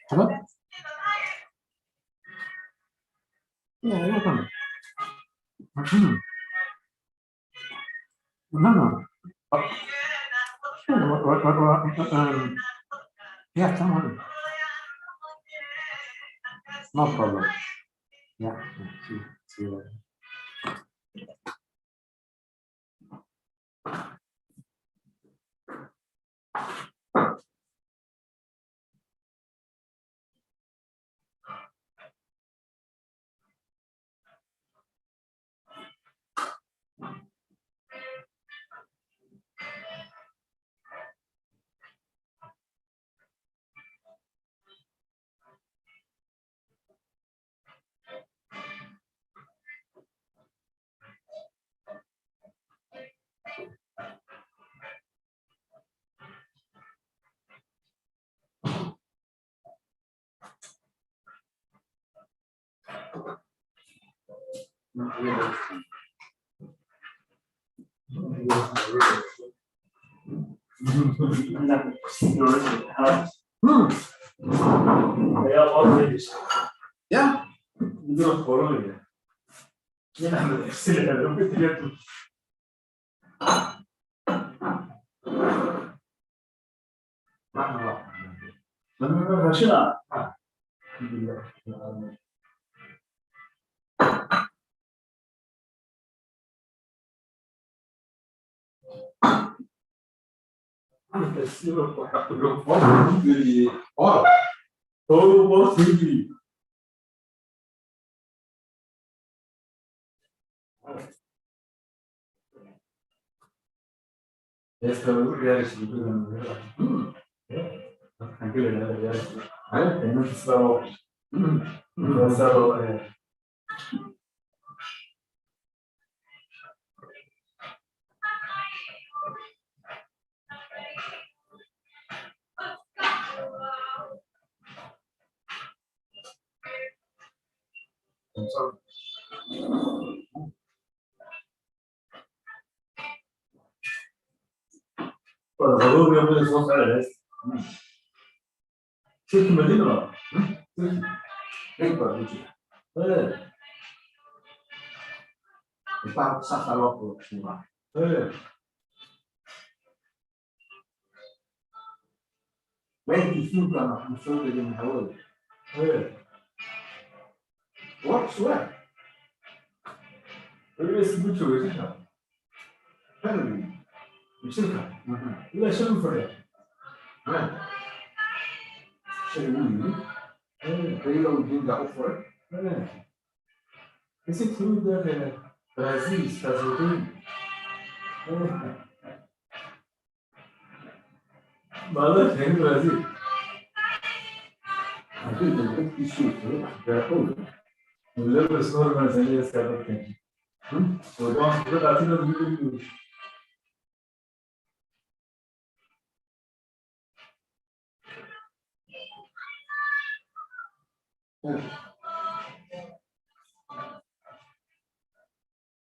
Hello? Yeah, you're welcome. No, no. Sure. Yeah, come on. No problem. Yeah. See you later. Yeah.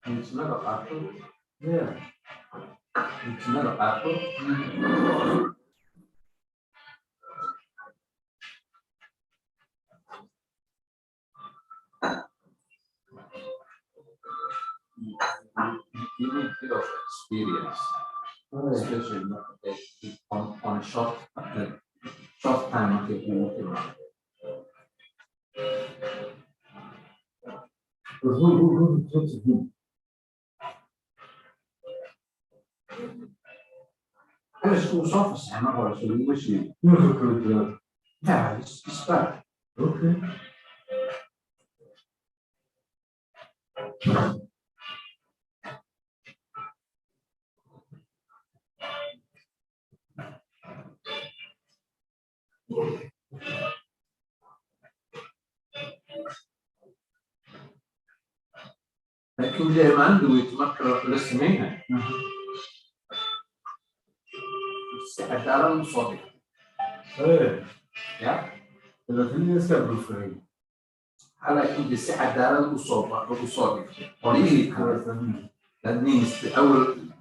It's not an apple. Yeah. It's not an apple. You need a bit of experience, especially on a short time. And it's school office, I'm not going to wish you. Yeah, it's bad. Okay. لكن دائما عنده يتمكن السمينة. الصحة دارا صادق. إيه. يا. إذا في الناس قبل الفريق. على كل الصحة دارا وصادق. قليل. That means the أول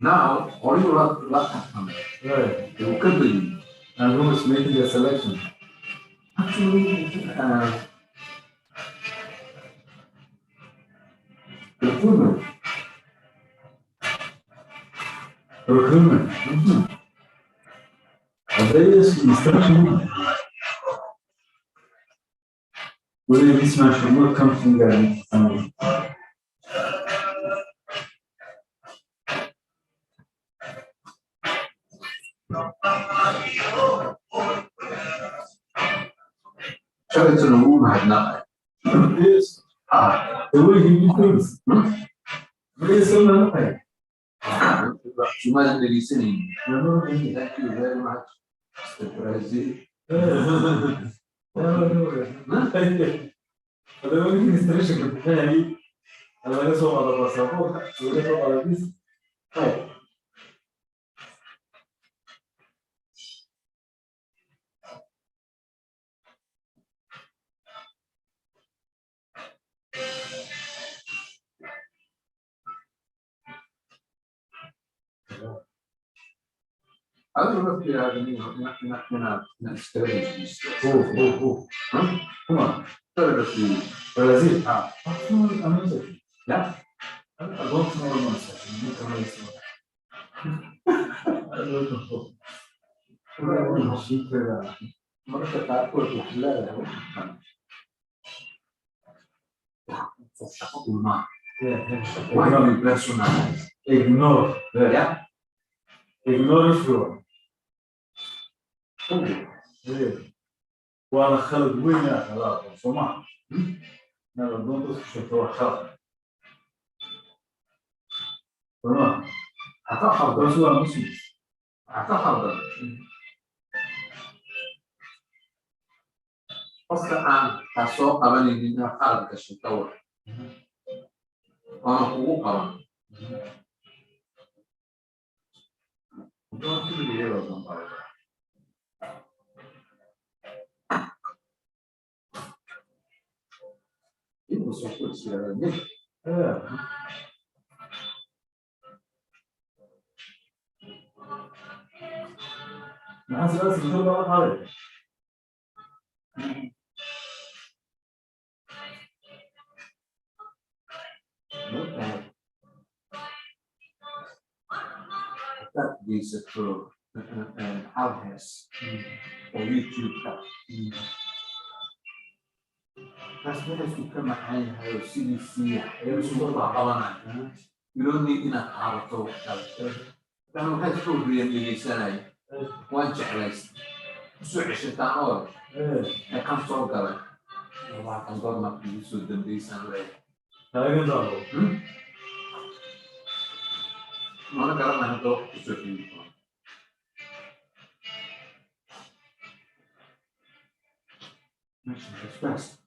Now, all you have you can be. And who is making the selection? Actually, recruitment. Recruitment. There is instruction. Whether this match will come from there. It's in a room had nothing. Yes. The way he becomes. Yes, nothing. You might be listening. Thank you very much. Mr. President. The only administration could pay. And I just want to support. So we don't all this. I don't know if you have any strategies. Oh. Come on. Brazil. Yeah. I don't know myself. I don't know. Ignore. Yeah. Ignore sure. وأنا خالد وين يا خلاص سمع. أنا بدون تصحى هو خالد. سمع. أتحضر بس هو مسلم. أتحضر. أصلاً كسوق قبل إني خالد كشتور. أنا هو قبل. Don't feel the air on fire. It was so good to that is for Alhes or YouTube. That's what has become a high CDC. You don't need enough out of كانوا حيثوا اللي سنة وانجح ليس سوء الشيطان كان صوت قال والله كان ضرنا في السود اللي سنة هاي نضرب ما أنا قررنا نضرب في السود ماشي بس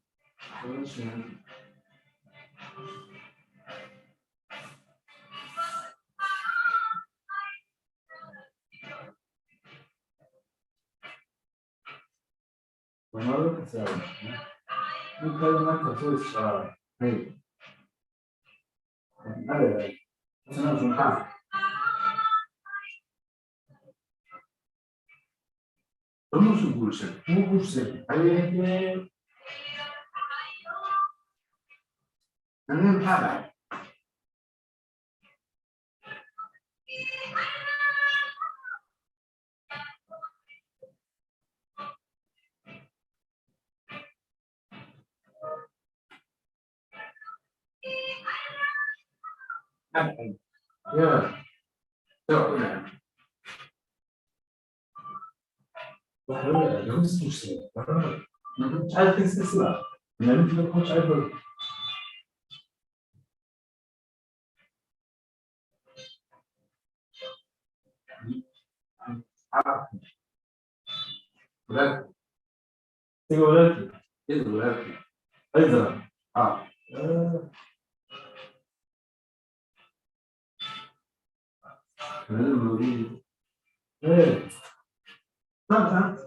Tomorrow it's out. You tell me not to switch. Hey. Hey. It's not some time. Vamos a bullshit. No bullshit. Hey. And then have yeah. So, yeah. No bullshit. I think this is not. Never to the coach ever. ولكن ولكن إيه ولكن أيضا إيه طبعا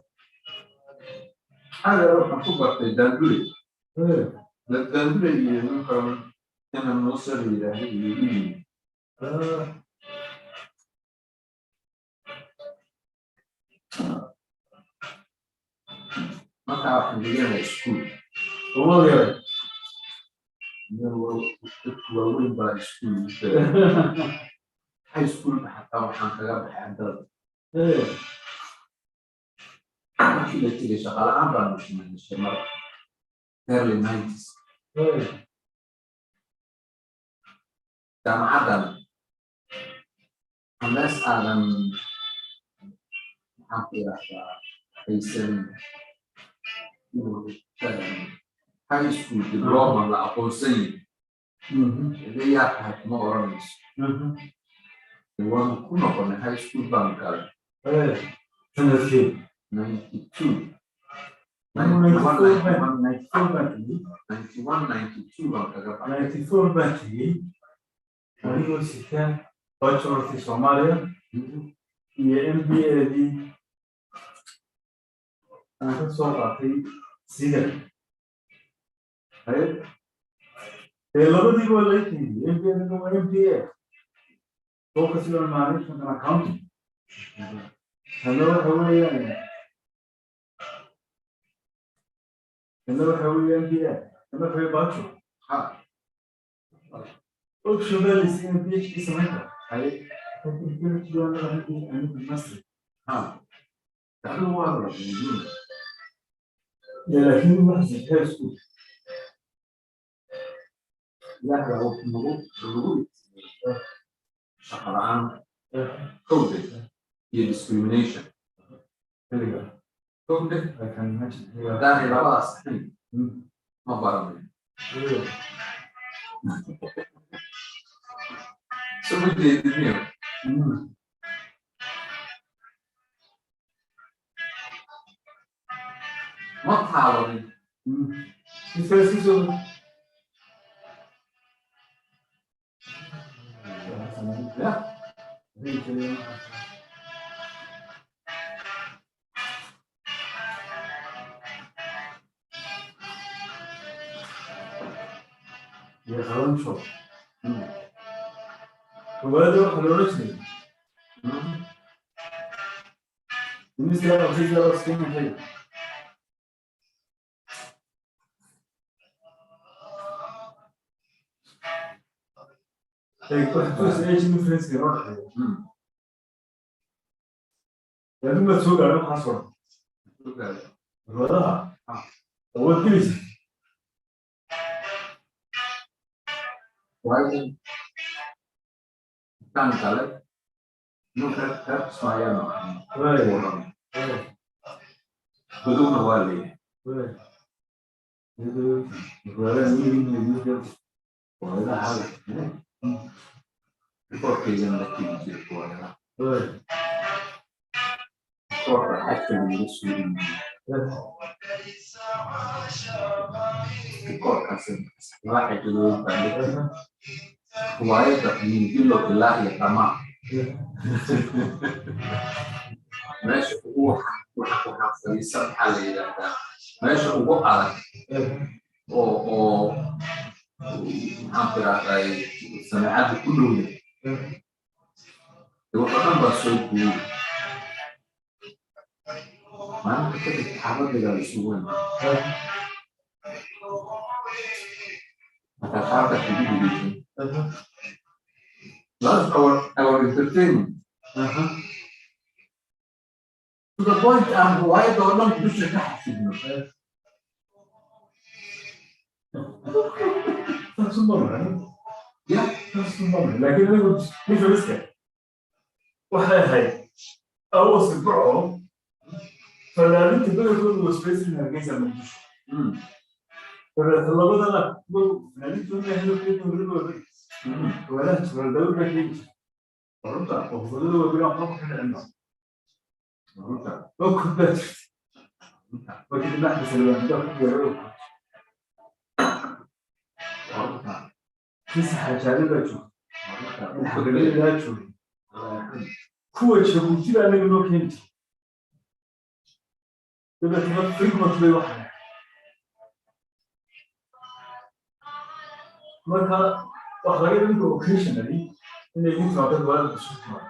هذا روح مكتوب في الدندوري إيه الدندوري ينقل أنا موصل إلى ما تعرف اللي سكول والله وين بقى سكول هاي سكول حتى وحنا كلام حدد كده كده شغال عم مش من الشمال early 90s كان عدم unless Adam happy facing high school diploma لا أقوسي اللي هي حكم أورانيس هو كنا high school بانكال سنة كم 92 91 92 بانكال Università Bachelor di Somalia e MBA di Siga. E loro dico lei MBA come MBA. Focus on management and accounting. Allora how are you? Allora how are you MBA? Allora how are you Bachelor? Optional is in PhD semester. I think you are going to master. تعالوا والله يا لكن ما زهقت لا هو موجود شهران كودة هي discrimination كودة لكن ده هي خلاص ما بعرف شو بدي الدنيا ما تحاول لا يا خلون شو وهذا حلولتني بالنسبة لأخذ درستين هي كنت ايش الديفرنس في روح لما تسوق على حصر وراها هو الكنيسة وايد كان كله نكتب سمايا بدون والي ولا مين ولا حاجة porque io non è che mi giro fuori, no? Corre, ecco su corre sempre, va e tu devi prendere vuoi per quello che l'aria sta ma ماشي هو يسمى حالي ماشي هو على او hampir kayak sangat kudu itu kan bahasa ibu mana kita apa tidak disuruh maka kata ini begitu lalu our entertainment to the point why orang bisa kasih Sumbangan, ya, sumbangan. Lagi ni tulis kan? Wahai, awas bro. Kalau ni kita tu space ni harga sama. Kalau kita nak, nanti tu ni harga kita tu. Kalau lagi, orang tak, kalau tu bilang apa kena anda. Orang tak, kita. Bagi kita nak sesuatu kita perlu. كيس حاجة بجو الحقيقة لا تقول كوة شو كذا أنا بقول كنت تبغى تبغى فيك ما تبغى واحد marka wax laga dhigo occasionally inay ku timaado waalid isu timaado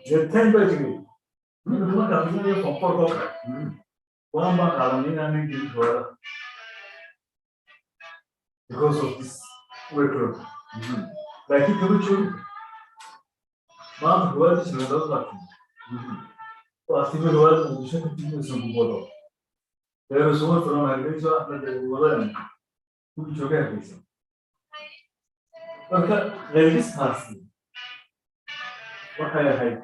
the time by the way marka filayo comfort waan baan qaadanay inaan gelin wada because of this workload laakiin kama joogo maanta waalid isla dad واعتبر والد بشكل كبير سنقوله. ده رسوم فرمان هالبيزا احنا بالوضع كل شو قاعد بيزا. فك غيرس خاصي. وحيا هاي.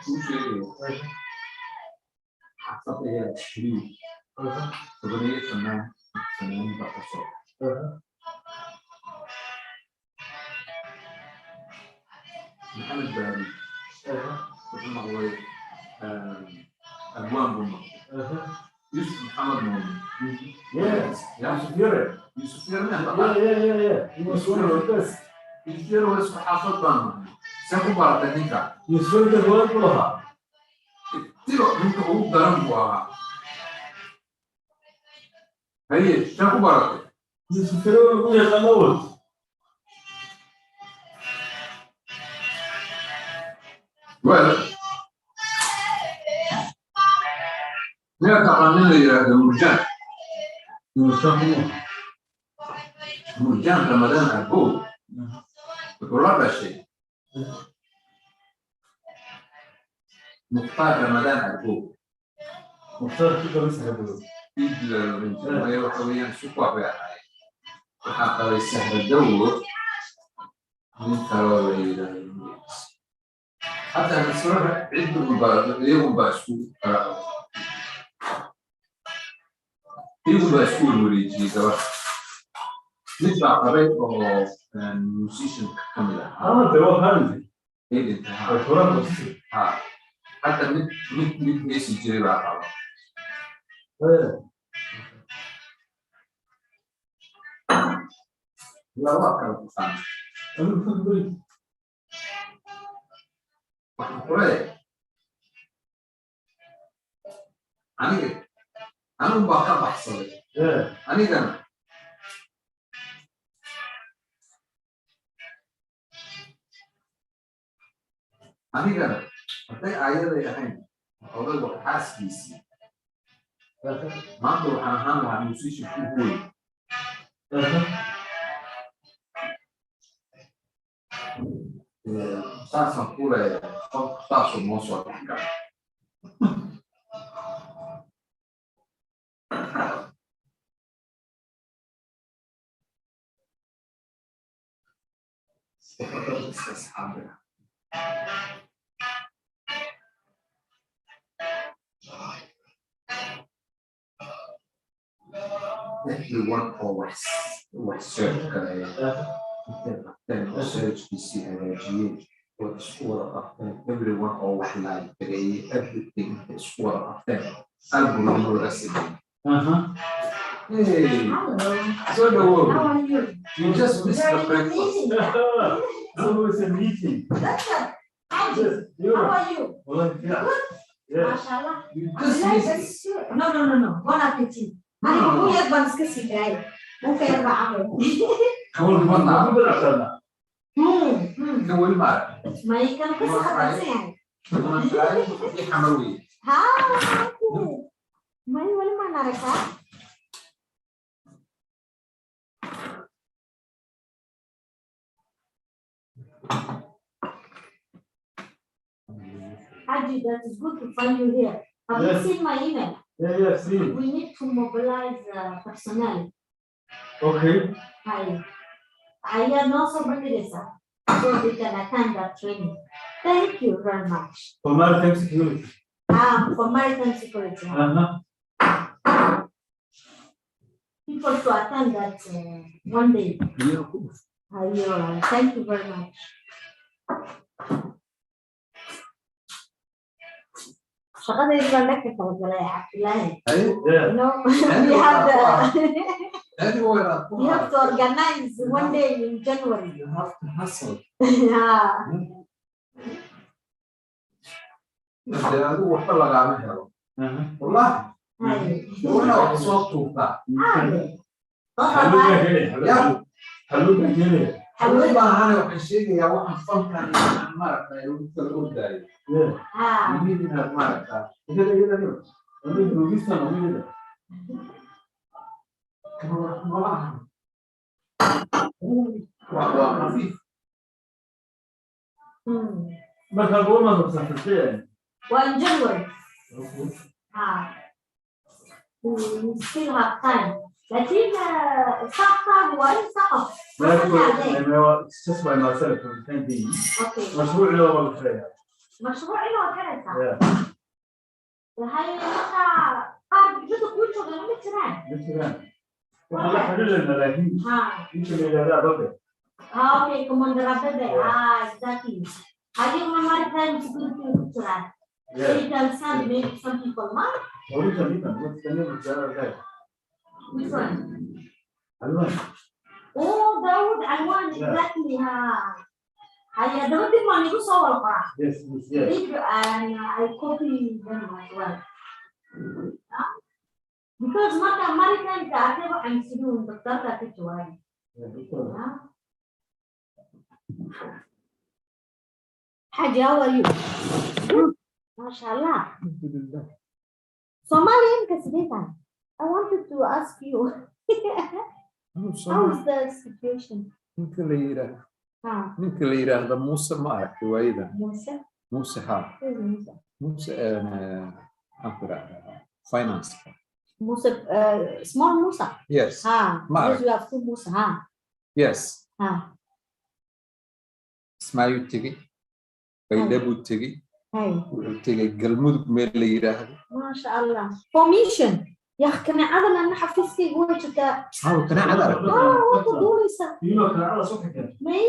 شو شيء؟ حسب هي شري. تبغى فنان بقصة. محمد باري. مثل هو أبوان بوما يوسف محمد مولي يس يوسف يرى يوسف يرى يا يوسف يرى بس يوسف يرى هو اسمه حافظ بان سامو بارتنيكا يوسف يرى هو كلها تيرو منك هو درم بوا هي سامو بارت يوسف يرى هو يتناول well لا تقنين المرجان مرجان رمضان أبوه يقول هذا الشيء مختار رمضان أبوه مختار كيف بس أبوه ما يروح ويان سوق بيع وحقق السهر الدور من كراوي حتى الصراحة عندهم يوم باسكول يوم باسكول وريجي كذا نطلع قريب أو موسيقى كاملة ده هو هذا إيه ده الكورة موسيقى حتى من إيش يجري بقى لا واقع كان Pure. أنا مباقى بحصل. أنا كنا. أتى عيال يحين. أول وقت حاس بيسي. ما تروح عن موسيقى كوبوي. ساسا pure tasso mosso attaccato. Everyone always search search to see energy. Everyone always like everything is what of them. Algorithm recipe. Hey, so how are you? You just missed the breakfast. So it's a meeting. How are you? Well, yeah. Yeah. Mashallah. You just missed it. No. Bon appetit. Allez, vous êtes bonne ce que c'est vrai. On fait un bar. Comment le monde كم المال؟ ما يمكن قصة يعني. في حموية. ما يولي ما نعرفها. Haji, that is good to find you here. Have you seen my email? Yeah, seen. We need to mobilize personnel. Okay. I am also bringing so they can attend that training. Thank you very much. For maritime security. For maritime security. People to attend that one day. Yeah. Thank you very much. شغال يبغى لك ولا يعقلها. We have to organize one day in January. You have to hustle. Yeah. والله وانا وصلت حلوة أنا وحشيك يا واحد فكر عن مرة يقول تقول داي يمين من المرة كده ما تقول ما تصفي وانجلوي we still have time لكن صعب وين صعب It's just by myself for the time being. Okay. مشروع له ولا خير. مشروع له وكذا وهي متى جزء كل شغل مثلاً وهلا حلول الملاهي يمكن إلى لا بقى اوكي كمان رابطة exactly هذه ما مرة تقول مثلاً you can send maybe some people ما which one oh Daud ألوان exactly هيا Daud دي ما نيجي صور قرا yes and I copy them as well because متى American كاتب عن سنون دكتور كاتب شوي حاجة how are you ما شاء الله Somalian كسبتها I wanted to ask you how is the situation ممكن اللي يراه هذا موسى ما أعرف وايدا موسى ها موسى finance موسى small موسى yes because we have two موسى yes اسماعيل تيجي بيلبو تيجي تيجي قلمود ميل اللي يراه ما شاء الله formation يا أخي كنا عادنا أن حفظتي هو كذا كنا عادنا وقدولي سا كنا على صوتك مي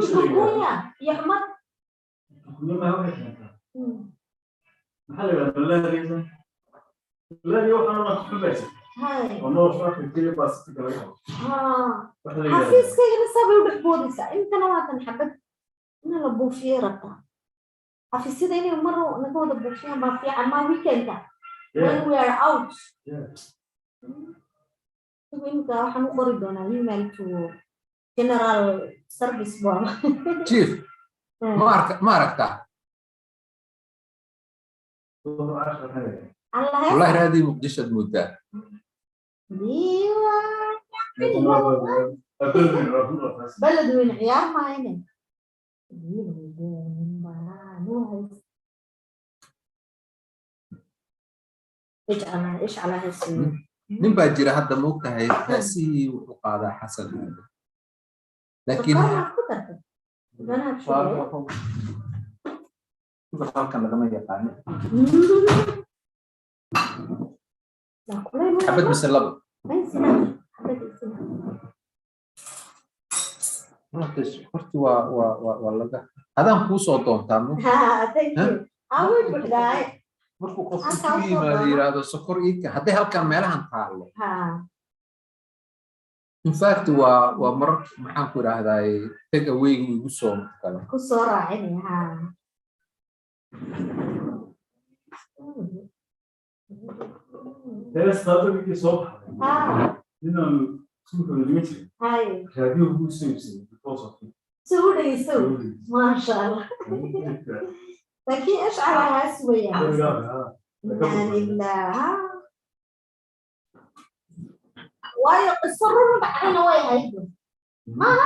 شكويا يا أحمد ما هو هيك محل بالله ريزن لا يوم أنا ما كنت بس والله شايف كتير بس كده حفيز كي نسابي وبحبودي سا أنت نوعا حبت أنا لبو فيه رتا حفيز سيدا إني مرة نقول لبو فيه ما في عما ويكندا when we are out إنك حنقول دونا email to general service board chief ما ركتا والله هذه مقدشة مدة بلد وين عيار ما هنا ايش على هالسنين من باجرة هذا موقع هي تأسي وقاعدة حسن هذا لكن كان لما يقعني حبيت بس اللبن ما تش قلت ولا هذا مو صوتهم تامو أول بداية markuu qofku ku yimaado yiraahdo sokor iika hadday halkan meelahan taalo in fact waa marar maxaan ku idhaahdaa take away igu soo kale ku soo raacin استاذ بيجي صبح هنا سوق الجميتي هاي هذه هو سيمسي سوري ما شاء الله لكن ايش على هالسوية يعني لا ويقصرون بعدين ويهيدوا ما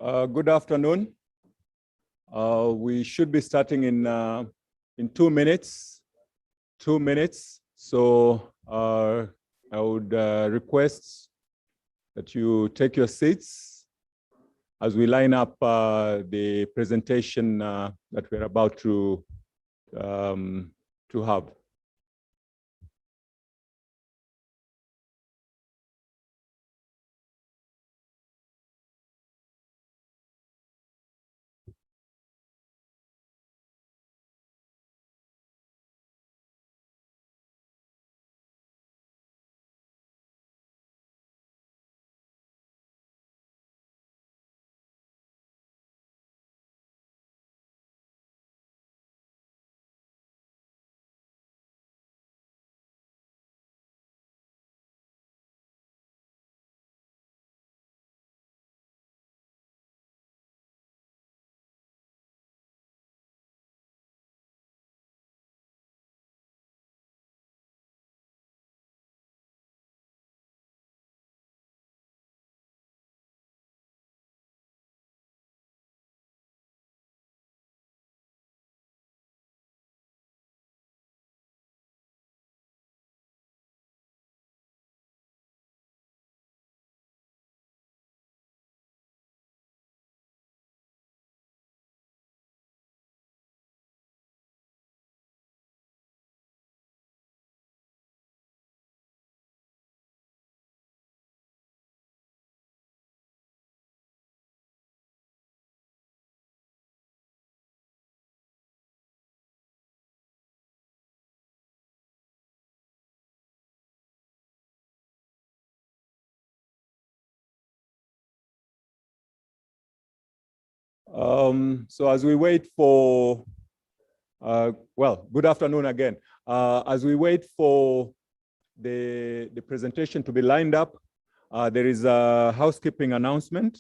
Good afternoon. We should be starting in 2 minutes. 2 minutes. So I would request that you take your seats as we line up the presentation that we're about to have. So as we wait for, well, good afternoon again. As we wait for the presentation to be lined up, there is a housekeeping announcement,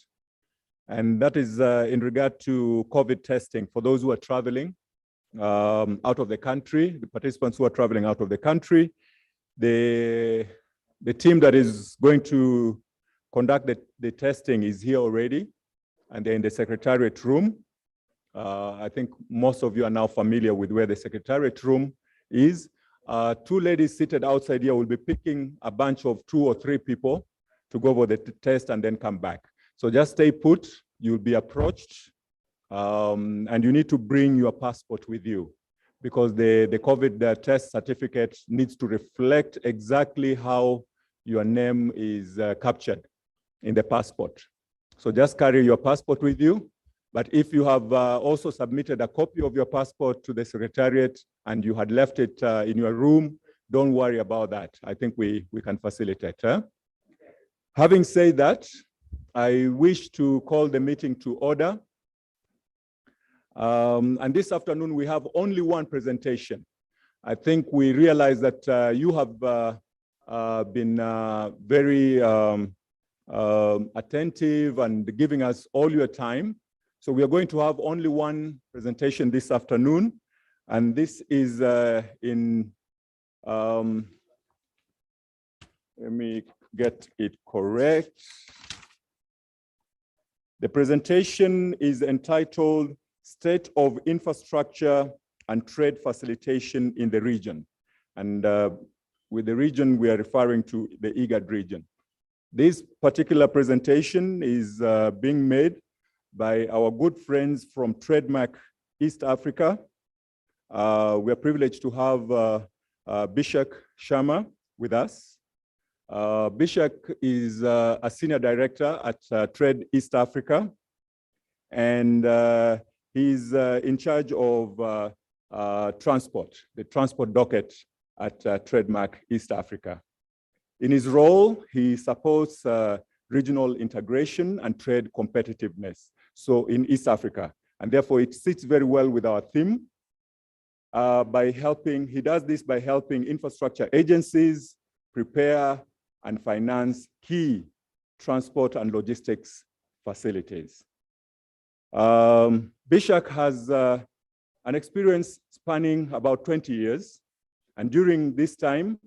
and that is in regard to COVID testing for those who are traveling out of the country, the participants who are traveling out of the country. The team that is going to conduct the testing is here already, and they're in the Secretariat room. I think most of you are now familiar with where the Secretariat room is. 2 ladies seated outside here will be picking a bunch of 2 or 3 people to go over the test and then come back. So just stay put, you'll be approached, and you need to bring your passport with you, because the COVID test certificate needs to reflect exactly how your name is captured in the passport. So just carry your passport with you. But if you have also submitted a copy of your passport to the Secretariat and you had left it in your room, don't worry about that. I think we can facilitate. Having said that, I wish to call the meeting to order. And this afternoon, we have only one presentation. I think we realize that you have been very attentive and giving us all your time. So we are going to have only one presentation this afternoon. And this is let me get it correct. The presentation is entitled State of Infrastructure and Trade Facilitation in the Region. And with the region, we are referring to the Igad region. This particular presentation is being made by our good friends from Trademark East Africa. We are privileged to have Bishak Sharma with us. Bishak is a senior director at Trade East Africa, and he's in charge of transport, the transport docket at Trademark East Africa. In his role, he supports regional integration and trade competitiveness, so in East Africa. And therefore, it sits very well with our theme. He does this by helping infrastructure agencies prepare and finance key transport and logistics facilities. Bishak has an experience spanning about 20 years. And during this time,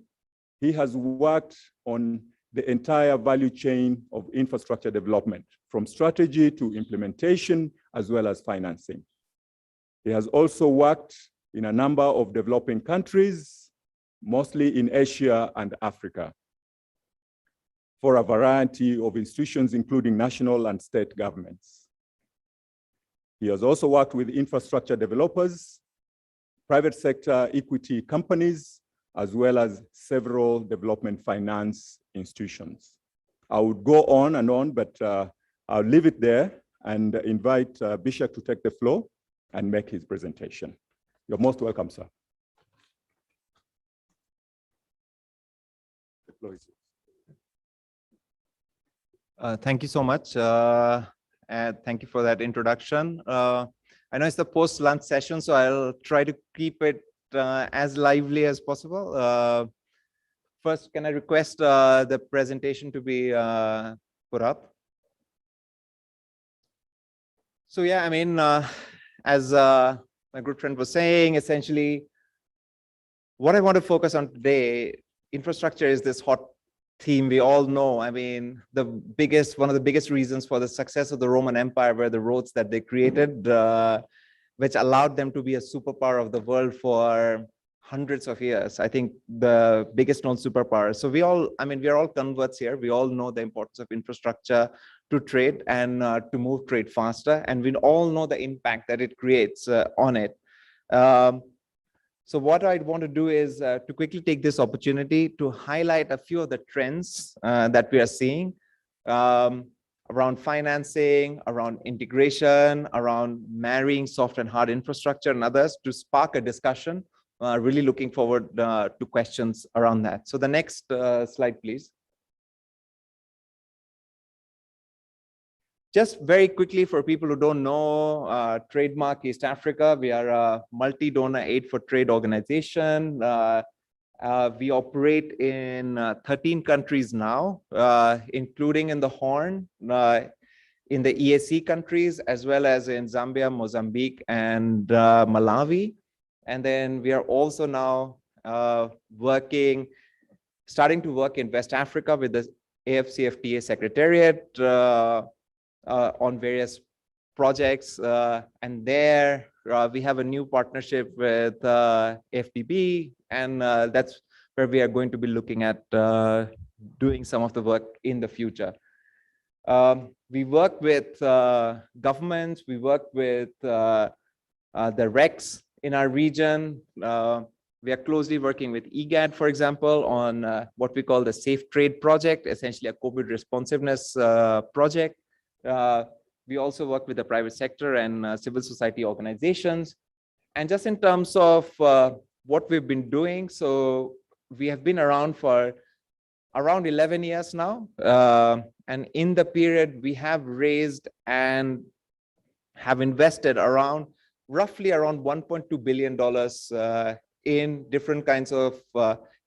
he has worked on the entire value chain of infrastructure development, from strategy to implementation, as well as financing. He has also worked in a number of developing countries, mostly in Asia and Africa, for a variety of institutions, including national and state governments. He has also worked with infrastructure developers, private sector equity companies, as well as several development finance institutions. I would go on and on, but I'll leave it there and invite Bishop to take the floor and make his presentation. You're most welcome, sir. The floor is yours. Thank you so much. And thank you for that introduction. I know it's the post-lunch session, so I'll try to keep it as lively as possible. First, can I request the presentation to be put up? So yeah, I mean, as my good friend was saying, essentially, what I want to focus on today, infrastructure is this hot theme we all know. I mean, one of the biggest reasons for the success of the Roman Empire were the roads that they created, which allowed them to be a superpower of the world for hundreds of years. I think the biggest known superpower. So we are all converts here. We all know the importance of infrastructure to trade and to move trade faster. And we all know the impact that it creates on it. So what I'd want to do is to quickly take this opportunity to highlight a few of the trends that we are seeing around financing, around integration, around marrying soft and hard infrastructure and others to spark a discussion. Really looking forward to questions around that. So the next slide, please. Just very quickly for people who don't know, Trademark East Africa, we are a multi-donor aid for trade organization. We operate in 13 countries now, including in the Horn, in the EAC countries, as well as in Zambia, Mozambique, and Malawi. And then we are also now starting to work in West Africa with the AFCFTA Secretariat on various projects. And there we have a new partnership with FDB, and that's where we are going to be looking at doing some of the work in the future. We work with governments, we work with the RECs in our region. We are closely working with Igad, for example, on what we call the Safe Trade Project, essentially a COVID responsiveness project. We also work with the private sector and civil society organizations. And just in terms of what we've been doing, so we have been around for around 11 years now. And in the period, we have raised and have invested roughly around $1.2 billion in different kinds of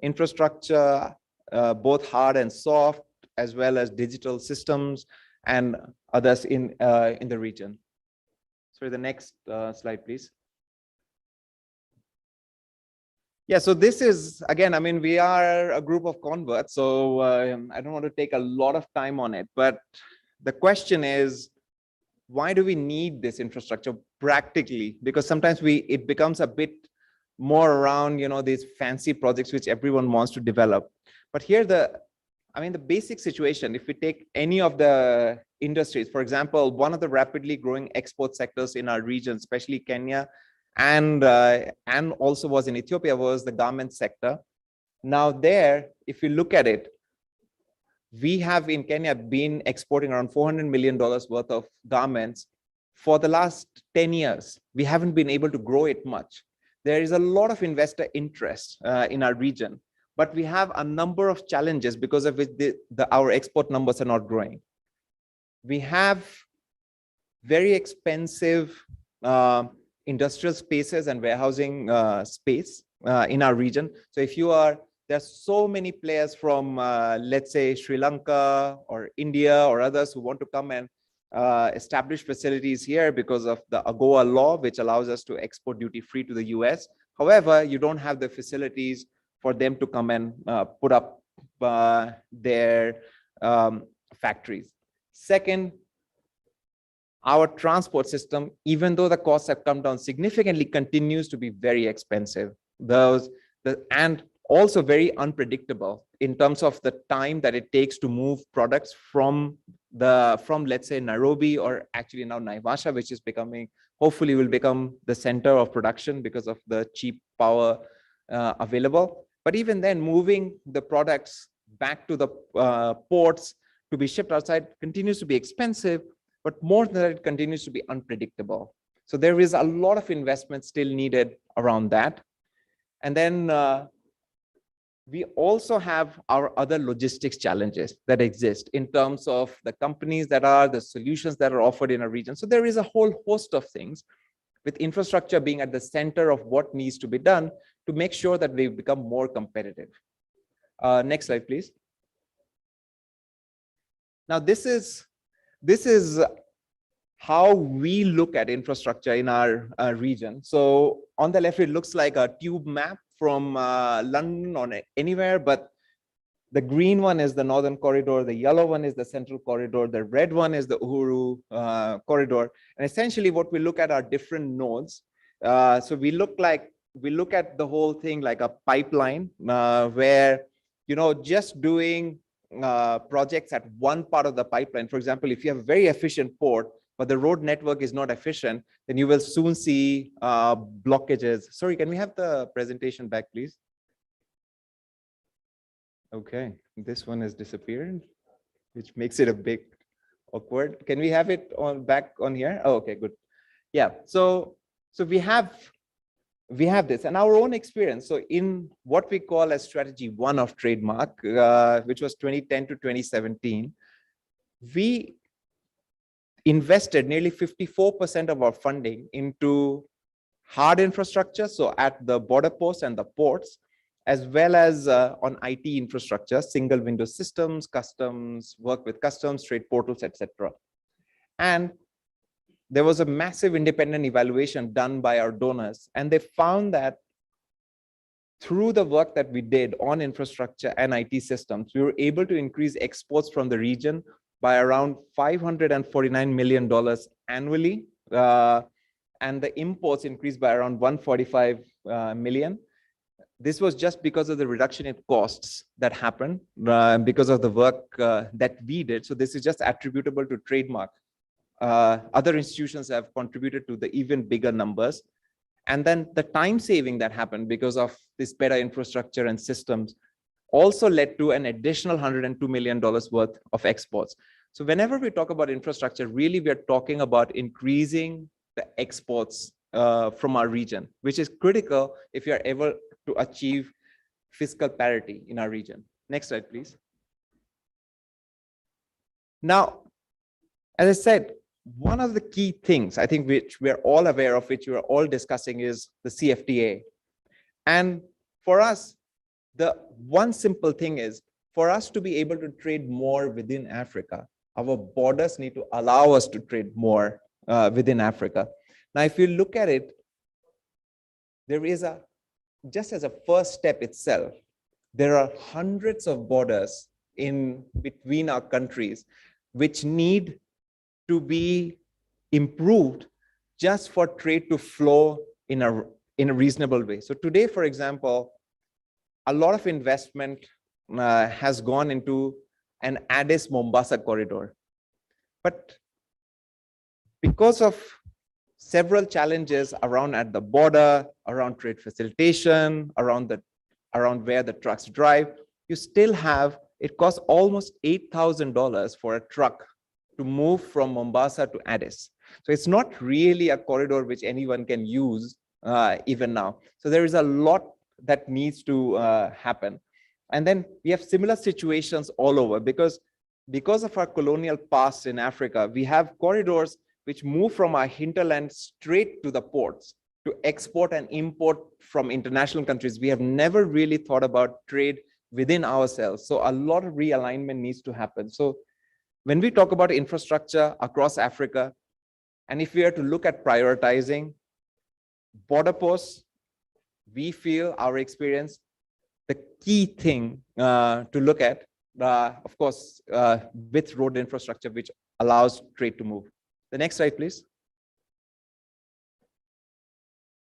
infrastructure, both hard and soft, as well as digital systems and others in the region. So the next slide, please. Yeah, so this is, again, I mean, we are a group of converts, so I don't want to take a lot of time on it, but the question is, why do we need this infrastructure practically? Because sometimes it becomes a bit more around, these fancy projects which everyone wants to develop. But here the basic situation, if we take any of the industries, for example, one of the rapidly growing export sectors in our region, especially Kenya, and also was in Ethiopia, was the garment sector. Now there, if you look at it, we have in Kenya been exporting around $400 million worth of garments for the last 10 years. We haven't been able to grow it much. There is a lot of investor interest in our region, but we have a number of challenges because of which our export numbers are not growing. We have very expensive industrial spaces and warehousing space in our region. So if you are, there's so many players from, let's say, Sri Lanka or India or others who want to come and establish facilities here because of the AGOA law, which allows us to export duty-free to the US. However, you don't have the facilities for them to come and put up their factories. Second, our transport system, even though the costs have come down significantly, continues to be very expensive. And also very unpredictable in terms of the time that it takes to move products from let's say Nairobi, or actually now Naivasha, which is hopefully will become the center of production because of the cheap power available. But even then, moving the products back to the ports to be shipped outside continues to be expensive, but more than that, it continues to be unpredictable. So there is a lot of investment still needed around that. And then we also have our other logistics challenges that exist in terms of the companies the solutions that are offered in a region. So there is a whole host of things, with infrastructure being at the center of what needs to be done to make sure that we become more competitive. Next slide, please. Now, this is how we look at infrastructure in our region. So on the left, it looks like a tube map from London or anywhere, but the green one is the Northern Corridor, the yellow one is the Central Corridor, the red one is the Uhuru Corridor. And essentially what we look at are different nodes. So we look at the whole thing like a pipeline where, just doing projects at one part of the pipeline. For example, if you have a very efficient port, but the road network is not efficient, then you will soon see blockages. Sorry, can we have the presentation back, please? Okay, this one has disappeared, which makes it a bit awkward. Can we have it back on here? Oh, okay, good. Yeah, so we have this and our own experience. So in what we call as strategy 1 of trademark, which was 2010 to 2017, we invested nearly 54% of our funding into hard infrastructure, so at the border posts and the ports, as well as on IT infrastructure, single window systems, customs, work with customs, trade portals, etc. And there was a massive independent evaluation done by our donors, and they found that through the work that we did on infrastructure and IT systems, we were able to increase exports from the region by around $549 million annually, and the imports increased by around 145 million. This was just because of the reduction in costs that happened because of the work that we did. So this is just attributable to trademark. Other institutions have contributed to the even bigger numbers. And then the time saving that happened because of this better infrastructure and systems also led to an additional $102 million worth of exports. So whenever we talk about infrastructure, really we are talking about increasing the exports from our region, which is critical if you are able to achieve fiscal parity in our region. Next slide, please. Now, as I said, one of the key things I think which we're all aware of, which we're all discussing, is the CFTA. And for us, the one simple thing is, for us to be able to trade more within Africa, our borders need to allow us to trade more within Africa. Now, if you look at it, there is just as a first step itself, there are hundreds of borders in between our countries which need to be improved just for trade to flow in a reasonable way. So today, for example, a lot of investment has gone into an Addis-Mombasa corridor. But because of several challenges around at the border, around trade facilitation, around where the trucks drive, you still have, it costs almost $8,000 for a truck to move from Mombasa to Addis. So it's not really a corridor which anyone can use even now. So there is a lot that needs to happen. And then we have similar situations all over because of our colonial past in Africa, we have corridors which move from our hinterland straight to the ports to export and import from international countries. We have never really thought about trade within ourselves. So a lot of realignment needs to happen. So when we talk about infrastructure across Africa, and if we are to look at prioritizing border posts, we feel our experience, the key thing to look at, of course, with road infrastructure, which allows trade to move. The next slide, please.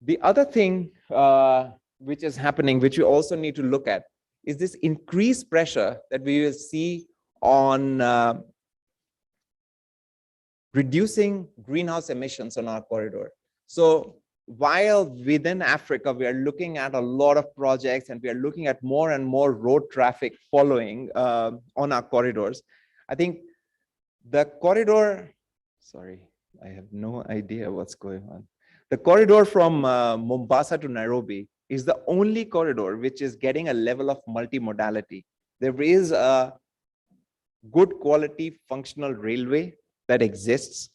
The other thing which is happening, which we also need to look at, is this increased pressure that we will see on reducing greenhouse emissions on our corridor. So while within Africa, we are looking at a lot of projects and we are looking at more and more road traffic following on our corridors, I think the corridor, sorry, I have no idea what's going on. The corridor from Mombasa to Nairobi is the only corridor which is getting a level of multimodality. There is a good quality functional railway that exists.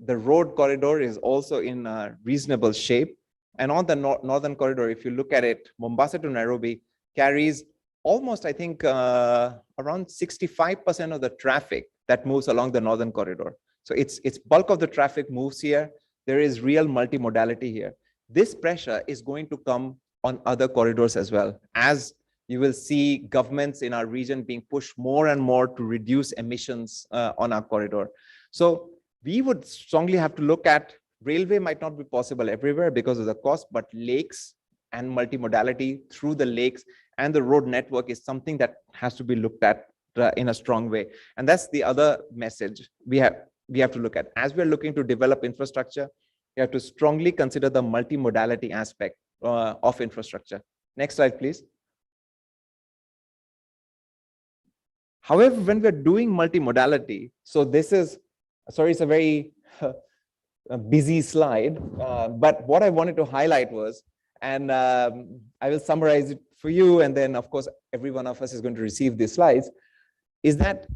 The road corridor is also in a reasonable shape. And on the northern corridor, if you look at it, Mombasa to Nairobi carries almost, I think, around 65% of the traffic that moves along the northern corridor. So it's bulk of the traffic moves here. There is real multimodality here. This pressure is going to come on other corridors as well, as you will see governments in our region being pushed more and more to reduce emissions on our corridor. So we would strongly have to look at, railway might not be possible everywhere because of the cost, but lakes and multimodality through the lakes and the road network is something that has to be looked at in a strong way. And that's the other message we have to look at. As we're looking to develop infrastructure, we have to strongly consider the multimodality aspect of infrastructure. Next slide, please. However, when we're doing multimodality, so this is, sorry, it's a very busy slide, but what I wanted to highlight was, and I will summarize it for you, and then of course, every one of us is going to receive these slides, is that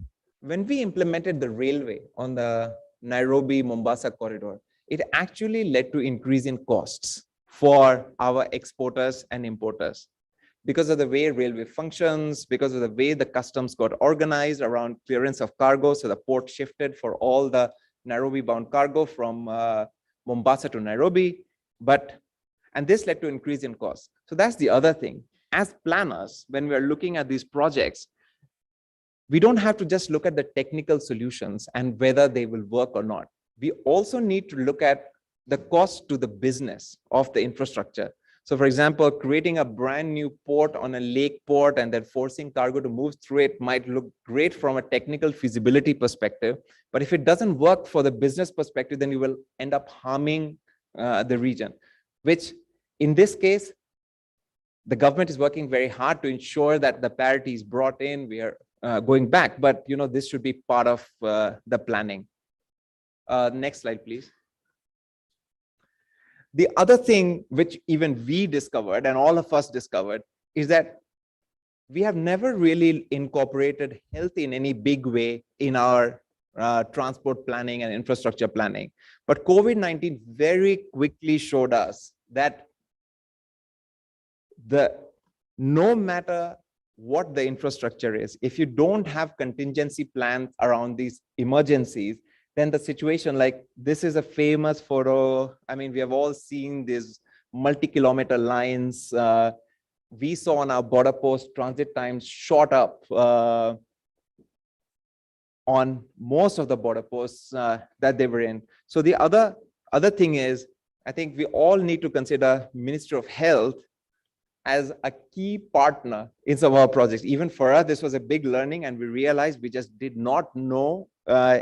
when we implemented the railway on the Nairobi-Mombasa corridor, it actually led to increase in costs for our exporters and importers. Because of the way railway functions, because of the way the customs got organized around clearance of cargo, so the port shifted for all the Nairobi-bound cargo from Mombasa to Nairobi, and this led to increase in costs. So that's the other thing. As planners, when we're looking at these projects, we don't have to just look at the technical solutions and whether they will work or not. We also need to look at the cost to the business of the infrastructure. So for example, creating a brand new port on a lake port and then forcing cargo to move through it might look great from a technical feasibility perspective. But if it doesn't work for the business perspective, then you will end up harming the region, which in this case, the government is working very hard to ensure that the parity is brought in. We are going back, but this should be part of the planning. Next slide, please. The other thing which even we discovered and all of us discovered is that we have never really incorporated health in any big way in our transport planning and infrastructure planning. But COVID-19 very quickly showed us that no matter what the infrastructure is, if you don't have contingency plans around these emergencies, then the situation, like this is a famous photo. I mean, we have all seen these multi-kilometer lines. We saw on our border post transit times shot up on most of the border posts that they were in. So the other thing is, I think we all need to consider Ministry of Health as a key partner in some of our projects. Even for us, this was a big learning, and we realized we just did not know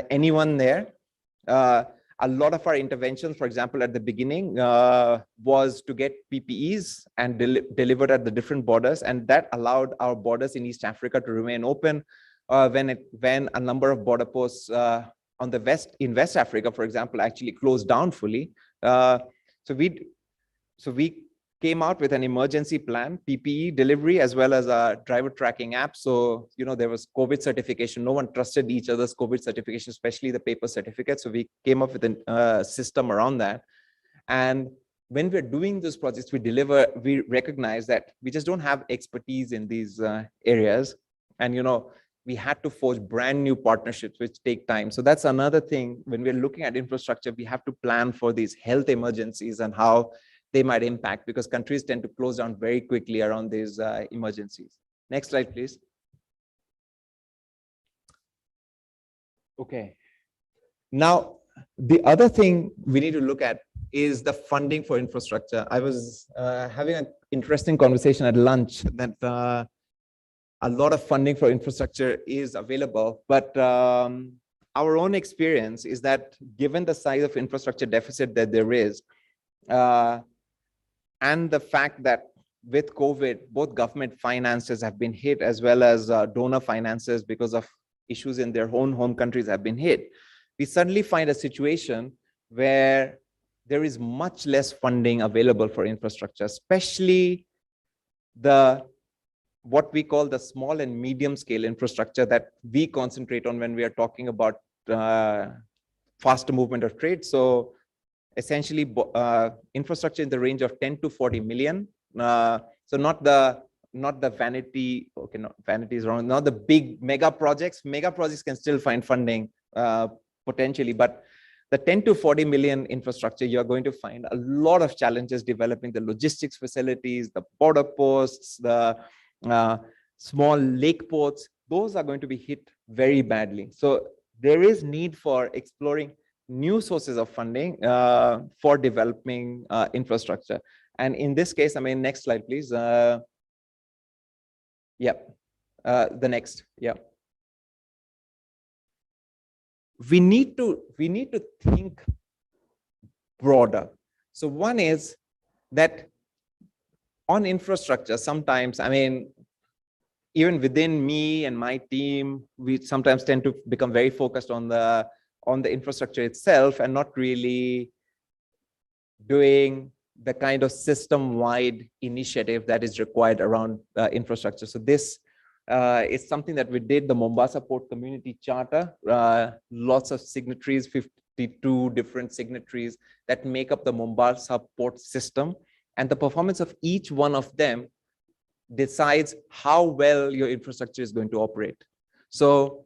anyone there. A lot of our interventions, for example, at the beginning was to get PPEs and delivered at the different borders, and that allowed our borders in East Africa to remain open when a number of border posts on the West Africa, for example, actually closed down fully. So we came out with an emergency plan, PPE delivery, as well as a driver tracking app. So, there was COVID certification. No one trusted each other's COVID certification, especially the paper certificates. So we came up with a system around that. And when we're doing those projects, we recognize that we just don't have expertise in these areas. And, we had to forge brand new partnerships, which take time. So that's another thing. When we're looking at infrastructure, we have to plan for these health emergencies and how they might impact, because countries tend to close down very quickly around these emergencies. Next slide, please. Okay. Now, the other thing we need to look at is the funding for infrastructure. I was having an interesting conversation at lunch that a lot of funding for infrastructure is available, but our own experience is that given the size of infrastructure deficit that there is, and the fact that with COVID, both government finances have been hit as well as donor finances because of issues in their own home countries have been hit, we suddenly find a situation where there is much less funding available for infrastructure, especially what we call the small and medium scale infrastructure that we concentrate on when we are talking about faster movement of trade. So essentially infrastructure in the range of 10 to 40 million. So not the vanity, okay, no, vanity is wrong, not the big mega projects. Mega projects can still find funding potentially, but the 10 to 40 million infrastructure, you're going to find a lot of challenges developing the logistics facilities, the border posts, the small lake ports. Those are going to be hit very badly. So there is need for exploring new sources of funding for developing infrastructure. And in this case, I mean, next slide, please. The next, we need to think broader. So one is that on infrastructure, sometimes, I mean, even within me and my team, we sometimes tend to become very focused on the infrastructure itself and not really doing the kind of system-wide initiative that is required around infrastructure. So this is something that we did, the Mombasa Port Community Charter, lots of signatories, 52 different signatories that make up the Mombasa Port system. And the performance of each one of them decides how well your infrastructure is going to operate. So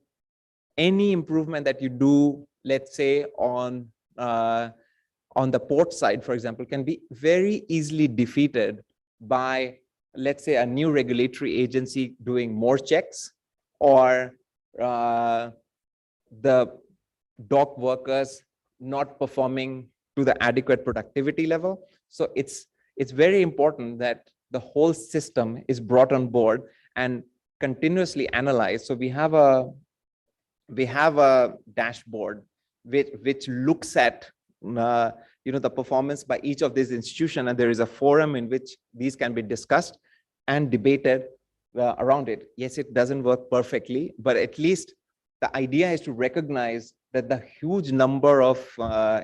any improvement that you do, let's say on the port side, for example, can be very easily defeated by, let's say, a new regulatory agency doing more checks, or the dock workers not performing to the adequate productivity level. So it's very important that the whole system is brought on board and continuously analyzed. So we have a dashboard which looks at the performance by each of these institutions, and there is a forum in which these can be discussed and debated around it. Yes, it doesn't work perfectly, but at least the idea is to recognize that the huge number of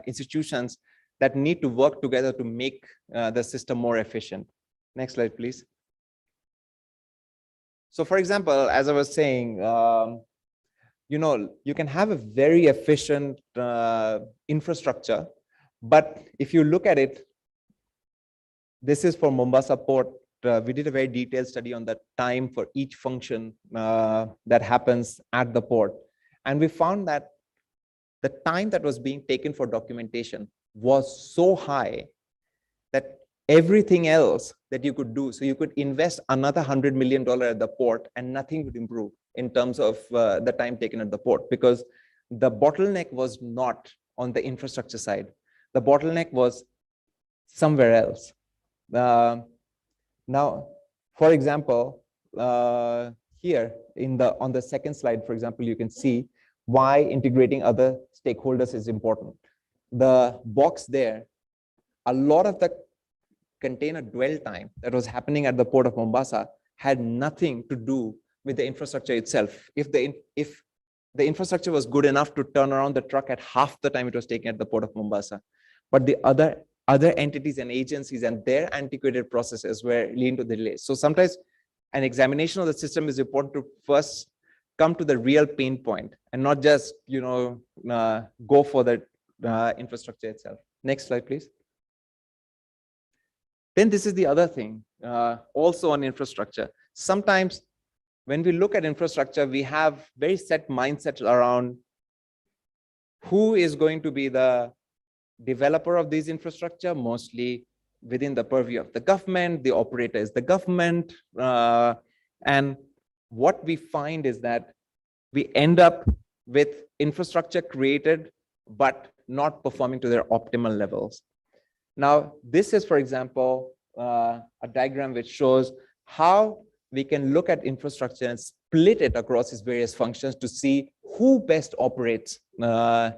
institutions that need to work together to make the system more efficient. Next slide, please. So for example, as I was saying, you can have a very efficient infrastructure, but if you look at it, this is for Mombasa Port. We did a very detailed study on the time for each function that happens at the port. And we found that the time that was being taken for documentation was so high that everything else that you could do, so you could invest another $100 million at the port and nothing would improve in terms of the time taken at the port, because the bottleneck was not on the infrastructure side. The bottleneck was somewhere else. Now, for example, here on the second slide, for example, you can see why integrating other stakeholders is important. The box there, a lot of the container dwell time that was happening at the port of Mombasa had nothing to do with the infrastructure itself. If the infrastructure was good enough to turn around the truck at half the time it was taking at the port of Mombasa, but the other entities and agencies and their antiquated processes were leading to the delays. So sometimes an examination of the system is important to first come to the real pain point and not just go for the infrastructure itself. Next slide, please. Then this is the other thing, also on infrastructure. Sometimes when we look at infrastructure, we have very set mindsets around who is going to be the developer of these infrastructure, mostly within the purview of the government. The operator is the government. And what we find is that we end up with infrastructure created, but not performing to their optimal levels. Now, this is, for example, a diagram which shows how we can look at infrastructure and split it across its various functions to see who best operates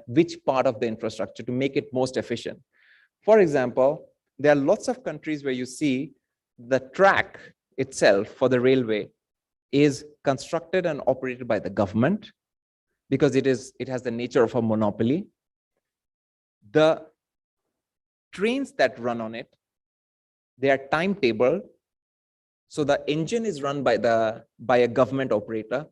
which part of the infrastructure to make it most efficient. For example, there are lots of countries where you see the track itself for the railway is constructed and operated by the government because it has the nature of a monopoly. The trains that run on it, they are timetabled. So the engine is run by a government operator,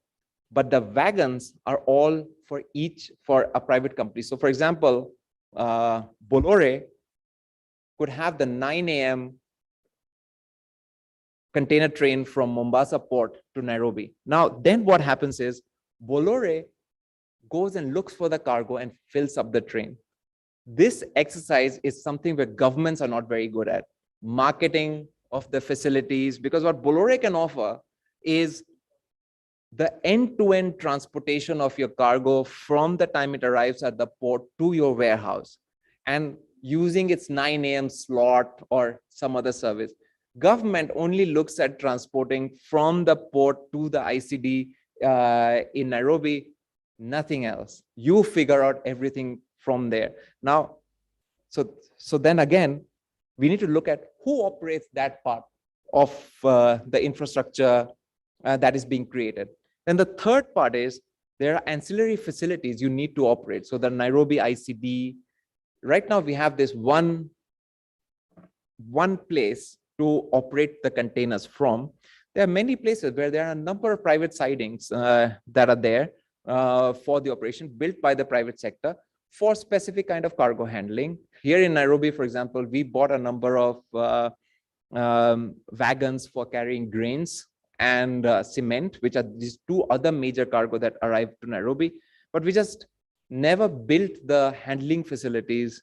but the wagons are all for a private company. So for example, Bolloré could have the 9 a.m. container train from Mombasa port to Nairobi. Now, then what happens is Bolloré goes and looks for the cargo and fills up the train. This exercise is something where governments are not very good at. Marketing of the facilities, because what Bolloré can offer is the end-to-end transportation of your cargo from the time it arrives at the port to your warehouse and using its 9 a.m. slot or some other service. Government only looks at transporting from the port to the ICD in Nairobi, nothing else. You figure out everything from there. Now, so then again, we need to look at who operates that part of the infrastructure that is being created. Then the third part is there are ancillary facilities you need to operate. So the Nairobi ICD, right now we have this one place to operate the containers from. There are many places where there are a number of private sidings that are there for the operation built by the private sector for specific kind of cargo handling. Here in Nairobi, for example, we bought a number of wagons for carrying grains and cement, which are these two other major cargo that arrive to Nairobi. But we just never built the handling facilities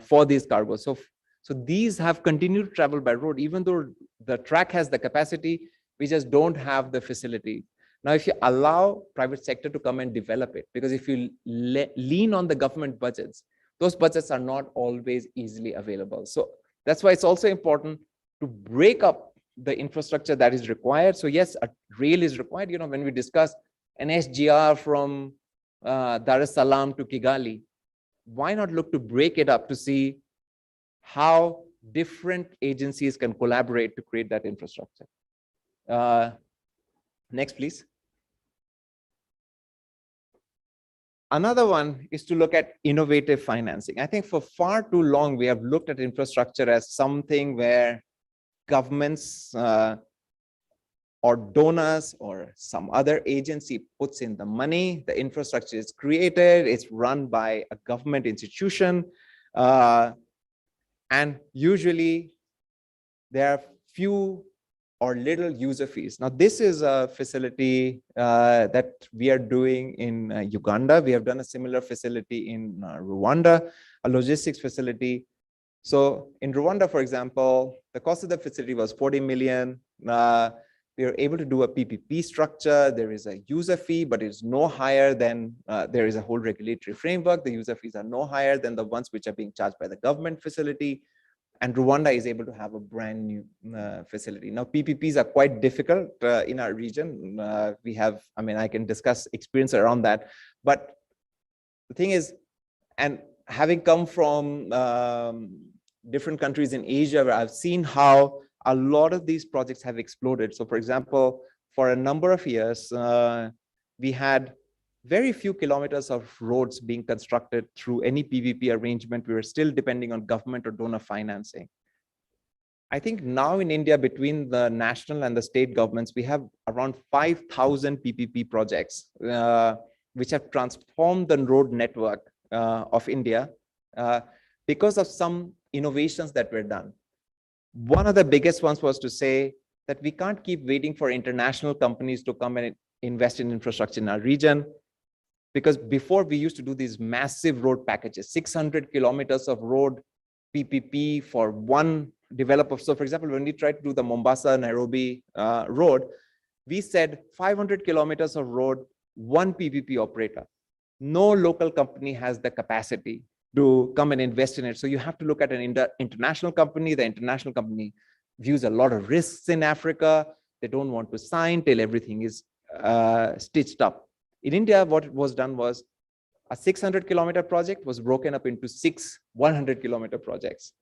for these cargos. So these have continued to travel by road, even though the track has the capacity, we just don't have the facility. Now, if you allow private sector to come and develop it, because if you lean on the government budgets, those budgets are not always easily available. So that's why it's also important to break up the infrastructure that is required. So yes, a rail is required. You know, when we discuss an SGR from Dar es Salaam to Kigali, why not look to break it up to see how different agencies can collaborate to create that infrastructure? Next, please. Another one is to look at innovative financing. I think for far too long, we have looked at infrastructure as something where governments or donors or some other agency puts in the money, the infrastructure is created, it's run by a government institution, and usually there are few or little user fees. Now, this is a facility that we are doing in Uganda. We have done a similar facility in Rwanda, a logistics facility. So in Rwanda, for example, the cost of the facility was 40 million. We were able to do a PPP structure. There is a user fee, but it's no higher than, there is a whole regulatory framework. The user fees are no higher than the ones which are being charged by the government facility. And Rwanda is able to have a brand new facility. Now, PPPs are quite difficult in our region. We have, I mean, I can discuss experience around that. But the thing is, and having come from different countries in Asia, where I've seen how a lot of these projects have exploded. So for example, for a number of years, we had very few kilometers of roads being constructed through any PPP arrangement. We were still depending on government or donor financing. I think now in India, between the national and the state governments, we have around 5,000 PPP projects, which have transformed the road network of India because of some innovations that were done. One of the biggest ones was to say that we can't keep waiting for international companies to come and invest in infrastructure in our region. Because before we used to do these massive road packages, 600 kilometers of road PPP for one developers. So for example, when we tried to do the Mombasa-Nairobi road, we said 500 kilometers of road, one PPP operator. No local company has the capacity to come and invest in it. So you have to look at an international company. The international company views a lot of risks in Africa. They don't want to sign till everything is stitched up. In India, what was done was a 600-kilometer project was broken up into 6 100-kilometer projects.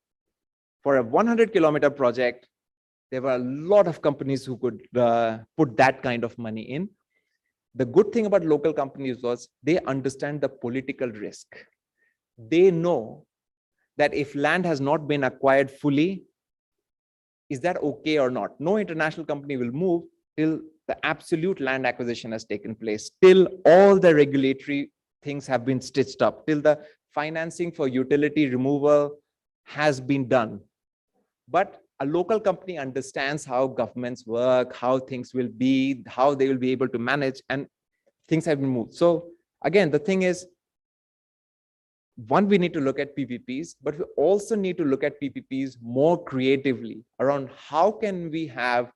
For a 100-kilometer project, there were a lot of companies who could put that kind of money in. The good thing about local companies was they understand the political risk. They know that if land has not been acquired fully, is that okay or not? No international company will move till the absolute land acquisition has taken place, till all the regulatory things have been stitched up, till the financing for utility removal has been done. But a local company understands how governments work, how things will be, how they will be able to manage, and things have been moved. So again, the thing is, one, we need to look at PPPs, but we also need to look at PPPs more creatively around how can we have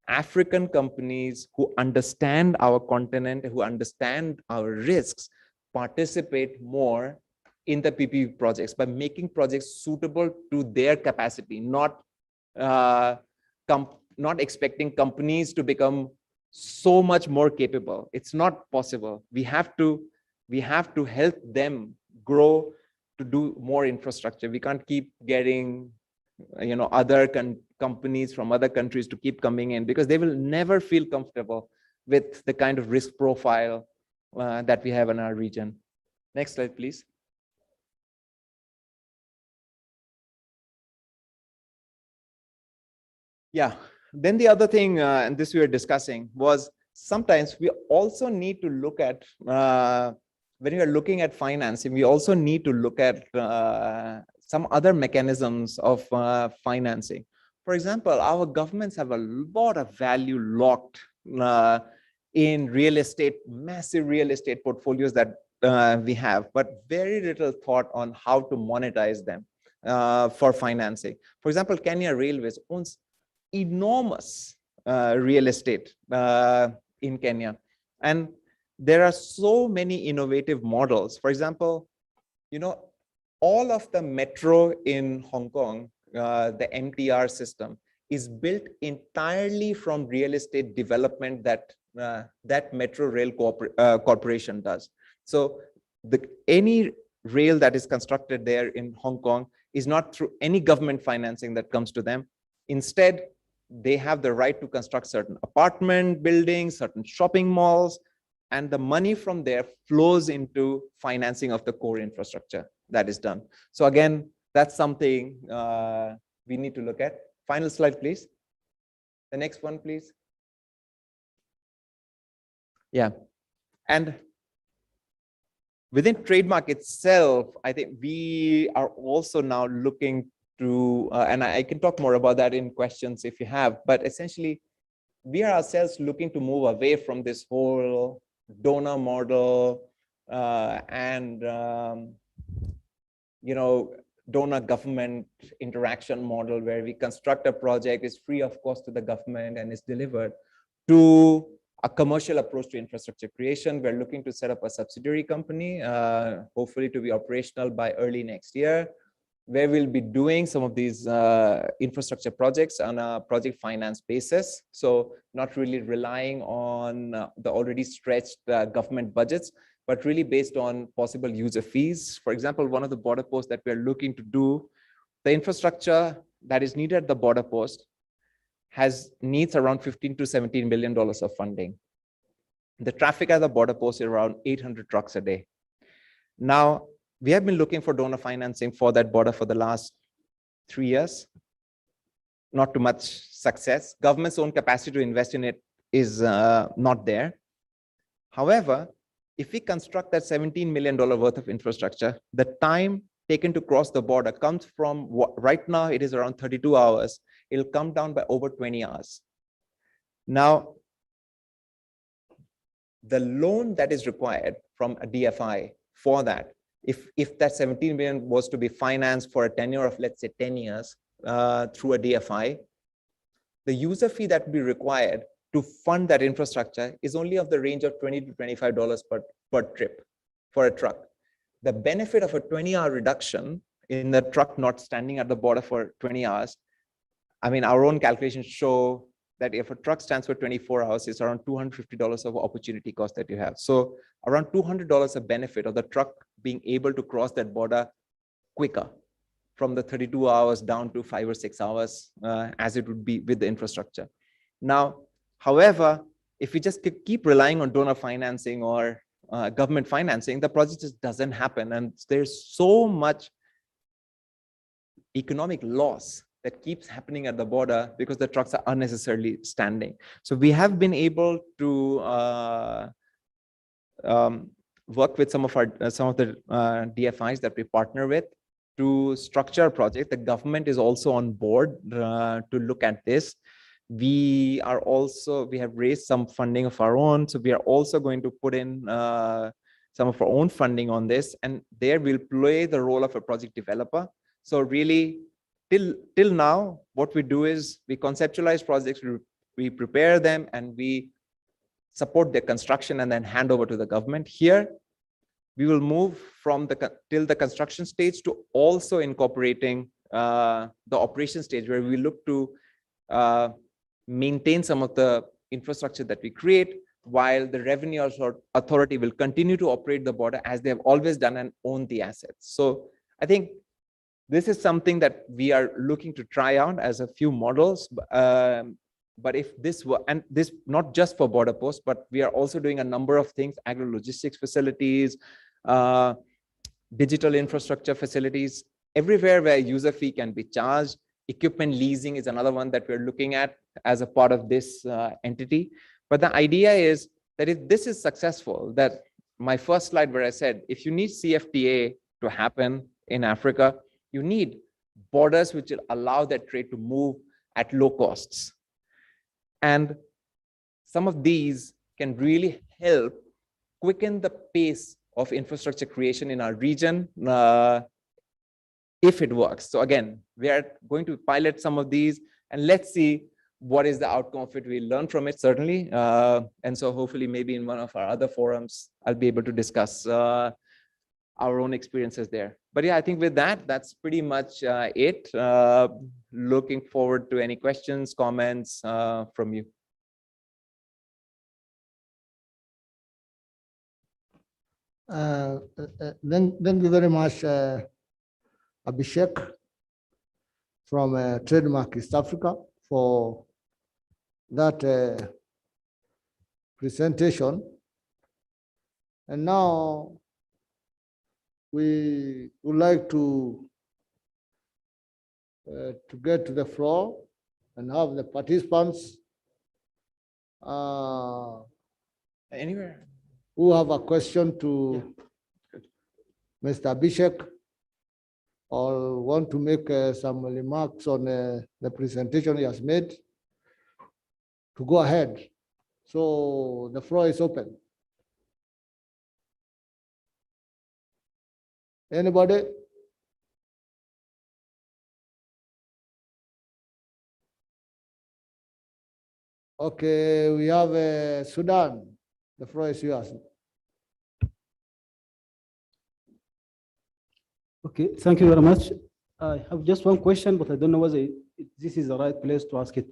African companies who understand our continent, who understand our risks, participate more in the PPP projects by making projects suitable to their capacity, not expecting companies to become so much more capable. It's not possible. We have to help them grow to do more infrastructure. We can't keep getting other companies from other countries to keep coming in, because they will never feel comfortable with the kind of risk profile that we have in our region. Next slide, please. Yeah, then the other thing, and this we were discussing, was sometimes we also need to look at, when we are looking at financing, we also need to look at some other mechanisms of financing. For example, our governments have a lot of value locked in real estate, massive real estate portfolios that we have, but very little thought on how to monetize them for financing. For example, Kenya Railways owns enormous real estate in Kenya. And there are so many innovative models. For example, all of the metro in Hong Kong, the MTR system, is built entirely from real estate development that that Metro Rail Corporation does. So any rail that is constructed there in Hong Kong is not through any government financing that comes to them. Instead, they have the right to construct certain apartment buildings, certain shopping malls, and the money from there flows into financing of the core infrastructure that is done. So again, that's something we need to look at. Final slide, please. The next one, please. Yeah. And within trademark itself, I think we are also now looking to, and I can talk more about that in questions if you have, but essentially, we are ourselves looking to move away from this whole donor model and donor government interaction model, where we construct a project, is free of cost to the government and is delivered, to a commercial approach to infrastructure creation. We're looking to set up a subsidiary company, hopefully to be operational by early next year, where we'll be doing some of these infrastructure projects on a project finance basis. So not really relying on the already stretched government budgets, but really based on possible user fees. For example, one of the border posts that we're looking to do, the infrastructure that is needed at the border post needs around $15 to $17 million of funding. The traffic at the border post is around 800 trucks a day. Now, we have been looking for donor financing for that border for the last 3 years. Not too much success. Government's own capacity to invest in it is not there. However, if we construct that $17 million worth of infrastructure, the time taken to cross the border comes from right now it is around 32 hours. It'll come down by over 20 hours. Now, the loan that is required from a DFI for that, if that 17 million was to be financed for a tenure of, let's say, 10 years, through a DFI, the user fee that would be required to fund that infrastructure is only of the range of $20 to $25 per trip for a truck. The benefit of a 20-hour reduction in the truck not standing at the border for 20 hours, I mean, our own calculations show that if a truck stands for 24 hours, it's around $250 of opportunity cost that you have. So around $200 of benefit of the truck being able to cross that border quicker from the 32 hours down to 5 or 6 hours as it would be with the infrastructure. Now, however, if we just keep relying on donor financing or government financing, the project just doesn't happen. And there's so much economic loss that keeps happening at the border because the trucks are unnecessarily standing. So we have been able to work with some of the DFIs that we partner with to structure a project. The government is also on board to look at this. We have raised some funding of our own. So we are also going to put in some of our own funding on this, and there we'll play the role of a project developer. So really, till now, what we do is we conceptualize projects, we prepare them, and we support their construction and then hand over to the government. Here, we will move from till the construction stage to also incorporating the operation stage, where we look to maintain some of the infrastructure that we create, while the revenue authority will continue to operate the border as they have always done and own the assets. So I think this is something that we are looking to try out as a few models. But if this were, and this not just for border posts, but we are also doing a number of things, agro-logistics facilities, digital infrastructure facilities, everywhere where user fee can be charged. Equipment leasing is another one that we're looking at as a part of this entity. But the idea is that if this is successful, that my first slide where I said, if you need CFTA to happen in Africa, you need borders which will allow that trade to move at low costs. And some of these can really help quicken the pace of infrastructure creation in our region if it works. So again, we are going to pilot some of these, and let's see what is the outcome of it. We learn from it, certainly. And so hopefully maybe in one of our other forums, I'll be able to discuss our own experiences there. But yeah, I think with that, that's pretty much it. Looking forward to any questions, comments from you. Thank you very much, Abhishek from Trademark East Africa, for that presentation. And now we would like to get to the floor and have the participants anywhere who have a question to Mr. Abhishek or want to make some remarks on the presentation he has made, to go ahead. So the floor is open. Anybody? Okay, we have Sudan. The floor is yours. Okay, thank you very much. I have just one question, but I don't know whether this is the right place to ask it.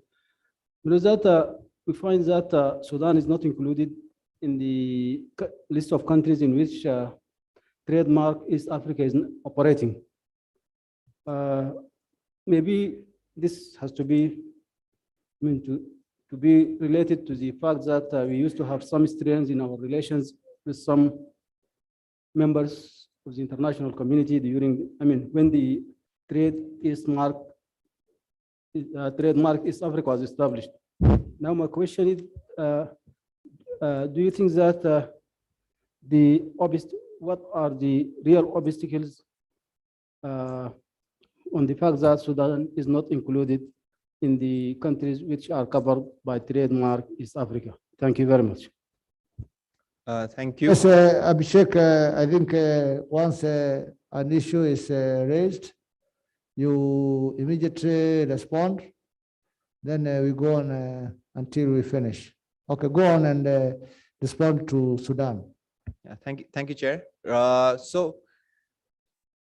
Because that we find that Sudan is not included in the list of countries in which Trademark East Africa is operating. Maybe this has to be, to be related to the fact that we used to have some strains in our relations with some members of the international community during, when the Trademark East Africa was established. Now my question is, do you think that what are the real obstacles on the fact that Sudan is not included in the countries which are covered by Trademark East Africa? Thank you very much. Thank you. Yes, Abhishek, I think once an issue is raised, you immediately respond. Then we go on until we finish. Okay, go on and respond to Sudan. Yeah, thank you, Chair. So,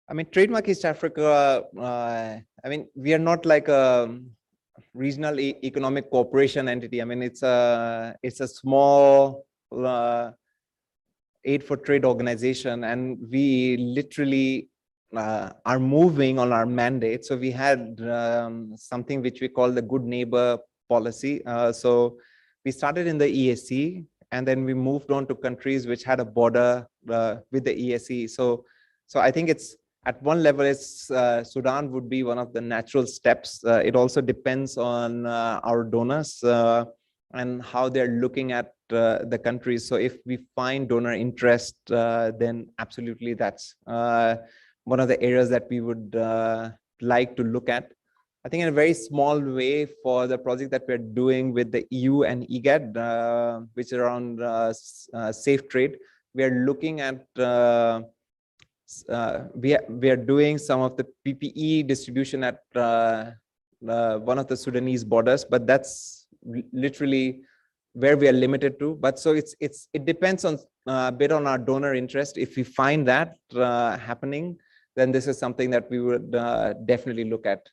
I mean, Trademark East Africa, I mean, we are not like a regional economic cooperation entity. I mean, it's a small aid for trade organization, and we literally are moving on our mandate. So we had something which we call the good neighbor policy. So we started in the EAC, and then we moved on to countries which had a border with the EAC. So I think it's at one level, it's Sudan would be one of the natural steps. It also depends on our donors and how they're looking at the countries. So if we find donor interest, then absolutely that's one of the areas that we would like to look at. I think in a very small way for the project that we're doing with the EU and Igad, which is around safe trade, we are looking at we are doing some of the PPE distribution at one of the Sudanese borders, but that's literally where we are limited to. But so it depends on a bit on our donor interest. If we find that happening, then this is something that we would definitely look at.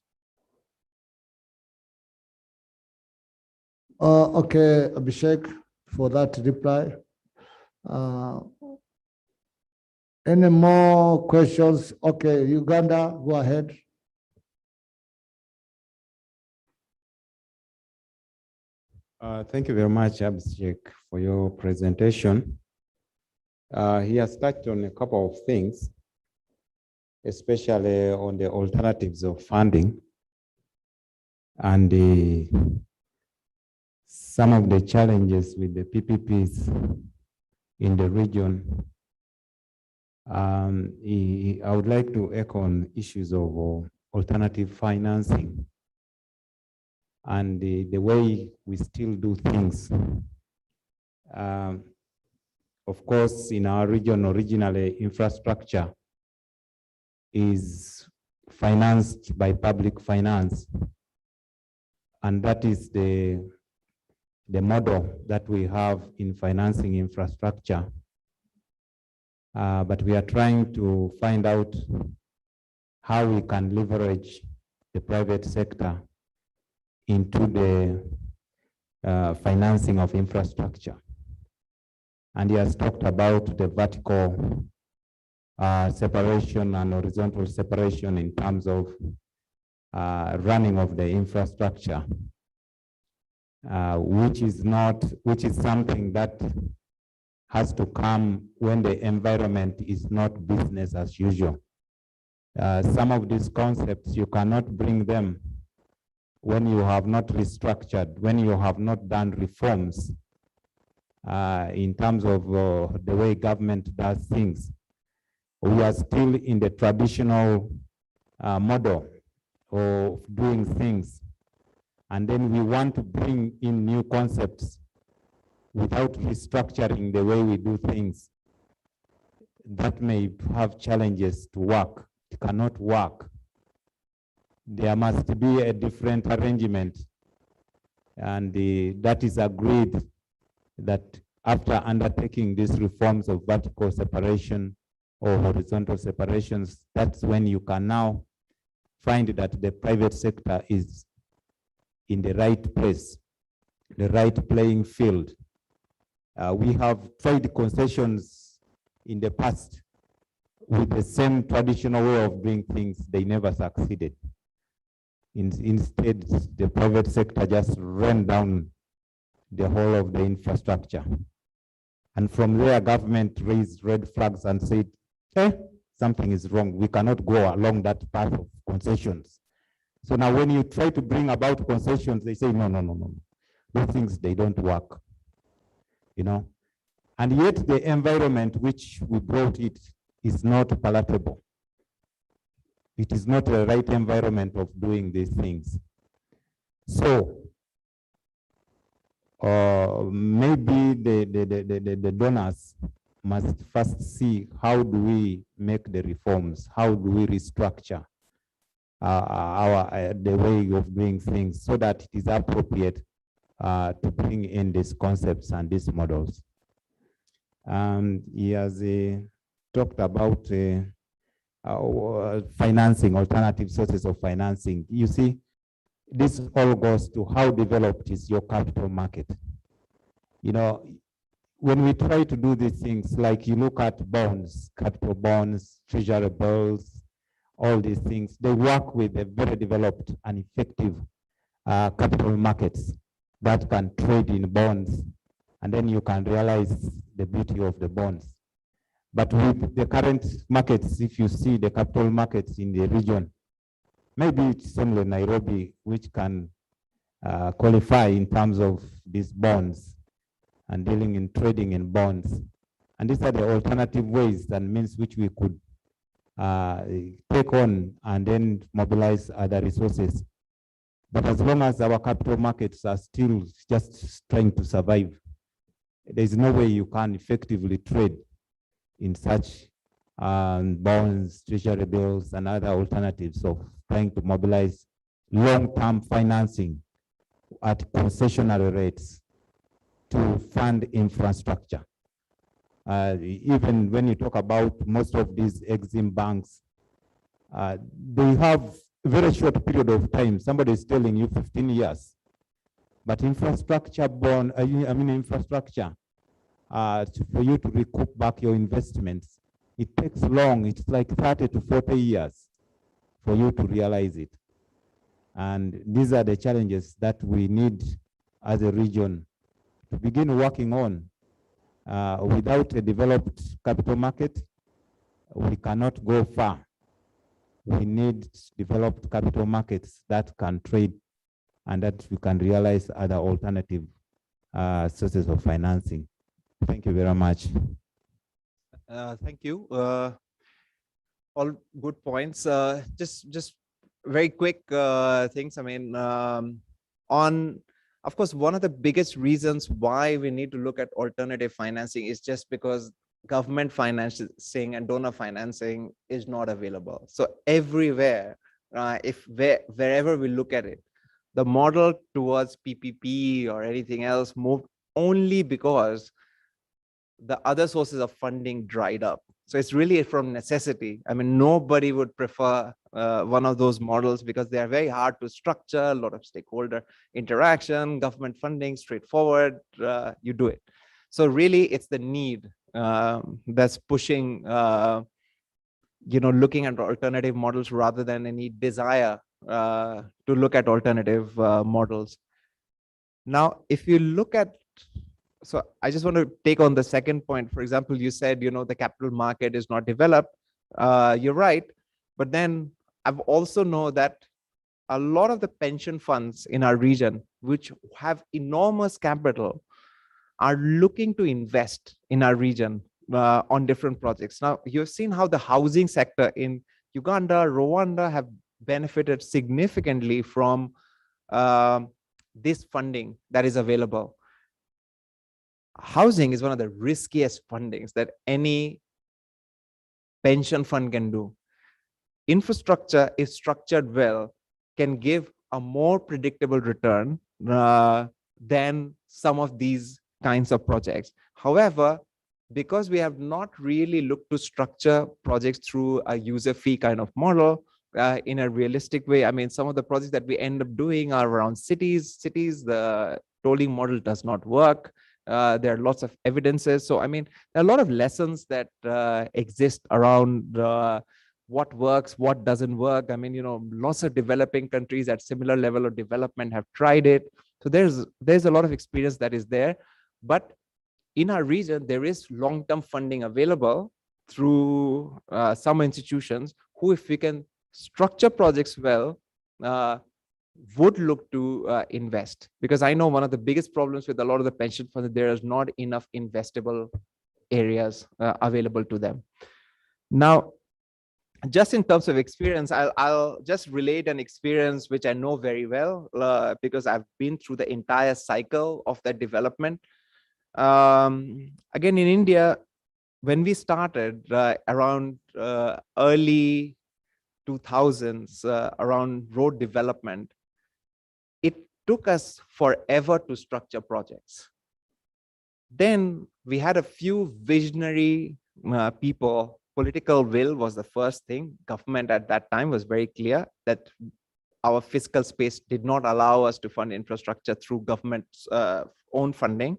Okay, Abhishek, for that reply. Any more questions? Okay, Uganda, go ahead. Thank you very much, Abhishek, for your presentation. He has touched on a couple of things, especially on the alternatives of funding and some of the challenges with the PPPs in the region. I would like to echo on issues of alternative financing and the way we still do things. Of course, in our region, originally infrastructure is financed by public finance. And that is the model that we have in financing infrastructure. But we are trying to find out how we can leverage the private sector into the financing of infrastructure. And he has talked about the vertical separation and horizontal separation in terms of running of the infrastructure, which is something that has to come when the environment is not business as usual. Some of these concepts, you cannot bring them when you have not restructured, when you have not done reforms in terms of the way government does things. We are still in the traditional model of doing things. And then we want to bring in new concepts without restructuring the way we do things. That may have challenges to work. It cannot work. There must be a different arrangement. And that is agreed that after undertaking these reforms of vertical separation or horizontal separations, that's when you can now find that the private sector is in the right place, the right playing field. We have tried concessions in the past with the same traditional way of doing things. They never succeeded. Instead, the private sector just ran down the whole of the infrastructure. And from there, government raised red flags and said, something is wrong. We cannot go along that path of concessions. So now when you try to bring about concessions, they say, no. Those things, they don't work. And yet the environment which we brought it is not palatable. It is not the right environment of doing these things. So maybe the donors must first see how do we make the reforms, how do we restructure the way of doing things so that it is appropriate to bring in these concepts and these models. He has talked about financing, alternative sources of financing. You see, this all goes to how developed is your capital market. You know, when we try to do these things, like you look at bonds, capital bonds, treasury bills, all these things, they work with a very developed and effective capital markets that can trade in bonds, and then you can realize the beauty of the bonds. But with the current markets, if you see the capital markets in the region, maybe it's only Nairobi which can qualify in terms of these bonds and dealing in trading in bonds. And these are the alternative ways and means which we could take on and then mobilize other resources. But as long as our capital markets are still just trying to survive, there's no way you can effectively trade in such bonds, treasury bills, and other alternatives of trying to mobilize long-term financing at concessionary rates to fund infrastructure. Even when you talk about most of these Exim banks, they have a very short period of time. Somebody is telling you 15 years. But infrastructure bond, infrastructure, for you to recoup back your investments, it takes long. It's like 30 to 40 years for you to realize it. And these are the challenges that we need as a region to begin working on. Without a developed capital market, we cannot go far. We need developed capital markets that can trade and that we can realize other alternative sources of financing. Thank you very much. Thank you. All good points. Just very quick things. I mean, of course, one of the biggest reasons why we need to look at alternative financing is just because government financing and donor financing is not available. So everywhere, wherever we look at it, the model towards PPP or anything else moved only because the other sources of funding dried up. So it's really from necessity. I mean, nobody would prefer one of those models because they are very hard to structure, a lot of stakeholder interaction, government funding, straightforward, you do it. So really it's the need that's pushing, looking at alternative models rather than any desire to look at alternative models. Now, if you look at, so I just want to take on the second point. For example, you said, the capital market is not developed. You're right. But then I've also know that a lot of the pension funds in our region, which have enormous capital, are looking to invest in our region on different projects. Now, you've seen how the housing sector in Uganda, Rwanda have benefited significantly from this funding that is available. Housing is one of the riskiest fundings that any pension fund can do. Infrastructure, if structured well, can give a more predictable return than some of these kinds of projects. However, because we have not really looked to structure projects through a user fee kind of model in a realistic way, I mean, some of the projects that we end up doing are around cities. The tolling model does not work. There are lots of evidences. So, I mean, there are a lot of lessons that exist around what works, what doesn't work. I mean, lots of developing countries at similar level of development have tried it. So there's a lot of experience that is there. But in our region, there is long-term funding available through some institutions who, if we can structure projects well, would look to invest. Because I know one of the biggest problems with a lot of the pension funds, there is not enough investable areas available to them. Now, just in terms of experience, I'll just relate an experience which I know very well because I've been through the entire cycle of that development. Again, in India, when we started around early 2000s around road development, it took us forever to structure projects. Then we had a few visionary people. Political will was the first thing. Government at that time was very clear that our fiscal space did not allow us to fund infrastructure through government's own funding.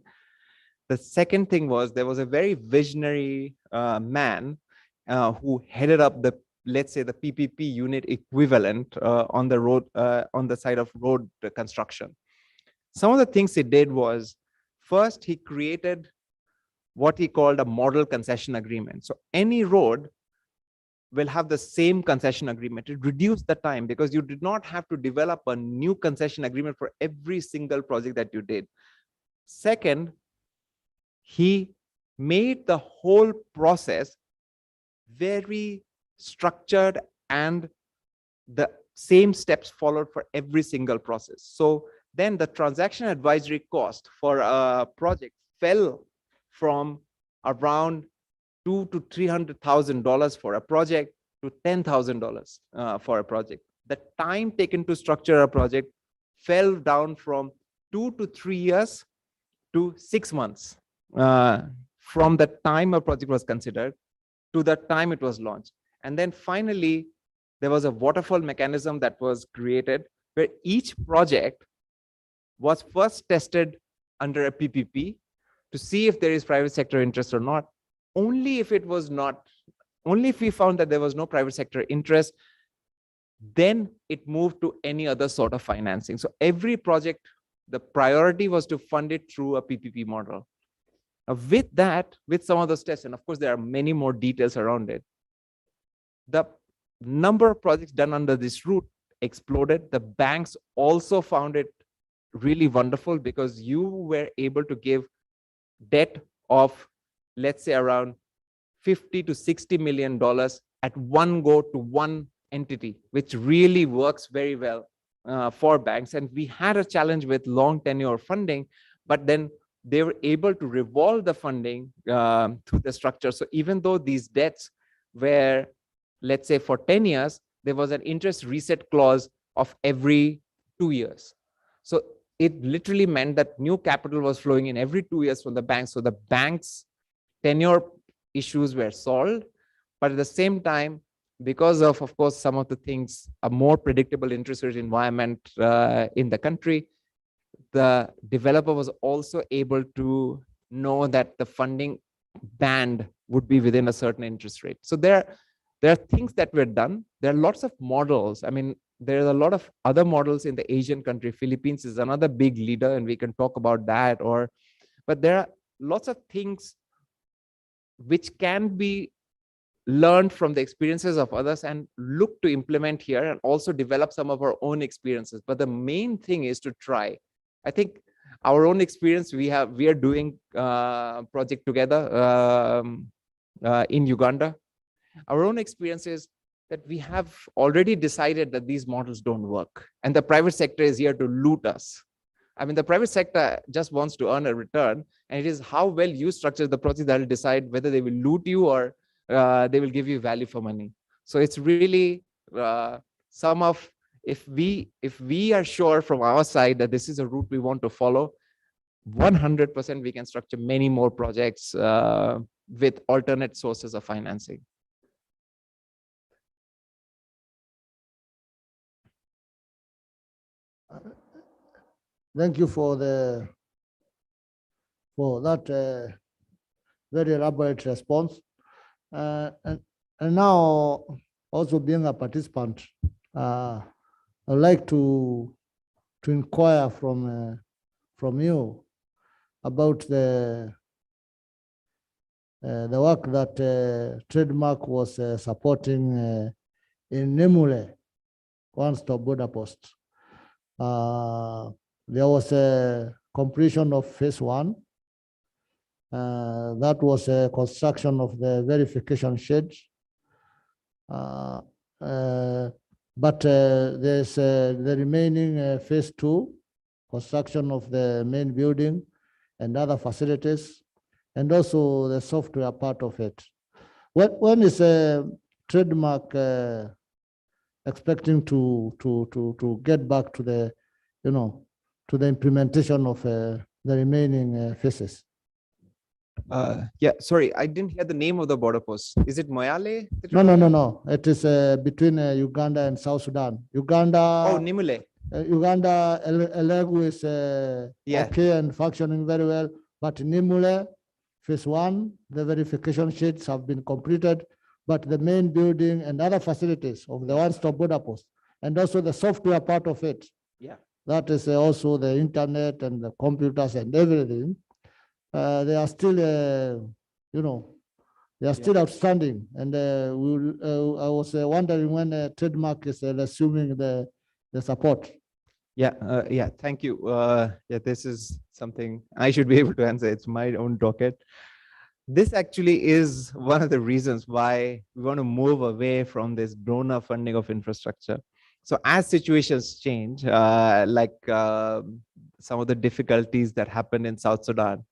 The second thing was there was a very visionary man who headed up the, let's say, the PPP unit equivalent on the road, on the side of road construction. Some of the things he did was, first, he created what he called a model concession agreement. So any road will have the same concession agreement. It reduced the time because you did not have to develop a new concession agreement for every single project that you did. Second, he made the whole process very structured and the same steps followed for every single process. So then the transaction advisory cost for a project fell from around $200,000 to $300,000 for a project to $10,000 for a project. The time taken to structure a project fell down from 2 to 3 years to 6 months from the time a project was considered to the time it was launched. And then finally, there was a waterfall mechanism that was created where each project was first tested under a PPP to see if there is private sector interest or not. Only if it was not, only if we found that there was no private sector interest, then it moved to any other sort of financing. So every project, the priority was to fund it through a PPP model. With that, with some of those tests, and of course, there are many more details around it, the number of projects done under this route exploded. The banks also found it really wonderful because you were able to give debt of, let's say, around $50 to $60 million at one go to one entity, which really works very well for banks. And we had a challenge with long tenure funding, but then they were able to revolve the funding through the structure. So even though these debts were, let's say, for 10 years, there was an interest reset clause of every 2 years. So it literally meant that new capital was flowing in every 2 years from the banks. So the banks' tenure issues were solved, but at the same time, because of course, some of the things, a more predictable interest rate environment in the country, the developer was also able to know that the funding band would be within a certain interest rate. So there are things that were done. There are lots of models. I mean, there are a lot of other models in the Asian country. Philippines is another big leader, and we can talk about that. But there are lots of things which can be learned from the experiences of others and look to implement here and also develop some of our own experiences. But the main thing is to try. I think our own experience, we are doing project together in Uganda. Our own experience is that we have already decided that these models don't work and the private sector is here to loot us. I mean, the private sector just wants to earn a return, and it is how well you structure the project that will decide whether they will loot you or they will give you value for money. So it's really if we are sure from our side that this is a route we want to follow, 100% we can structure many more projects with alternate sources of financing. Thank you for that very elaborate response. And now, also being a participant, I'd like to inquire from you about the work that Trademark was supporting in Nimule, one-stop border post. There was a completion of phase 1. That was a construction of the verification sheds. But there's the remaining phase 2, construction of the main building and other facilities, and also the software part of it. When is a Trademark expecting to get back to the, to the implementation of the remaining phases. Yeah, sorry, I didn't hear the name of the border post. Is it Moyale? No. It is between Uganda and South Sudan. Uganda. Oh, Nimule. Uganda Elegu is Yeah. okay and functioning very well, but Nimule, phase 1, the verification sheets have been completed, but the main building and other facilities of the one-stop border post, and also the software part of it. Yeah. That is also the internet and the computers and everything. They are still, they are still outstanding. And I was wondering when trademark is assuming the support. Yeah, thank you. Yeah, this is something I should be able to answer. It's my own docket. This actually is one of the reasons why we want to move away from this donor funding of infrastructure. So as situations change, like some of the difficulties that happened in South Sudan,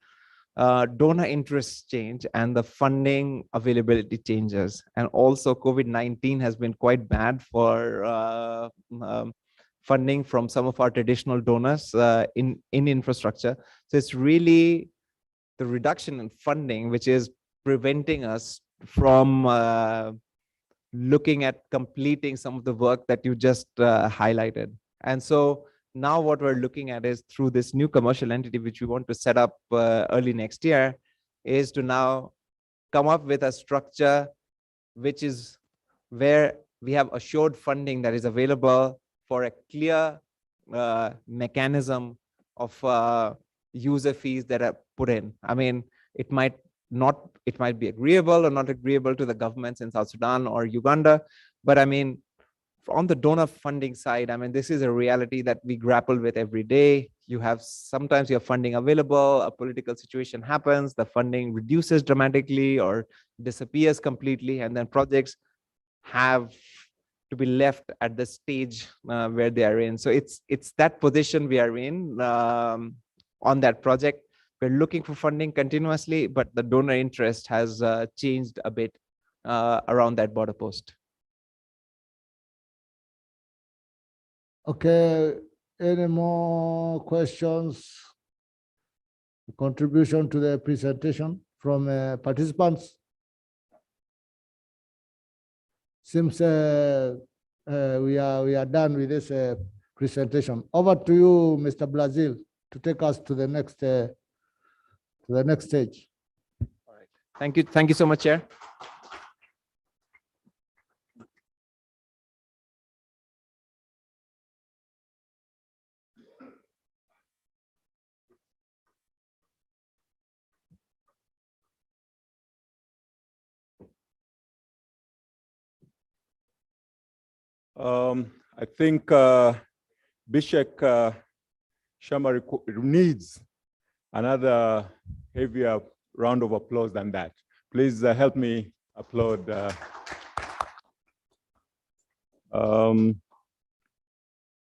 donor interests change and the funding availability changes. And also COVID-19 has been quite bad for funding from some of our traditional donors in infrastructure. So it's really the reduction in funding, which is preventing us from looking at completing some of the work that you just highlighted. And so now what we're looking at is through this new commercial entity, which we want to set up early next year, is to now come up with a structure which is where we have assured funding that is available for a clear mechanism of user fees that are put in. I mean, it might be agreeable or not agreeable to the governments in South Sudan or Uganda, but I mean, on the donor funding side, I mean, this is a reality that we grapple with every day. You have sometimes your funding available, a political situation happens, the funding reduces dramatically or disappears completely, and then projects have to be left at the stage where they are in. So it's that position we are in on that project. We're looking for funding continuously, but the donor interest has changed a bit around that border post. Okay, any more questions? Contribution to the presentation from participants? Seems we are done with this presentation. Over to you, Mr. Brazil, to take us to the next stage. All right. Thank you so much, Chair. I think Bishek Shamari needs another heavier round of applause than that. Please help me applaud.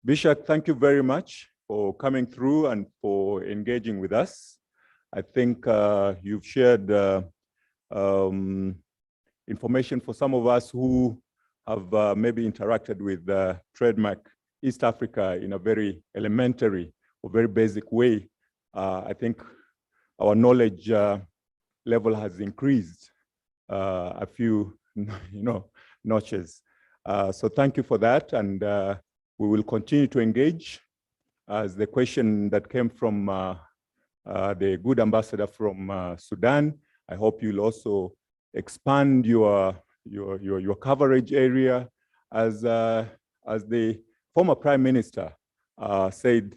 Bishek, thank you very much for coming through and for engaging with us. I think you've shared information for some of us who have maybe interacted with Trademark East Africa in a very elementary or very basic way. I think our knowledge level has increased a few, notches. So thank you for that, and we will continue to engage. As the question that came from the good ambassador from Sudan, I hope you'll also expand your coverage area, as the former Prime Minister said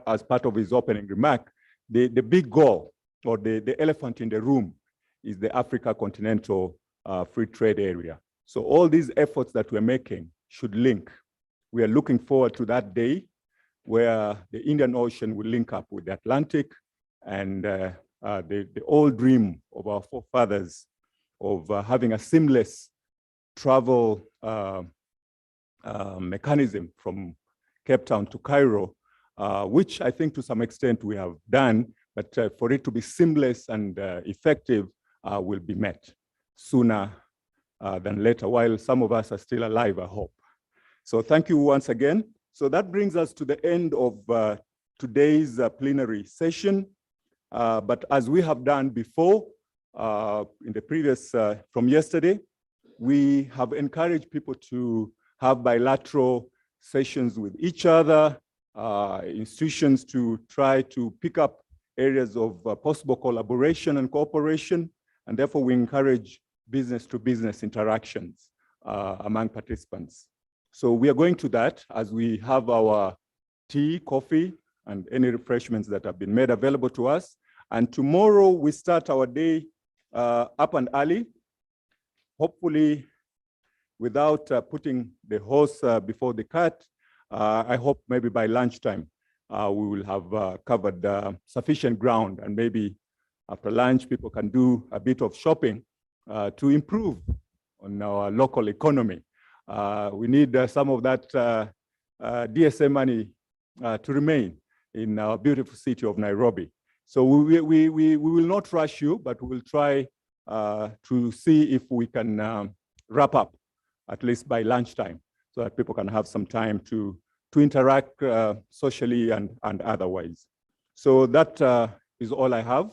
as part of his opening remark. The big goal, or the elephant in the room, is the Africa Continental Free Trade Area. So all these efforts that we're making should link. We are looking forward to that day where the Indian Ocean will link up with the Atlantic, and the old dream of our forefathers of having a seamless travel mechanism from Cape Town to Cairo, which I think to some extent we have done, but for it to be seamless and effective will be met sooner than later, while some of us are still alive, I hope. So thank you once again. So that brings us to the end of today's plenary session. But as we have done before, in the previous, from yesterday, we have encouraged people to have bilateral sessions with each other, institutions to try to pick up areas of possible collaboration and cooperation, and therefore we encourage business-to-business interactions among participants. So we are going to that as we have our tea, coffee, and any refreshments that have been made available to us. And tomorrow we start our day up and early, hopefully without putting the horse before the cart. I hope maybe by lunchtime we will have covered sufficient ground, and maybe after lunch people can do a bit of shopping to improve on our local economy. We need some of that DSA money to remain in our beautiful city of Nairobi. So we will not rush you, but we will try to see if we can wrap up at least by lunchtime, so that people can have some time to interact socially and otherwise. So that is all I have.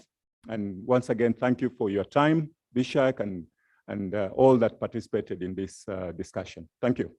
And once again, thank you for your time, Bishak, and all that participated in this discussion. Thank you.